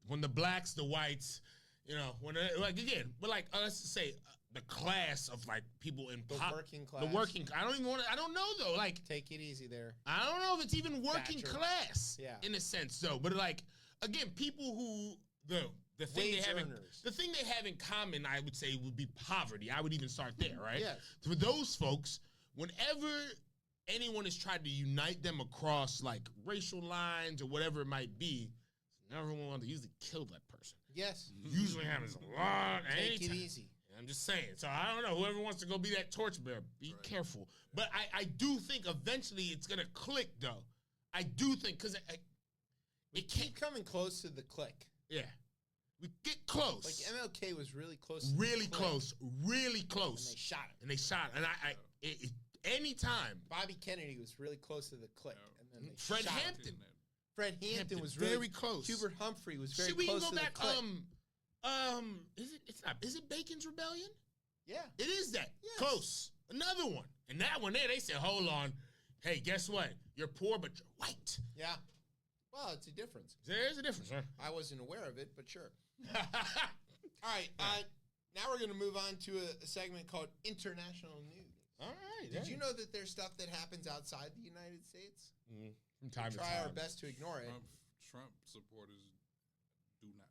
When the blacks, the whites. You know. When let's say the class of like people in working class. The working. I don't know though. Like take it easy there. I don't know if it's even working Thatcher. class. Yeah. In a sense though, but like again, people who the thing they have in common, I would say, would be poverty. I would even start there, right? Yes. For those folks, whenever anyone has tried to unite them across like racial lines or whatever it might be, everyone wants to usually kill that person. Yes. Usually happens a lot. Take it easy. I'm just saying. So I don't know. Whoever wants to go be that torchbearer, be careful. But I do think eventually it's gonna click, though. I do think because it keep coming close to the click. Yeah. We get close. Like MLK was really close. Really close. Really close. And they shot him. And anytime. Bobby Kennedy was really close to the click. And then they Fred shot Hampton. him. Fred Hampton was very really close. Hubert Humphrey was very we close can go to back, the click. Is it Bacon's Rebellion? Yeah. It is that. Yes. Close. Another one. And that one there, they said, hold on. Hey, guess what? You're poor, but you're white. Yeah. Well, it's a difference. There is a difference, huh? I wasn't aware of it, but sure. All right. Now we're going to move on to a segment called International News. All right. Did you know that there's stuff that happens outside the United States? From time we to try time. our best to ignore it. Trump supporters do not.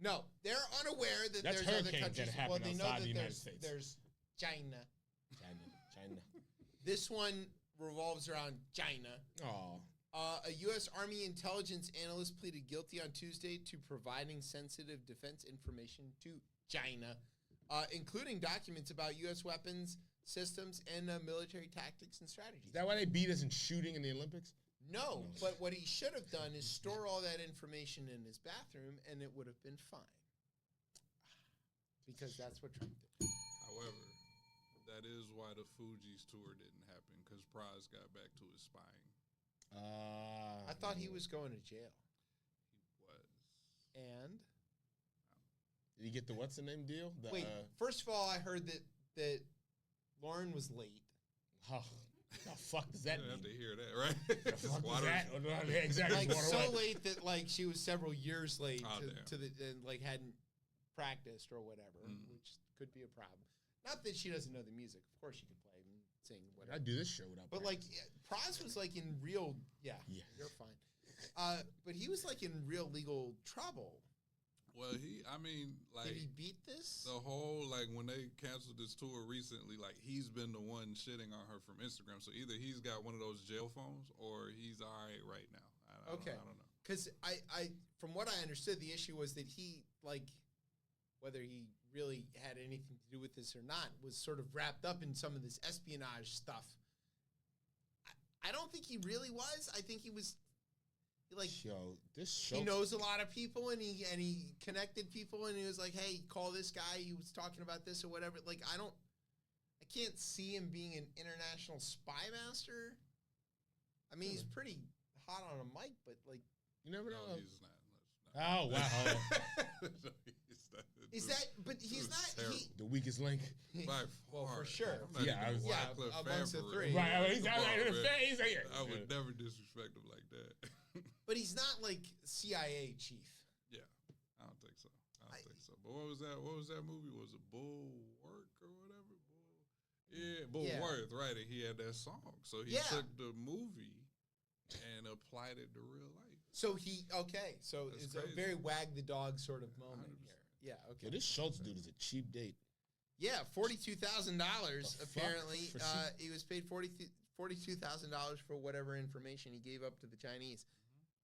No, they're unaware that That's there's other hurricanes countries. that happen Well, they know outside that the United States. There's China. China. This one revolves around China. Oh. A U.S. Army intelligence analyst pleaded guilty on Tuesday to providing sensitive defense information to China, including documents about U.S. weapons systems and military tactics and strategies. Is that why they beat us in shooting in the Olympics? No, but what he should have done is store all that information in his bathroom, and it would have been fine. Because that's what Trump did. However, that is why the Fuji's tour didn't happen, because Prize got back to his spying. I thought he was going to jail. He was. And? Did he get the what's the name deal? Wait, first of all, I heard that Lauren was late. Oh, the fuck does that mean? You have to hear that, right? The fuck is that? Exactly. Like so late that like she was several years late to the and like hadn't practiced or whatever, which could be a problem. Not that she doesn't know the music. Of course she can play and sing whatever. I do this show without But like Praz was like in real you're fine. But he was like in real legal trouble. Well, did he beat this? The whole, like, when they canceled this tour recently, like, he's been the one shitting on her from Instagram. So either he's got one of those jail phones or he's all right right now. I don't know. Because I, from what I understood, the issue was that he, like, whether he really had anything to do with this or not, was sort of wrapped up in some of this espionage stuff. I don't think he really was. I think he was... Like, this show. He knows a lot of people, and he connected people, and he was like, "Hey, call this guy. He was talking about this or whatever." Like, I can't see him being an international spy master. I mean, he's pretty hot on a mic, but like, you never know. No, he's not. Oh wow! Is that? But he's not. The weakest link. Well, for sure. Amongst the three. Right. I mean, he's out in the face. I would never disrespect him like that. But he's not like CIA chief. Yeah, I don't think so. But what was that? What was that movie? Was it Bulwark or whatever? Bulworth, right? And he had that song. So he took the movie and applied it to real life. So it's a very wag the dog sort of moment 100%. Here. Yeah. Okay. Yeah, this Schultz dude is a cheap date. Yeah, $42,000 apparently. He was paid $42,000 for whatever information he gave up to the Chinese.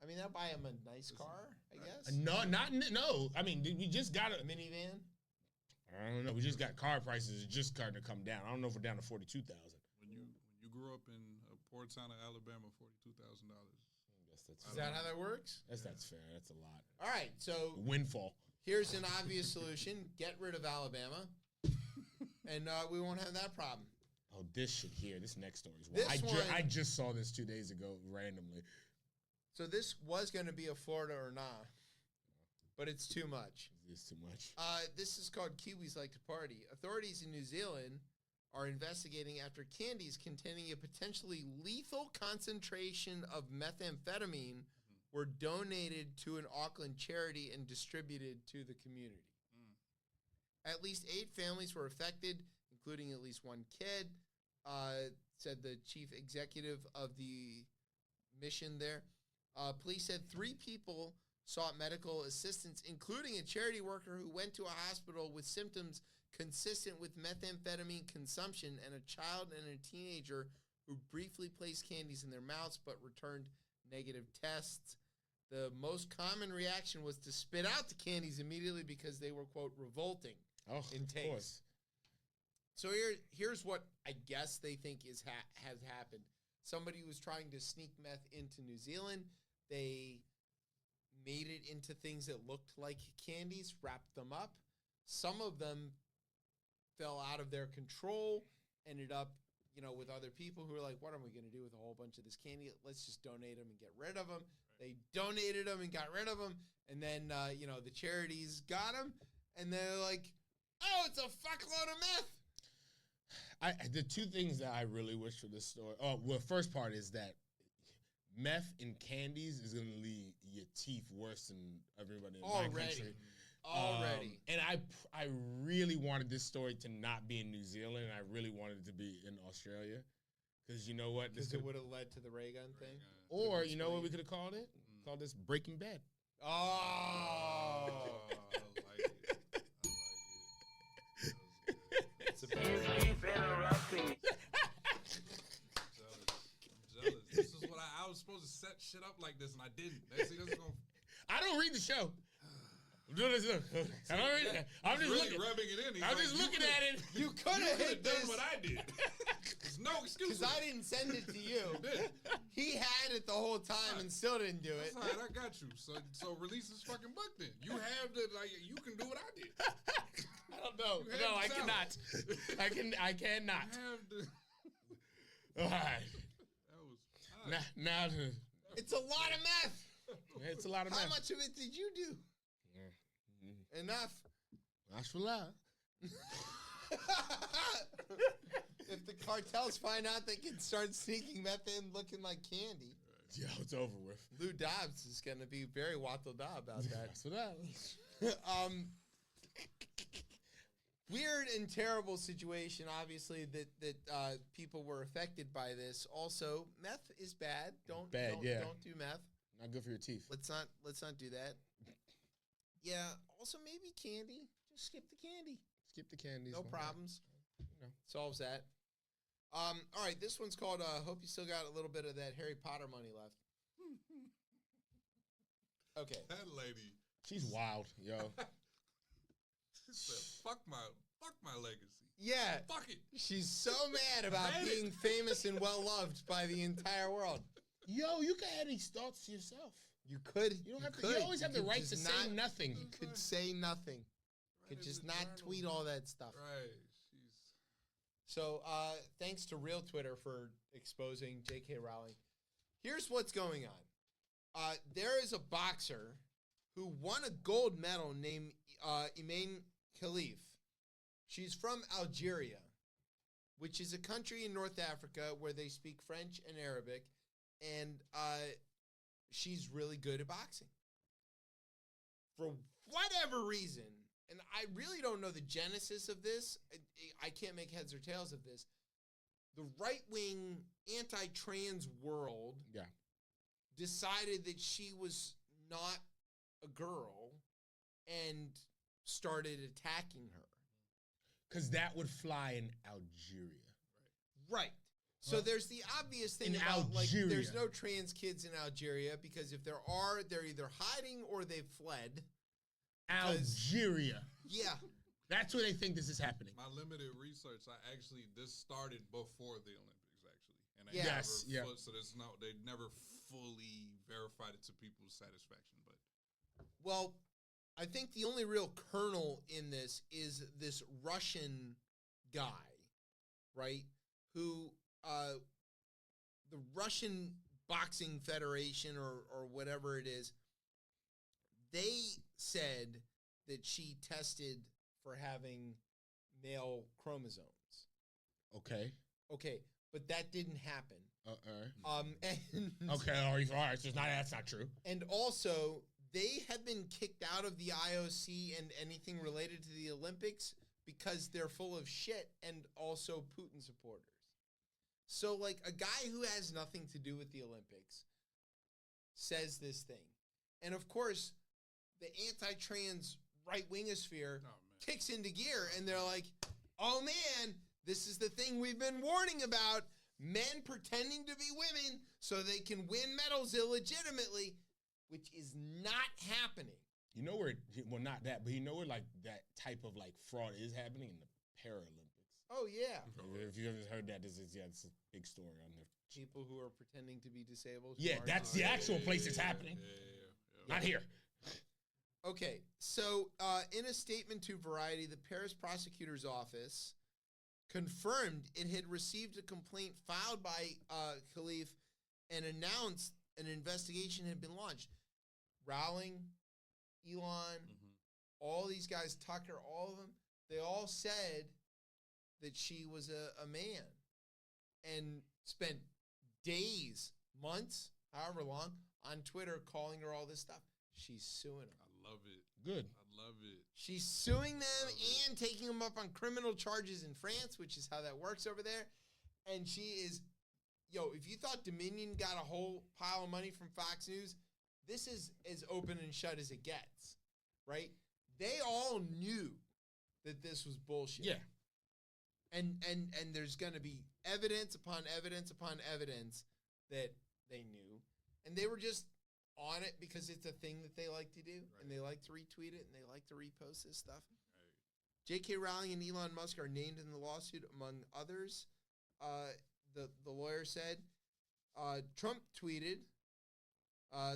I mean, that'll buy him a nice car, I guess. No. I mean, we just got a minivan. I don't know. We just got car prices just starting to come down. I don't know if we're down to $42,000. When you grew up in a poor town of Alabama, $42,000. Is that how that works? That's fair. That's a lot. All right, so windfall. Here's an obvious solution: get rid of Alabama, and we won't have that problem. Oh, this shit here. This next story is wild. I just saw this 2 days ago randomly. So this was going to be a Florida or nah. but it's too much. It's too much. This is called Kiwis Like to Party. Authorities in New Zealand are investigating after candies containing a potentially lethal concentration of methamphetamine were donated to an Auckland charity and distributed to the community. At least 8 families were affected, including at least 1 kid, said the chief executive of the mission there. Police said 3 people sought medical assistance, including a charity worker who went to a hospital with symptoms consistent with methamphetamine consumption, and a child and a teenager who briefly placed candies in their mouths but returned negative tests. The most common reaction was to spit out the candies immediately because they were, quote, revolting in taste. Course. So here's what I guess they think has happened. Somebody was trying to sneak meth into New Zealand. They made it into things that looked like candies, wrapped them up. Some of them fell out of their control, ended up, with other people who were like, what are we going to do with a whole bunch of this candy? Let's just donate them and get rid of them. They donated them and got rid of them. And then, the charities got them. And they're like, oh, it's a fuckload of meth. The 2 things that I really wish for this story. First part is that meth in candies is going to leave your teeth worse than everybody in my country. Already. And I really wanted this story to not be in New Zealand, and I really wanted it to be in Australia. Because you know what? Because it would have led to the ray gun thing? Or, you know what we could have called it? Called this Breaking Bad. Oh. I like it. It's a bad I'm jealous. This is what I was supposed to set shit up like this, and I didn't. I don't read the show. I'm doing this. I don't read it. I'm just really looking. rubbing it in. I'm just looking at it. You could have hit done this. what I did. There's no excuse. Because I didn't send it to you. You did. He had it the whole time and still didn't do it. That's all right, I got you. So release this fucking book then. You have you can do what I did. I don't know. No, I cannot. I cannot. You have to. All right. That was Now. It's a lot of meth. It's a lot of meth. How much of it did you do? Enough. That's for love. If the cartels find out, they can start sneaking meth in looking like candy. Yeah, it's over with. Lou Dobbs is going to be very wattle-da about that. That's what that Weird and terrible situation, obviously, that people were affected by this. Also, meth is bad. Don't do meth. Not good for your teeth. Let's not do that. Yeah. Also, maybe candy. Just skip the candy. Skip the candies. No problems. No. Solves that. All right. This one's called. Hope you still got a little bit of that Harry Potter money left. Okay. that lady. She's wild, yo. She said, fuck my legacy. Yeah. Fuck it. She's so mad about being famous and well loved by the entire world. Yo, you can have these thoughts yourself. You could. You don't have to. You always have the right to say nothing. You could say nothing. You could just not tweet all that stuff. Right. So, thanks to Real Twitter for exposing J.K. Rowling. Here's what's going on. There is a boxer who won a gold medal named Iman Khalif. She's from Algeria, which is a country in North Africa where they speak French and Arabic, and she's really good at boxing. For whatever reason, and I really don't know the genesis of this, I can't make heads or tails of this, the right-wing anti-trans world decided that she was not a girl and started attacking her. Because that would fly in Algeria. Right. So there's the obvious thing in about, Algeria. there's no trans kids in Algeria, because if there are, they're either hiding or they've fled. Algeria. Yeah. That's where they think this is happening. My limited research, this started before the Olympics, actually. And so they never fully verified it to people's satisfaction. But well, I think the only real kernel in this is this Russian guy, right? Who the Russian Boxing Federation or whatever it is, they said that she tested for having male chromosomes. Okay. Okay, but that didn't happen. And Okay, all right. So that's not true. And also, they have been kicked out of the IOC and anything related to the Olympics because they're full of shit and also Putin supporters. So, like, a guy who has nothing to do with the Olympics says this thing. And, of course, the anti-trans right-wingosphere kicks into gear, and they're like, oh, man, this is the thing we've been warning about. Men pretending to be women so they can win medals illegitimately, which is not happening. You know where, well, not that, but you know where, like, that type of, like, fraud is happening in the Paralympics. Oh, yeah. If you ever heard that, it's a big story on there. People who are pretending to be disabled. Yeah, that's the actual place it's happening. Not here. Okay, so in a statement to Variety, the Paris prosecutor's office confirmed it had received a complaint filed by Khalif and announced an investigation had been launched. Rowling, Elon, all these guys, Tucker, all of them, they all said that she was a man and spent days, months, however long, on Twitter calling her all this stuff. She's suing them. I love it. Good. I love it. She's suing them and taking them up on criminal charges in France, which is how that works over there. And she is, if you thought Dominion got a whole pile of money from Fox News, this is as open and shut as it gets, right? They all knew that this was bullshit. Yeah. And there's going to be evidence upon evidence upon evidence that they knew. And they were just on it because it's a thing that they like to do. Right. And they like to retweet it and they like to repost this stuff. Right. J.K. Rowling and Elon Musk are named in the lawsuit, among others. The lawyer said, Trump tweeted,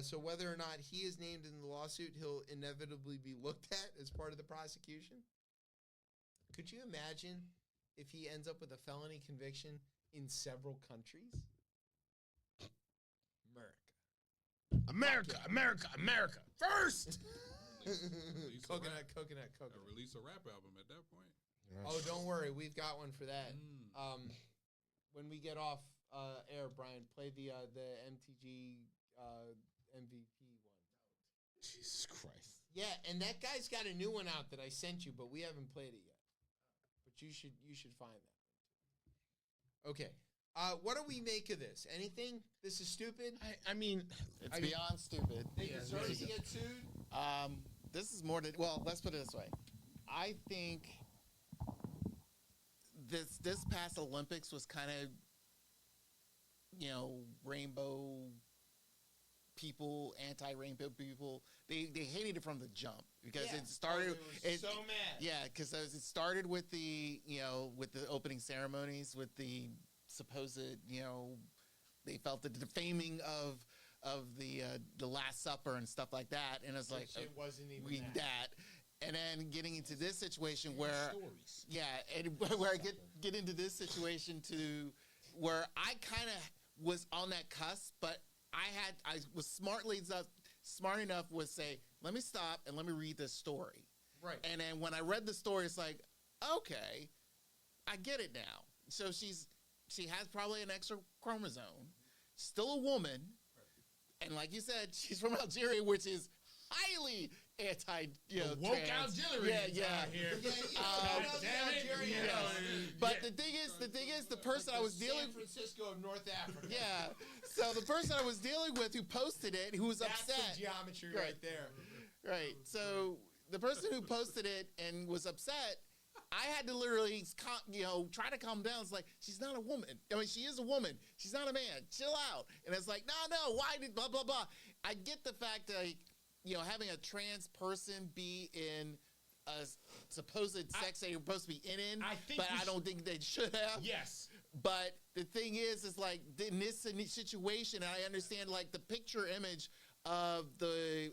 so whether or not he is named in the lawsuit, he'll inevitably be looked at as part of the prosecution. Could you imagine if he ends up with a felony conviction in several countries? America first. Coconut. Release a rap album at that point. Oh, don't worry, we've got one for that. When we get off air, Brian, play the MTG MVP one. Jesus Christ. Yeah, and that guy's got a new one out that I sent you, but we haven't played it yet. But you should find that one too. Okay. What do we make of this? Anything? This is stupid? I mean, it's beyond stupid. They deserve to get sued? This is more than, well, let's put it this way. I think this past Olympics was kind of, rainbow people, anti-rainbow people. They hated it from the jump because it started. They were so mad. Yeah, because it started with the opening ceremonies, with the supposed, they felt the defaming of the Last Supper and stuff like that, and it's like it wasn't even that. And then getting into this situation where, and where I get into this situation to where I kind of was on that cusp, but I was smart enough to say, let me stop and let me read this story. Right. And then when I read the story, it's like, okay, I get it now. So she has probably an extra chromosome, still a woman, and like you said, she's from Algeria, which is highly anti, woke Algeria yeah. Here. But the thing is, the person I was dealing San Francisco of North Africa. Yeah. So the person I was dealing with who posted it, who was upset. That's some geometry right there. Right. So the person who posted it and was upset, I had to literally, try to calm down. It's like, she's not a woman. I mean, she is a woman. She's not a man. Chill out. And it's like, no, why did blah, blah, blah. I get the fact that, having a trans person be in a supposed sex that you're supposed to be in, I don't think they should have. Yes. But the thing is like, in this situation, I understand, like, the picture image of the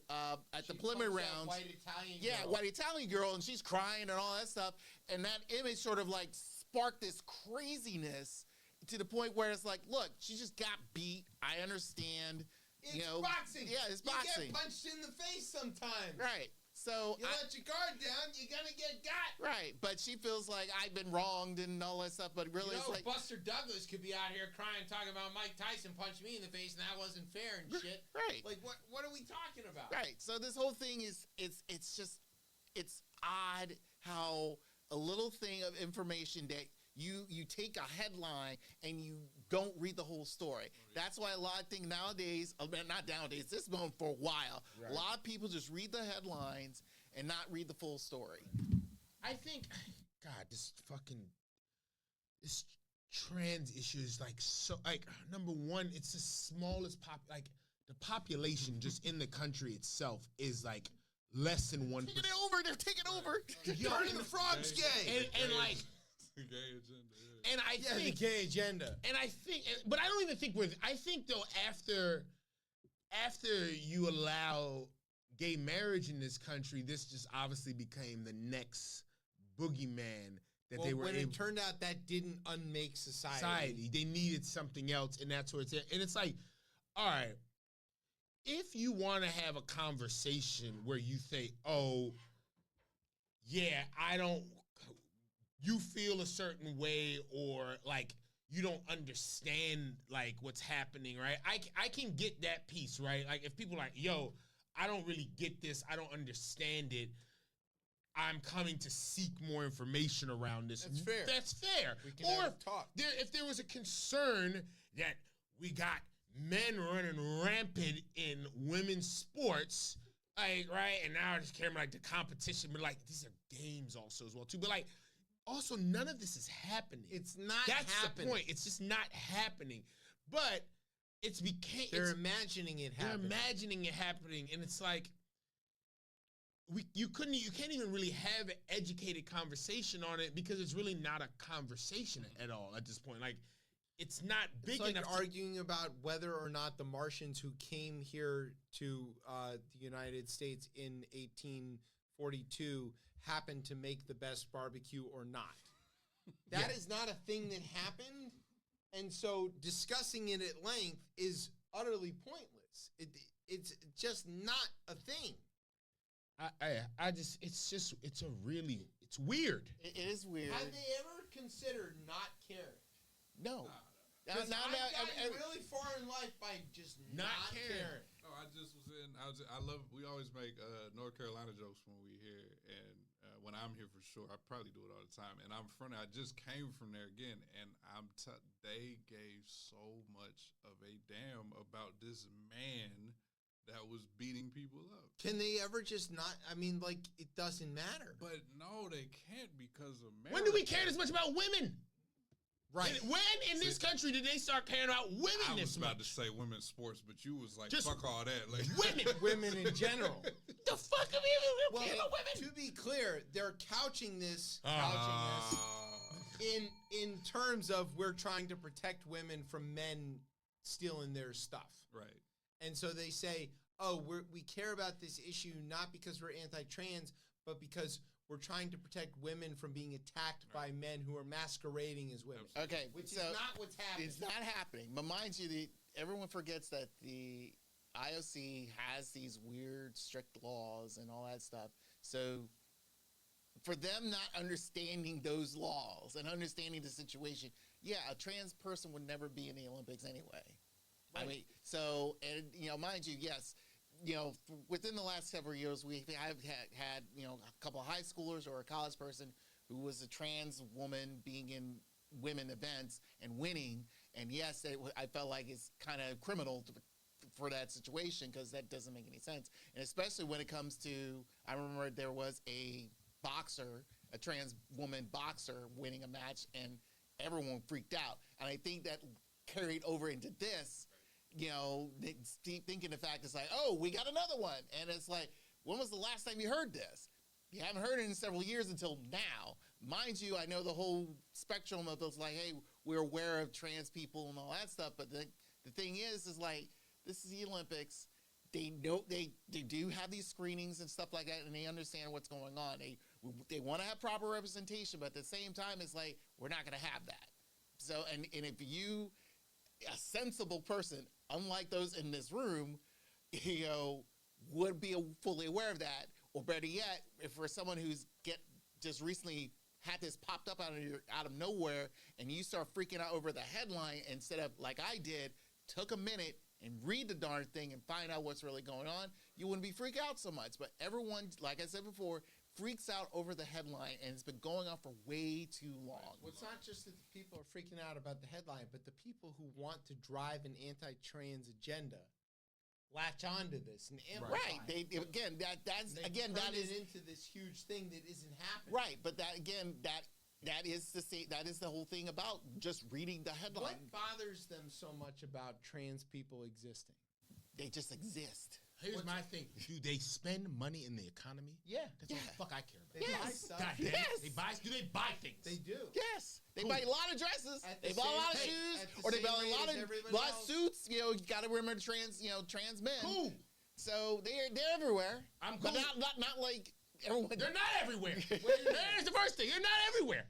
at the preliminary rounds, white Italian girl, and she's crying and all that stuff, and that image sort of like sparked this craziness to the point where it's like, look, she just got beat. I understand It's boxing. Yeah, it's boxing. You get punched in the face sometimes. Right. So you let your guard down, you're gonna get got. Right, but she feels like I've been wronged and all that stuff. But really, it's like Buster Douglas could be out here crying, talking about Mike Tyson punched me in the face and that wasn't fair and shit. Right. Like what are we talking about? Right. So this whole thing is it's odd how a little thing of information that you take a headline and you don't read the whole story. That's why a lot of things nowadays, not nowadays, this has been on for a while. Right. A lot of people just read the headlines and not read the full story. I think, God, this trans issue is number one, it's the smallest the population just in the country itself is like less than 1%. Taking it over, they're taking over. Turning the frogs gay. And like, the gay agenda. And I think the gay agenda. And I think, but I don't even think I think though after you allow gay marriage in this country, this just obviously became the next boogeyman that they were. When it turned out that didn't unmake society. They needed something else, and that's where it's at. And it's like, all right, if you want to have a conversation where you say, oh, yeah, you feel a certain way, or like you don't understand like what's happening, right? I can get that piece, right? Like if people are like, yo, I don't really get this, I don't understand it, I'm coming to seek more information around this. That's fair. That's fair. We can or talk. If there was a concern that we got men running rampant in women's sports, like, right? And now it's camera like the competition, but like these are games also as well too. But like also none of this is happening. It's not That's happening. the point. It's just not happening. But they're imagining it happening. They're imagining it happening, and it's like you can't even really have an educated conversation on it because it's really not a conversation at all at this point. Like it's not big like enough. Arguing about whether or not the Martians who came here to the United States in 1842 happened to make the best barbecue or not. That is not a thing that happened, and so discussing it at length is utterly pointless. It's just not a thing. It's weird. It is weird. Have they ever considered not caring? No. Because I've gotten really far in life by just not caring. Oh, we always make North Carolina jokes when we're here, and when I'm here for sure, I probably do it all the time. And I just came from there again, and they gave so much of a damn about this man that was beating people up. Can they ever just not? I mean, like, it doesn't matter. But no, they can't because of America. When do we care this much about women? Right. When in this country did they start caring about women I was this about much? to say women's sports, but you was like, Just fuck all that. Like women in general. The fuck are we care about women? To be clear, they're couching this in terms of we're trying to protect women from men stealing their stuff. Right. And so they say, oh, we care about this issue not because we're anti-trans, but because we're trying to protect women from being attacked by men who are masquerading as women. Okay, Which is so not what's happening. It's not happening. But mind you, everyone forgets that the IOC has these weird, strict laws and all that stuff. So for them not understanding those laws and understanding the situation, yeah, a trans person would never be in the Olympics anyway. Right. I mean, so, and, mind you, yes, within the last several years, we have had, a couple of high schoolers or a college person who was a trans woman being in women events and winning. And yes, I felt like it's kind of criminal for that situation because that doesn't make any sense. And especially when it comes to, I remember there was a boxer, a trans woman boxer winning a match, and everyone freaked out. And I think that carried over into this. Thinking the fact is like, oh, we got another one. And it's like, when was the last time you heard this? You haven't heard it in several years until now. Mind you, I know the whole spectrum of those, like, hey, we're aware of trans people and all that stuff. But the thing is like, this is the Olympics. They know they do have these screenings and stuff like that, and they understand what's going on. They want to have proper representation, but at the same time, it's like, we're not going to have that. So, and if you a sensible person, unlike those in this room, would be fully aware of that. Or better yet, if for someone who's just recently had this popped up out of nowhere, and you start freaking out over the headline instead of, like I did, took a minute and read the darn thing and find out what's really going on, you wouldn't be freaked out so much. But everyone, like I said before, freaks out over the headline, and it's been going on for way too long. Well, it's not just that the people are freaking out about the headline, but the people who want to drive an anti-trans agenda latch onto this and amplify. Right. That is into this huge thing that isn't happening. Right, but that is the whole thing about just reading the headline. What bothers them so much about trans people existing? They just exist. Here's my thing. Do they spend money in the economy? Yeah. That's what the fuck I care about. They buy Yes. stuff. God damn Yes. it. Do they buy things? They do. Yes, they Cool. buy a lot of dresses. They buy a lot of shoes, at the or they same buy rate a lot as of everybody else. suits. You got to remember trans men. Cool. So they're everywhere. I'm but cool. not like everyone. They're not everywhere. There's the first thing. They're not everywhere.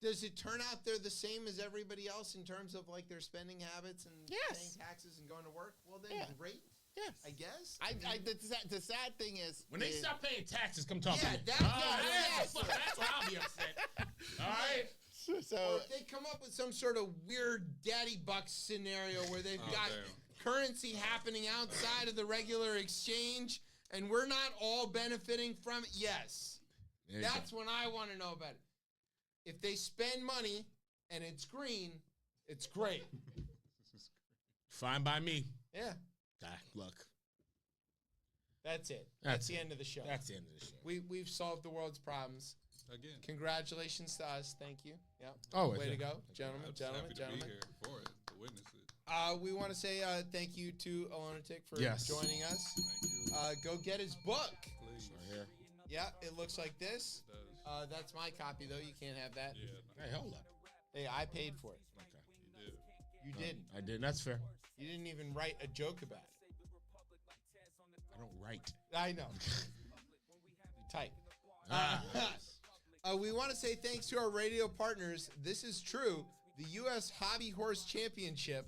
Does it turn out they're the same as everybody else in terms of like their spending habits and paying taxes and going to work? Well, then great. Yes. I guess. The sad thing is When they stop paying taxes, come talk to me. that's That's where I'll be upset. All right. So or if they come up with some sort of weird daddy bucks scenario where they've got currency happening outside of the regular exchange and we're not all benefiting from it, yes. That's when I want to know about it. If they spend money and it's green, it's great. Fine by me. Yeah. Look. That's it. That's the end of the show. That's the end of the show. We've solved the world's problems. Again. Congratulations to us. Thank you. Yep. Always, Way to yeah. go. Gentlemen. I'm just happy to be here for it, to witness it. We want to say thank you to Aloneatiq for Yes. joining us. Thank you. Go get his book. Please. Right here. Yeah, it looks like this. It does. That's my copy, though. You can't have that. Yeah. Hey, hold up. Hey, I paid for it. Okay. You did. You didn't. I did. That's fair. You didn't even write a joke about it. I don't write. I know. You type. We want to say thanks to our radio partners. This is true. The U.S. Hobby Horse Championship.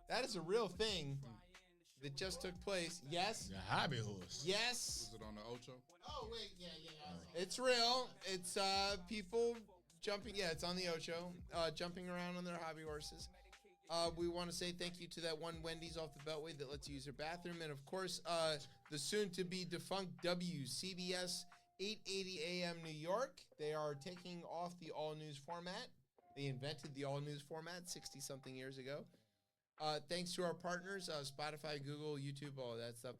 That is a real thing that just took place. Yes. The hobby horse. Yes. Is it on the Ocho? Oh wait, yeah. It's real. It's people jumping. Yeah, it's on the Ocho, jumping around on their hobby horses. We want to say thank you to that one Wendy's off the Beltway that lets you use their bathroom, and of course, the soon-to-be defunct WCBS 880 AM New York. They are taking off the all-news format. They invented the all-news format 60-something years ago. Thanks to our partners, Spotify, Google, YouTube, all of that stuff.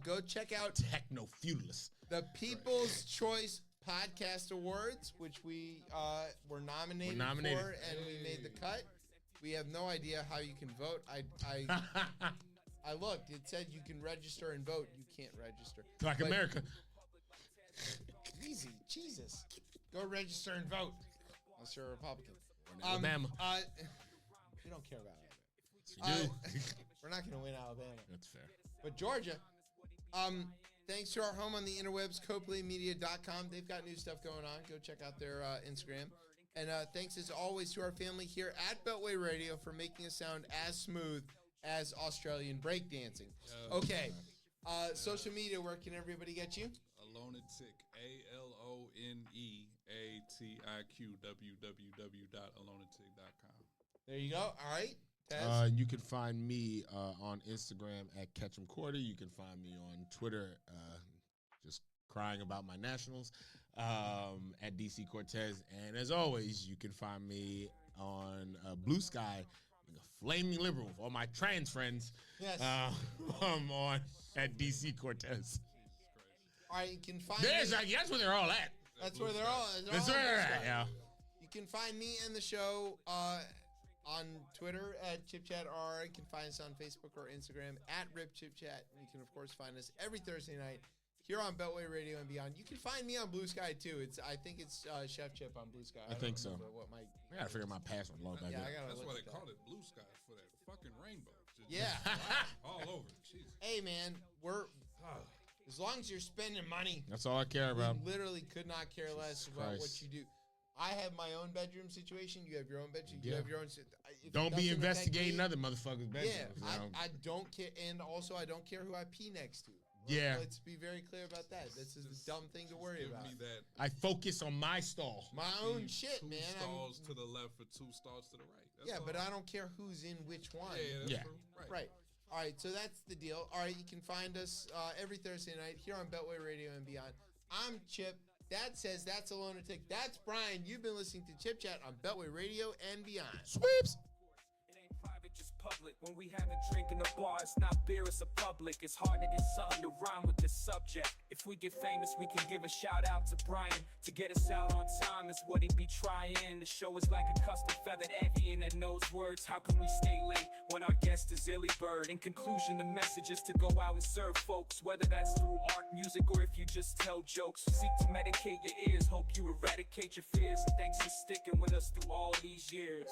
Go check out Techno-feudalist. the People's Choice Podcast Awards, which we were nominated for, and we made the cut. We have no idea how you can vote. I looked. It said you can register and vote. You can't register. Like But- America. Easy. Jesus. Go register and vote. Unless you're a Republican. Alabama. We don't care about Alabama. We do. We're not going to win Alabama. That's fair. But Georgia, thanks to our home on the interwebs, CopleyMedia.com. They've got new stuff going on. Go check out their Instagram. And thanks as always to our family here at Beltway Radio for making us sound as smooth as Australian breakdancing. Okay. Social media, where can everybody get you? Aloneatiq, ALONEATIQ, www.aloneatiq.com. There you go. All right. Tez? You can find me on Instagram at Ketchum Quarter. You can find me on Twitter, just crying about my Nationals, at DC Cortez. And as always, you can find me on Blue Sky, being a flaming liberal with all my trans friends. Yes. I'm on at DC Cortez. All right. You can find There's me. that's where they're all at. That's where they're all. That's all where on they're Blue at, Sky. yeah. You can find me and the show on Twitter at ChipChatR. You can find us on Facebook or Instagram at RipChipChat. And you can, of course, find us every Thursday night here on Beltway Radio and beyond. You can find me on Blue Sky, too. I think it's Chef Chip on Blue Sky. I think so. What my, I gotta figure my password log back yeah, up. I gotta That's look why at they that. call it blue sky, for that fucking rainbow. Just Yeah. all over. Jesus. Hey, man, as long as you're spending money, That's all I care about. we literally could not care less about what Christ. you do. I have my own bedroom situation. You have your own bedroom. You Yeah. have your own. If Don't it be doesn't affect investigating me- other motherfuckers' bedrooms. Yeah, you know? I don't care, and also I don't care who I pee next to. Yeah. Let's be very clear about that. This is a dumb thing to worry Give about. me that. I focus on my stall. My own Leave shit, 2 man. stalls to the left for 2 stalls to the right. That's Yeah, all. but I don't care who's in which one. Yeah, that's Yeah. true. Right. All right, so that's the deal. All right, you can find us every Thursday night here on Beltway Radio and beyond. I'm Chip. That says that's Aloneatiq. That's Brian. You've been listening to Chip Chat on Beltway Radio and beyond. Sweeps. It ain't private, just public. When we have a drink in the bar, it's not beer, it's a public. It's hard to get something to rhyme with this subject. If we get famous, we can give a shout out to Brian. To get us out on time is what he be trying. The show is like a custom feathered avian that knows words. How can we stay late when our guest is Illy Bird? In conclusion, the message is to go out and serve folks, whether that's through art, music, or if you just tell jokes. Seek to medicate your ears, hope you eradicate your fears. Thanks for sticking with us through all these years.